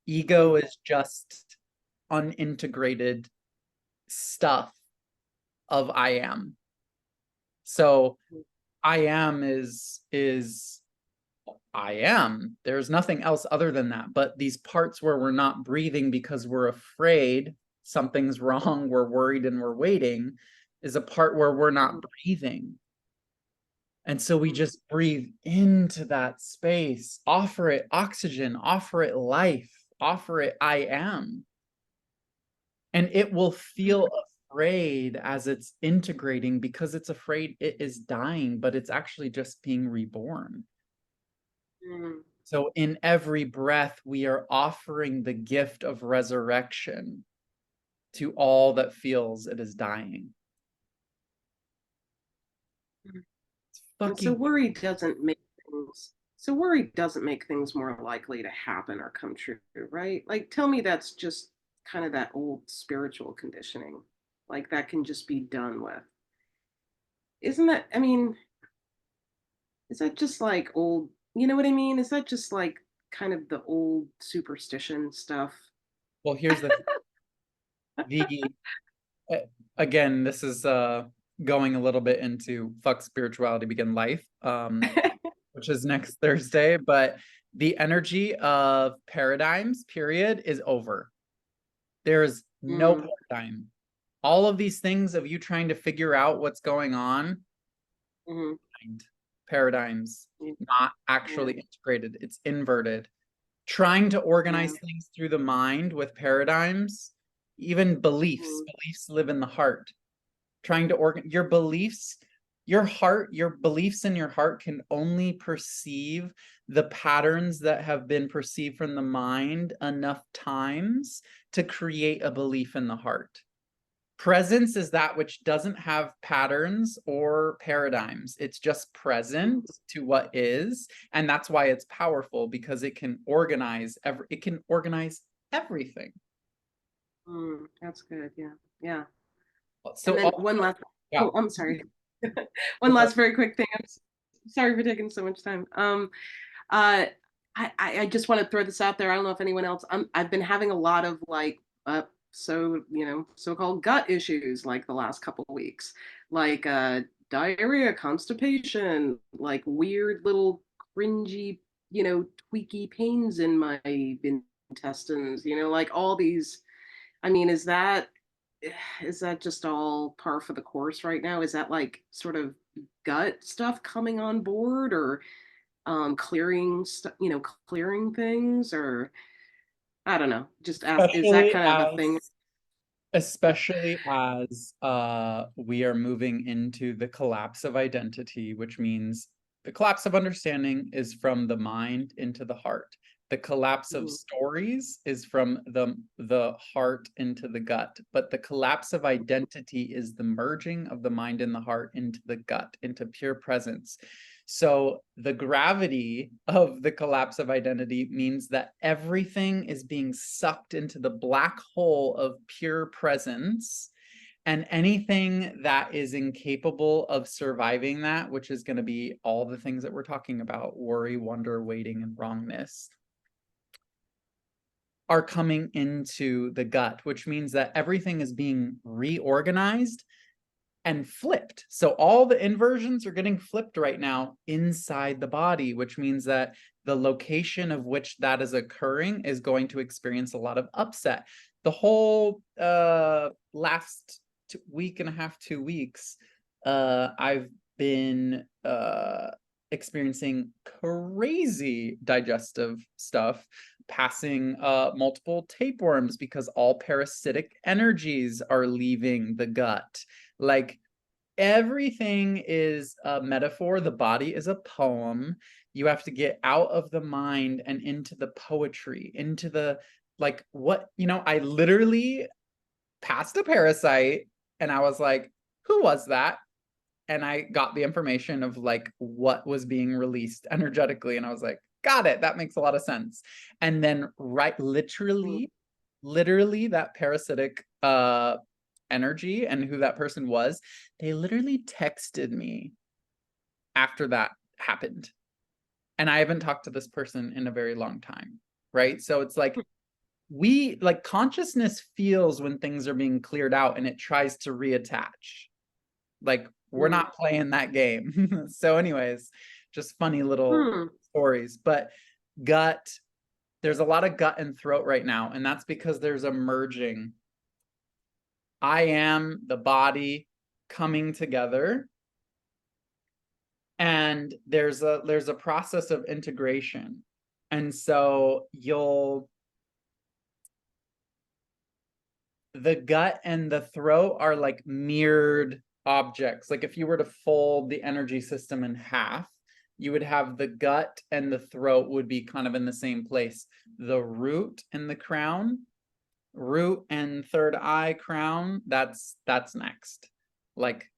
Ego is just unintegrated stuff of I am. So I am is I am. There's nothing else other than that. But these parts where we're not breathing because we're afraid something's wrong, we're worried and we're waiting, is a part where we're not breathing. And so we just breathe into that space, offer it oxygen, offer it life, offer it I am. And it will feel afraid as it's integrating, because it's afraid it is dying, but it's actually just being reborn. So in every breath, we are offering the gift of resurrection to all that feels it is dying. So worry doesn't make things more likely to happen or come true, right? Like, tell me that's just kind of that old spiritual conditioning, like that can just be done with. Isn't that, I mean, is that just like old, you know what I mean? Is that just like kind of the old superstition stuff? Well, here's the again, this is going a little bit into Fuck Spirituality Begin Life, which is next Thursday, but the energy of paradigms, period, is over. There is no paradigm. All of these things of you trying to figure out what's going on, paradigms, Yeah. not actually integrated. It's inverted. Trying to organize things through the mind with paradigms, even beliefs. Beliefs live in the heart. Trying to your beliefs, your heart, your beliefs in your heart can only perceive the patterns that have been perceived from the mind enough times to create a belief in the heart. Presence is that which doesn't have patterns or paradigms. It's just present to what is, and that's why it's powerful, because it can organize everything. That's good. Yeah. So and then one last. yeah. Oh, I'm sorry. One last very quick thing. I'm sorry for taking so much time. I just want to throw this out there. I don't know if anyone else. I've been having a lot of like so-called gut issues like the last couple of weeks, like diarrhea, constipation, like weird little cringy, tweaky pains in my intestines, like all these. I mean, is that just all par for the course right now? Is that like sort of gut stuff coming on board, or clearing things, or I don't know, just ask, is that kind of a thing? Especially as we are moving into the collapse of identity, which means the collapse of understanding is from the mind into the heart. The collapse of stories is from the heart into the gut. But the collapse of identity is the merging of the mind and the heart into the gut, into pure presence. So the gravity of the collapse of identity means that everything is being sucked into the black hole of pure presence, and anything that is incapable of surviving that, which is going to be all the things that we're talking about, worry, wonder, waiting, and wrongness, are coming into the gut, which means that everything is being reorganized and flipped. So all the inversions are getting flipped right now inside the body, which means that the location of which that is occurring is going to experience a lot of upset. The whole last week and a half, 2 weeks, I've been experiencing crazy digestive stuff, passing multiple tapeworms, because all parasitic energies are leaving the gut. Like, everything is a metaphor. The body is a poem. You have to get out of the mind and into the poetry, into the, like, what, I literally passed a parasite and I was like, who was that? And I got the information of like what was being released energetically. And I was like, got it. That makes a lot of sense. And then literally that parasitic energy and who that person was, they literally texted me after that happened. And I haven't talked to this person in a very long time, right? So it's like, consciousness feels when things are being cleared out and it tries to reattach. Like, we're not playing that game. So anyways, just funny little stories. But gut, there's a lot of gut and throat right now, and that's because there's a merging. I am the body coming together, and there's a process of integration. And so the gut and the throat are like mirrored objects. Like, if you were to fold the energy system in half, you would have the gut and the throat would be kind of in the same place. The root and the crown, root and third eye crown, that's next. Like,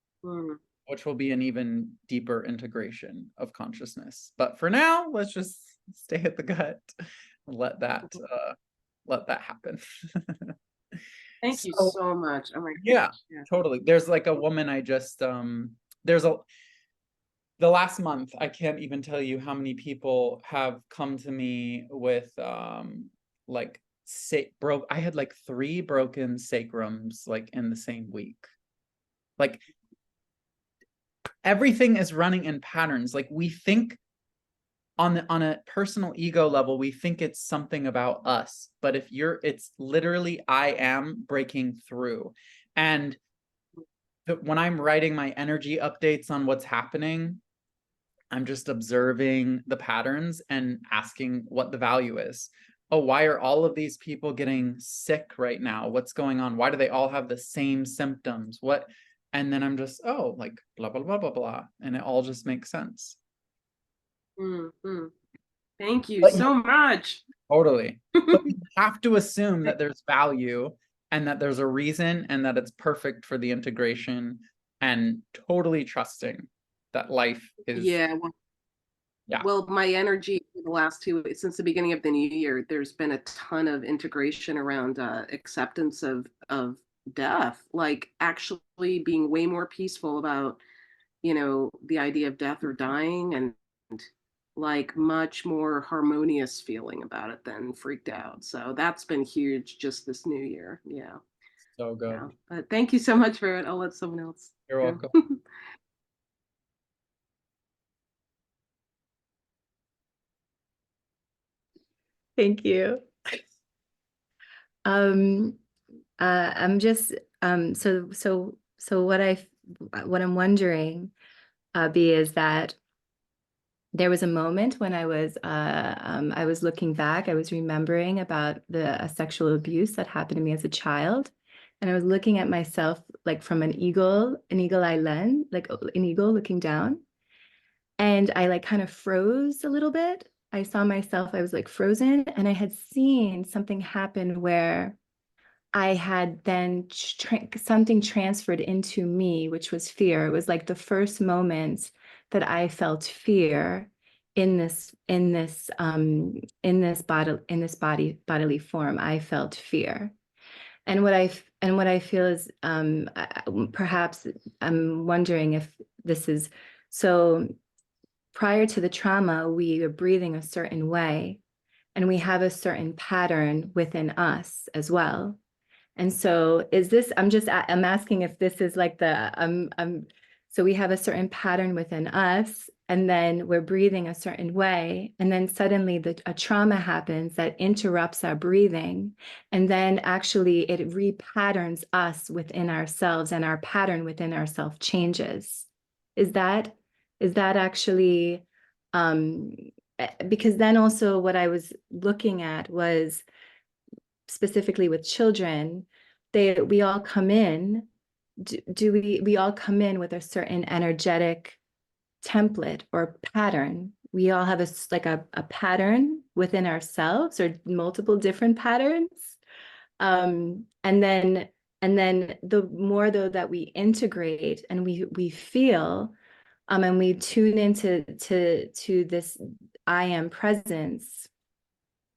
which will be an even deeper integration of consciousness. But for now, let's just stay at the gut and let that happen. Thank you so much. Oh my gosh. Yeah, totally. There's like a woman I just the last month, I can't even tell you how many people have come to me with like I had like 3 broken sacrums like in the same week. Like, everything is running in patterns. Like, we think on a personal ego level, we think it's something about us, but it's literally I am breaking through. And when I'm writing my energy updates on what's happening, I'm just observing the patterns and asking what the value is. Oh, why are all of these people getting sick right now? What's going on? Why do they all have the same symptoms? What? And then I'm just, oh, like blah, blah, blah, blah, blah. And it all just makes sense. Mm-hmm. Thank you But so much. totally. But you have to assume that there's value and that there's a reason and that it's perfect for the integration, and totally trusting that life is, Yeah. yeah. Well, my energy for the last since the beginning of the new year, there's been a ton of integration around acceptance of death, like actually being way more peaceful about, the idea of death or dying, and like much more harmonious feeling about it than freaked out. So that's been huge just this new year. Yeah. So good. Yeah. But thank you so much for it. I'll let someone else You're go. welcome. Thank you. I'm just so what I'm wondering, B, is that there was a moment when I was looking back, I was remembering about the sexual abuse that happened to me as a child. And I was looking at myself like from an eagle eye lens, like an eagle looking down. And I like kind of froze a little bit. I saw myself, I was like frozen, and I had seen something happen where I had then something transferred into me, which was fear. It was like the first moment that I felt fear in this bodily form. I felt fear. And what I feel is perhaps I'm wondering if this is so. Prior to the trauma, we are breathing a certain way, and we have a certain pattern within us as well. And so is this, I'm asking if this is like so we have a certain pattern within us, and then we're breathing a certain way. And then suddenly a trauma happens that interrupts our breathing. And then actually it repatterns us within ourselves, and our pattern within ourselves changes. Is that actually, because then also what I was looking at was specifically with children, we all come in. We all come in with a certain energetic template or pattern? We all have a pattern within ourselves, or multiple different patterns. And then the more though that we integrate and we feel, and we tune into this I am presence,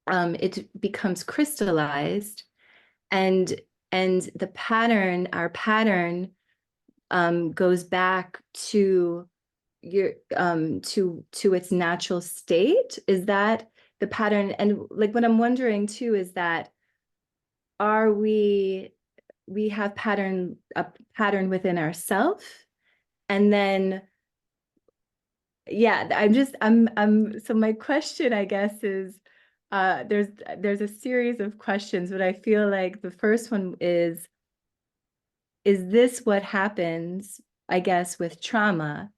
it becomes crystallized, and our pattern goes back to to its natural state. Is that the pattern? And like what I'm wondering too is that we have a pattern within ourselves, and then yeah, so my question, I guess, is there's a series of questions, but I feel like the first one is this what happens, I guess, with trauma?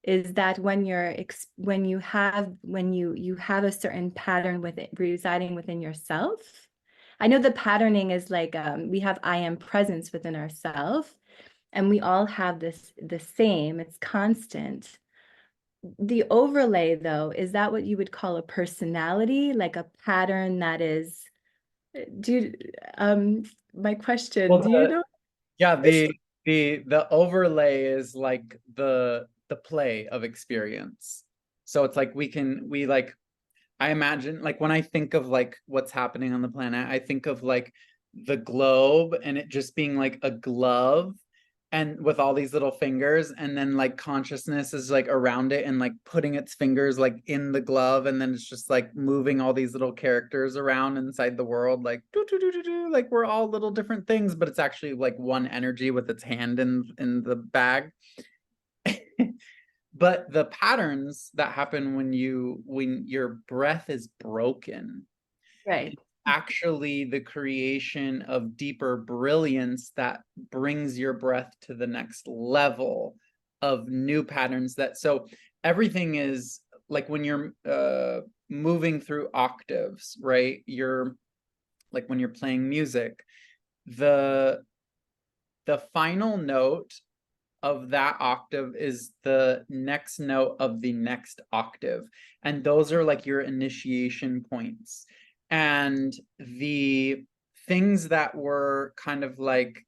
Is that when you have a certain pattern with it residing within yourself? I know the patterning is like we have I am presence within ourselves, and we all have the same, it's constant. The overlay, though, is that what you would call a personality, like a pattern that is, my question, Well, do you know? yeah, the overlay is like the play of experience. So it's like we like, I imagine, like when I think of like what's happening on the planet, I think of like the globe and it just being like a glove, and with all these little fingers, and then like consciousness is like around it and like putting its fingers like in the glove, and then it's just like moving all these little characters around inside the world, like do, do, do, do, do, like we're all little different things, but it's actually like one energy with its hand in the bag. But the patterns that happen when your breath is broken, Right. actually the creation of deeper brilliance that brings your breath to the next level of new patterns. That so everything is like when you're moving through octaves, right? You're like when you're playing music, the final note of that octave is the next note of the next octave. And those are like your initiation points. And the things that were kind of like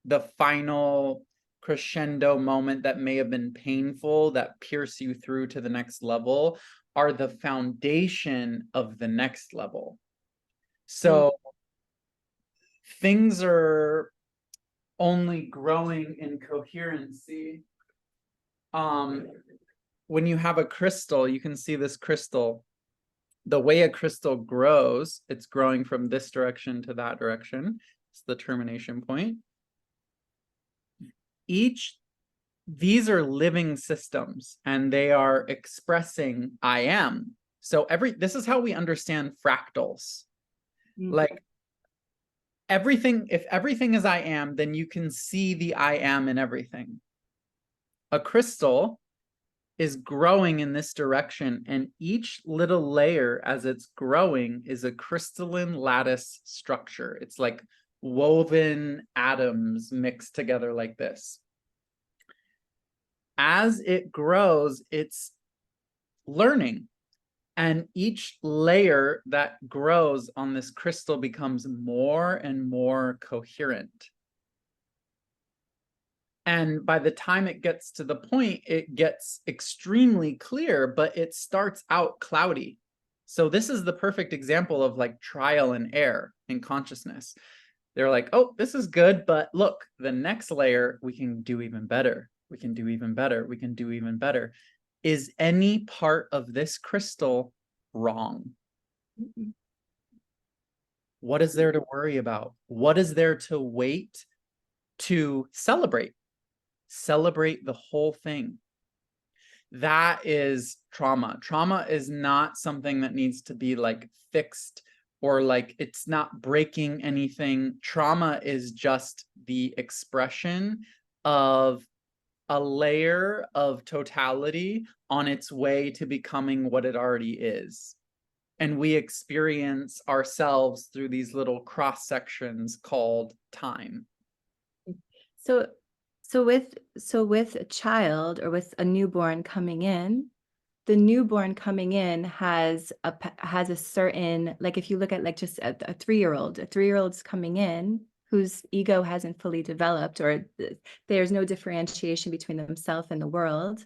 the final crescendo moment that may have been painful, that pierce you through to the next level, are the foundation of the next level. So things are only growing in coherency. When you have a crystal, you can see this crystal. The way a crystal grows, it's growing from this direction to that direction. It's the termination point. These are living systems, and they are expressing I am. So this is how we understand fractals. Like if everything is I am, then you can see the I am in everything. A crystal is growing in this direction, and each little layer as it's growing is a crystalline lattice structure. It's like woven atoms mixed together like this. As it grows, it's learning, and each layer that grows on this crystal becomes more and more coherent. And by the time it gets to the point, it gets extremely clear, but it starts out cloudy. So this is the perfect example of like trial and error in consciousness. They're like, oh, this is good, but look, the next layer, we can do even better. We can do even better. We can do even better. Is any part of this crystal wrong? What is there to worry about? What is there to wait to celebrate? Celebrate the whole thing. That is trauma. Trauma is not something that needs to be like fixed, or like it's not breaking anything. Trauma is just the expression of a layer of totality on its way to becoming what it already is. And we experience ourselves through these little cross sections called time. So with a child or with a newborn coming in, the newborn coming in has a certain, like if you look at like just a 3-year-old's coming in whose ego hasn't fully developed, or there's no differentiation between themselves and the world.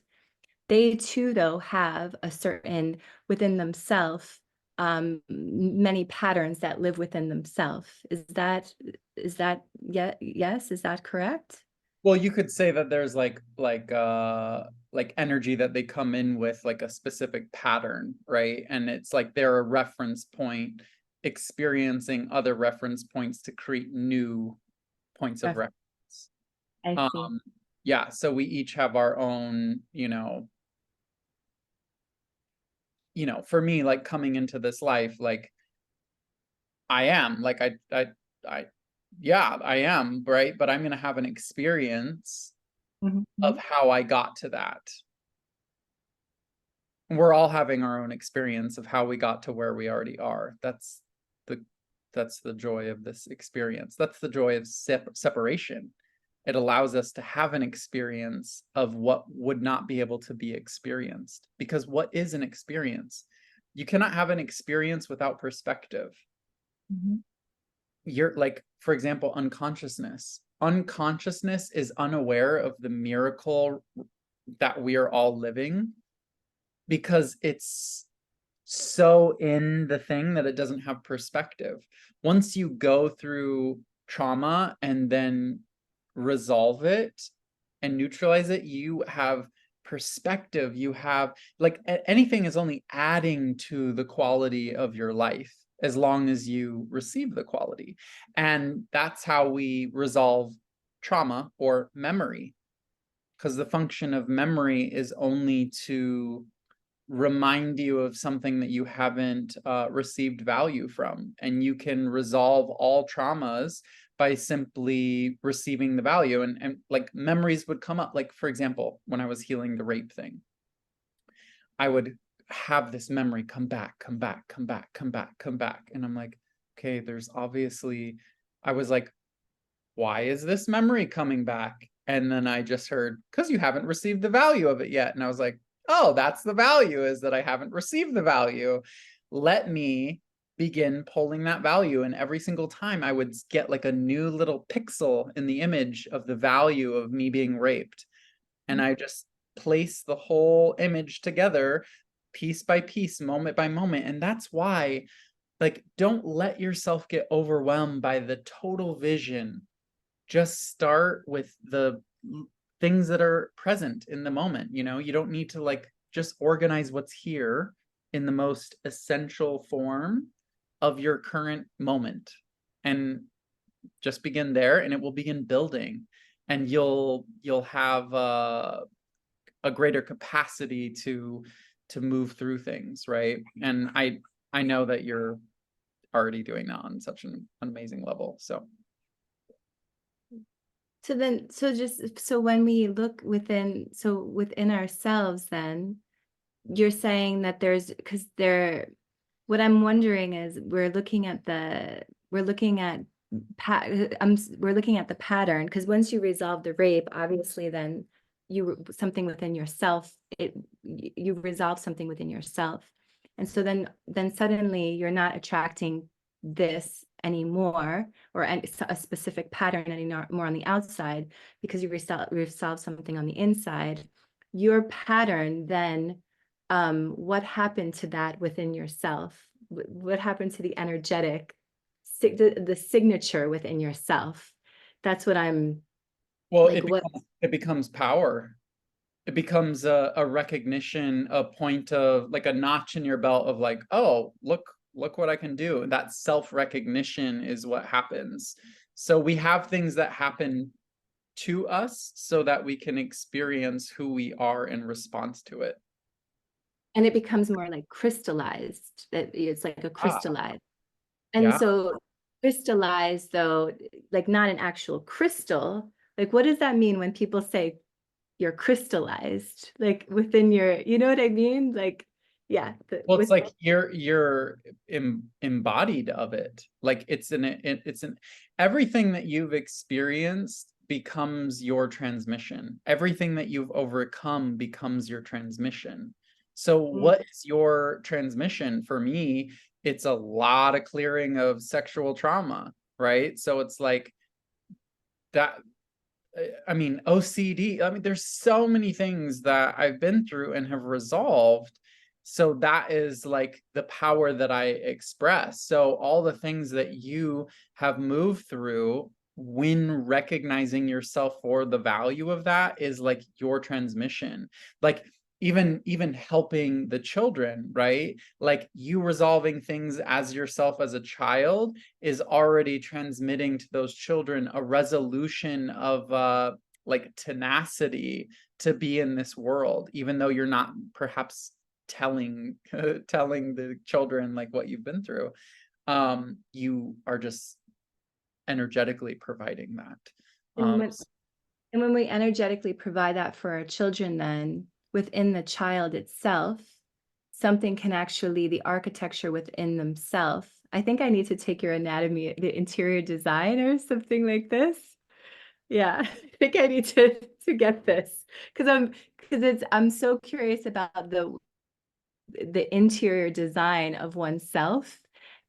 They too, though, have a certain within themselves, many patterns that live within themselves. Is that yes? Is that correct? Well, you could say that there's like energy that they come in with, like a specific pattern, right? And it's like they're a reference point experiencing other reference points to create new points of reference. I see. Yeah, so we each have our own, for me, like coming into this life, like I am, like yeah, I am, right? But I'm going to have an experience of how I got to that. We're all having our own experience of how we got to where we already are. That's the joy of this experience. That's the joy of separation. It allows us to have an experience of what would not be able to be experienced. Because what is an experience? You cannot have an experience without perspective. You're like, for example, unconsciousness. Unconsciousness is unaware of the miracle that we are all living, because it's so in the thing that it doesn't have perspective. Once you go through trauma and then resolve it and neutralize it, you have perspective. You have like anything is only adding to the quality of your life as long as you receive the quality. And that's how we resolve trauma or memory, because the function of memory is only to remind you of something that you haven't received value from. And you can resolve all traumas by simply receiving the value. And like memories would come up. Like, for example, when I was healing the rape thing, I would have this memory come back, come back, come back, come back, come back. And I'm like, okay, there's obviously, I was like, why is this memory coming back? And then I just heard, because you haven't received the value of it yet. And I was like, oh, that's the value, is that I haven't received the value. Let me begin pulling that value. And every single time I would get like a new little pixel in the image of the value of me being raped. And I just place the whole image together, piece by piece, moment by moment. And that's why, like, don't let yourself get overwhelmed by the total vision. Just start with the things that are present in the moment. You know, you don't need to like just organize what's here in the most essential form of your current moment, and just begin there, and it will begin building, and you'll have a greater capacity to move through things, right? And I know that you're already doing that on such an amazing level. So So when we look within, so within ourselves, then you're saying that there's, because there, what I'm wondering is we're looking at the pattern, because once you resolve the rape, obviously then something within yourself, you resolve something within yourself. And so then suddenly you're not attracting this anymore, or a specific pattern anymore on the outside, because you resolve something on the inside. Your pattern then, what happened to that within yourself? What happened to the energetic, the signature within yourself? That's what I'm, well, like, it becomes power. It becomes a recognition, a point of like a notch in your belt of like, oh, look what I can do. That self-recognition is what happens. So we have things that happen to us so that we can experience who we are in response to it. and it becomes more like crystallized. It's like a crystallized. And Yeah. so crystallized, though, like not an actual crystal. Like, what does that mean when people say you're crystallized? Like within your, you know what I mean? Like, yeah. Well, it's like you're embodied of it. Like it's an everything that you've experienced becomes your transmission. Everything that you've overcome becomes your transmission. So what is your transmission? For me, it's a lot of clearing of sexual trauma, right? So it's like that. I mean, OCD. I mean, there's so many things that I've been through and have resolved. So that is like the power that I express. So all the things that you have moved through, when recognizing yourself for the value of that, is like your transmission. Like even helping the children, right? Like you resolving things as yourself as a child is already transmitting to those children a resolution of like tenacity to be in this world, even though you're not perhaps telling telling the children like what you've been through. You are just energetically providing that. And when we energetically provide that for our children, then within the child itself, something can actually, the architecture within themselves. I think I need to take your anatomy, the interior design or something like this. Yeah, I think I need to get this, because I'm so curious about the interior design of oneself.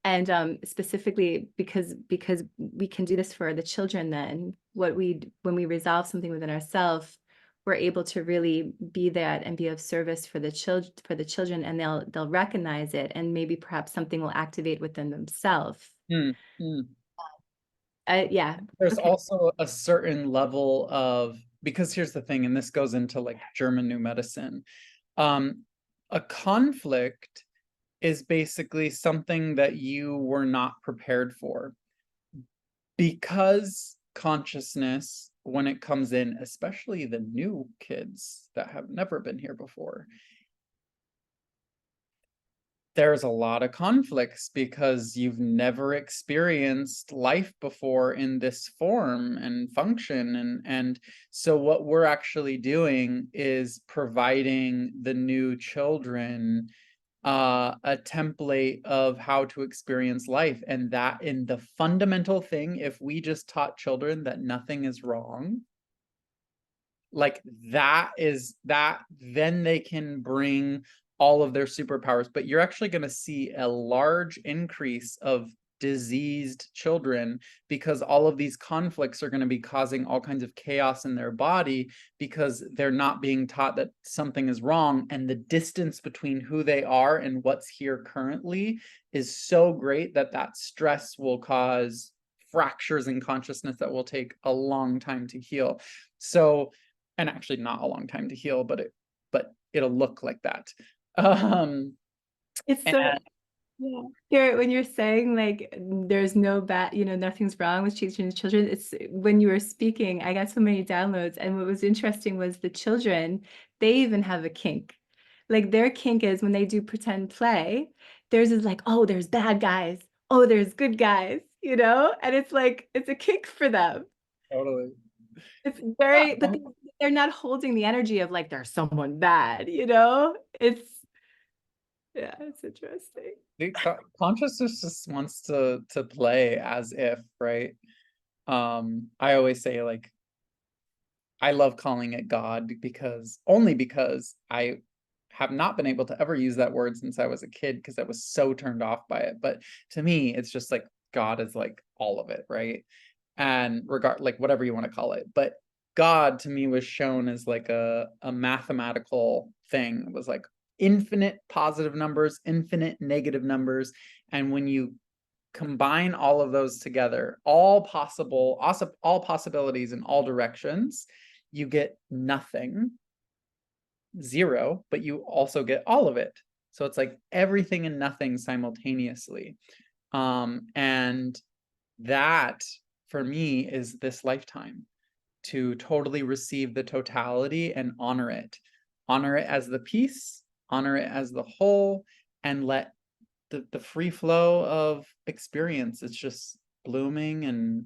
And specifically because we can do this for the children, then when we resolve something within ourselves, we're able to really be that and be of service for the children, and they'll recognize it, and maybe perhaps something will activate within themselves. Yeah. There's also a certain level of, because here's the thing, and this goes into like German New Medicine. A conflict is basically something that you were not prepared for, because consciousness, when it comes in, especially the new kids that have never been here before, there's a lot of conflicts because you've never experienced life before in this form and function, and so what we're actually doing is providing the new children a template of how to experience life. And that, in the fundamental thing, if we just taught children that nothing is wrong, like that, then they can bring all of their superpowers. But you're actually going to see a large increase of diseased children because all of these conflicts are going to be causing all kinds of chaos in their body because they're not being taught that something is wrong, and the distance between who they are and what's here currently is so great that that stress will cause fractures in consciousness that will take a long time to heal. So, and actually not a long time to heal, but it'll look like that. It's so, yeah. When you're saying like there's no bad, nothing's wrong with teaching children, it's when you were speaking, I got so many downloads. And what was interesting was the children, they even have a kink. Like their kink is when they do pretend play, theirs is like, oh, there's bad guys, oh, there's good guys, and it's like it's a kink for them. Totally. It's very, but they're not holding the energy of like there's someone bad, It's, yeah, it's interesting. Consciousness just wants to play as if, right? I always say, like, I love calling it God because I have not been able to ever use that word since I was a kid because I was so turned off by it. But to me, it's just like God is like all of it, right? And like whatever you want to call it. But God to me was shown as like a mathematical thing. It was like infinite positive numbers, infinite negative numbers. And when you combine all of those together, all possibilities in all directions, you get nothing, zero, but you also get all of it. So it's like everything and nothing simultaneously. And that for me is this lifetime, to totally receive the totality and honor it as the piece, honor it as the whole, and let the free flow of experience, it's just blooming and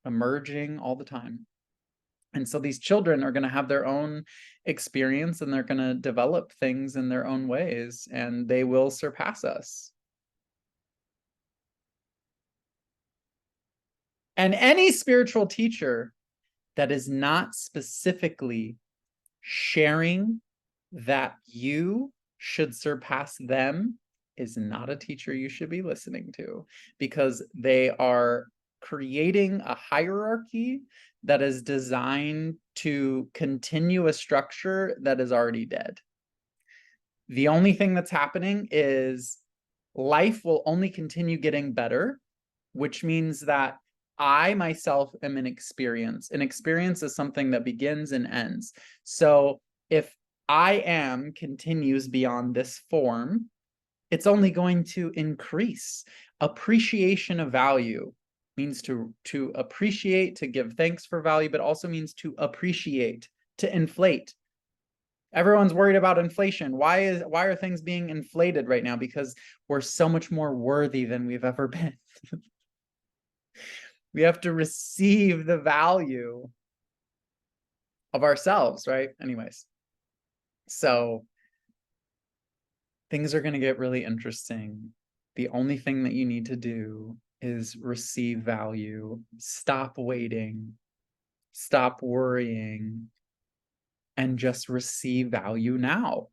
emerging all the time. And so these children are going to have their own experience, and they're going to develop things in their own ways, and they will surpass us. And any spiritual teacher that is not specifically sharing that you should surpass them is not a teacher you should be listening to, because they are creating a hierarchy that is designed to continue a structure that is already dead. The only thing that's happening is life will only continue getting better, which means that I myself am an experience. An experience is something that begins and ends. So if I am continues beyond this form, it's only going to increase. Appreciation of value means to appreciate, to give thanks for value, but also means to appreciate, to inflate. Everyone's worried about inflation. Why are things being inflated right now? Because we're so much more worthy than we've ever been. We have to receive the value of ourselves, right? Anyways, so things are going to get really interesting. The only thing that you need to do is receive value. Stop waiting. Stop worrying. And just receive value now.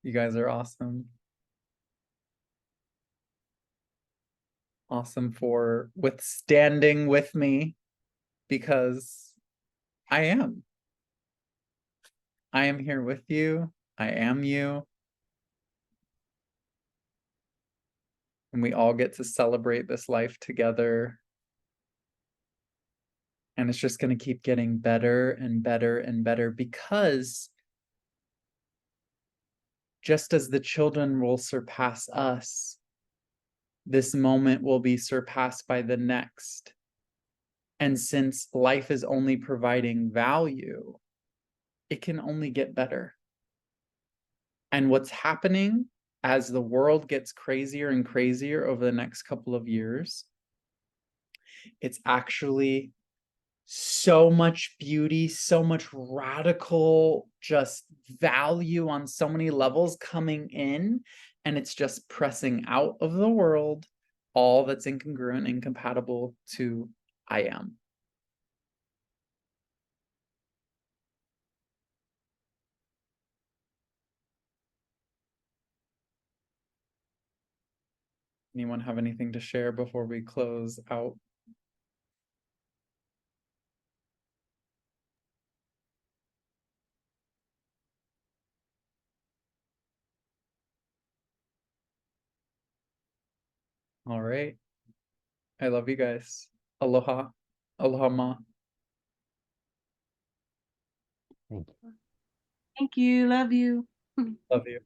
You guys are awesome. Awesome for withstanding with me, because I am. I am here with you. I am you. And we all get to celebrate this life together. And it's just going to keep getting better and better and better, because just as the children will surpass us, this moment will be surpassed by the next. And since life is only providing value, it can only get better. And what's happening as the world gets crazier and crazier over the next couple of years, it's actually so much beauty, so much radical just value on so many levels coming in, and it's just pressing out of the world all that's incongruent, incompatible to I am. Anyone have anything to share before we close out? All right. I love you guys. Aloha. Aloha ma. Thank you. Thank you. Love you. Love you.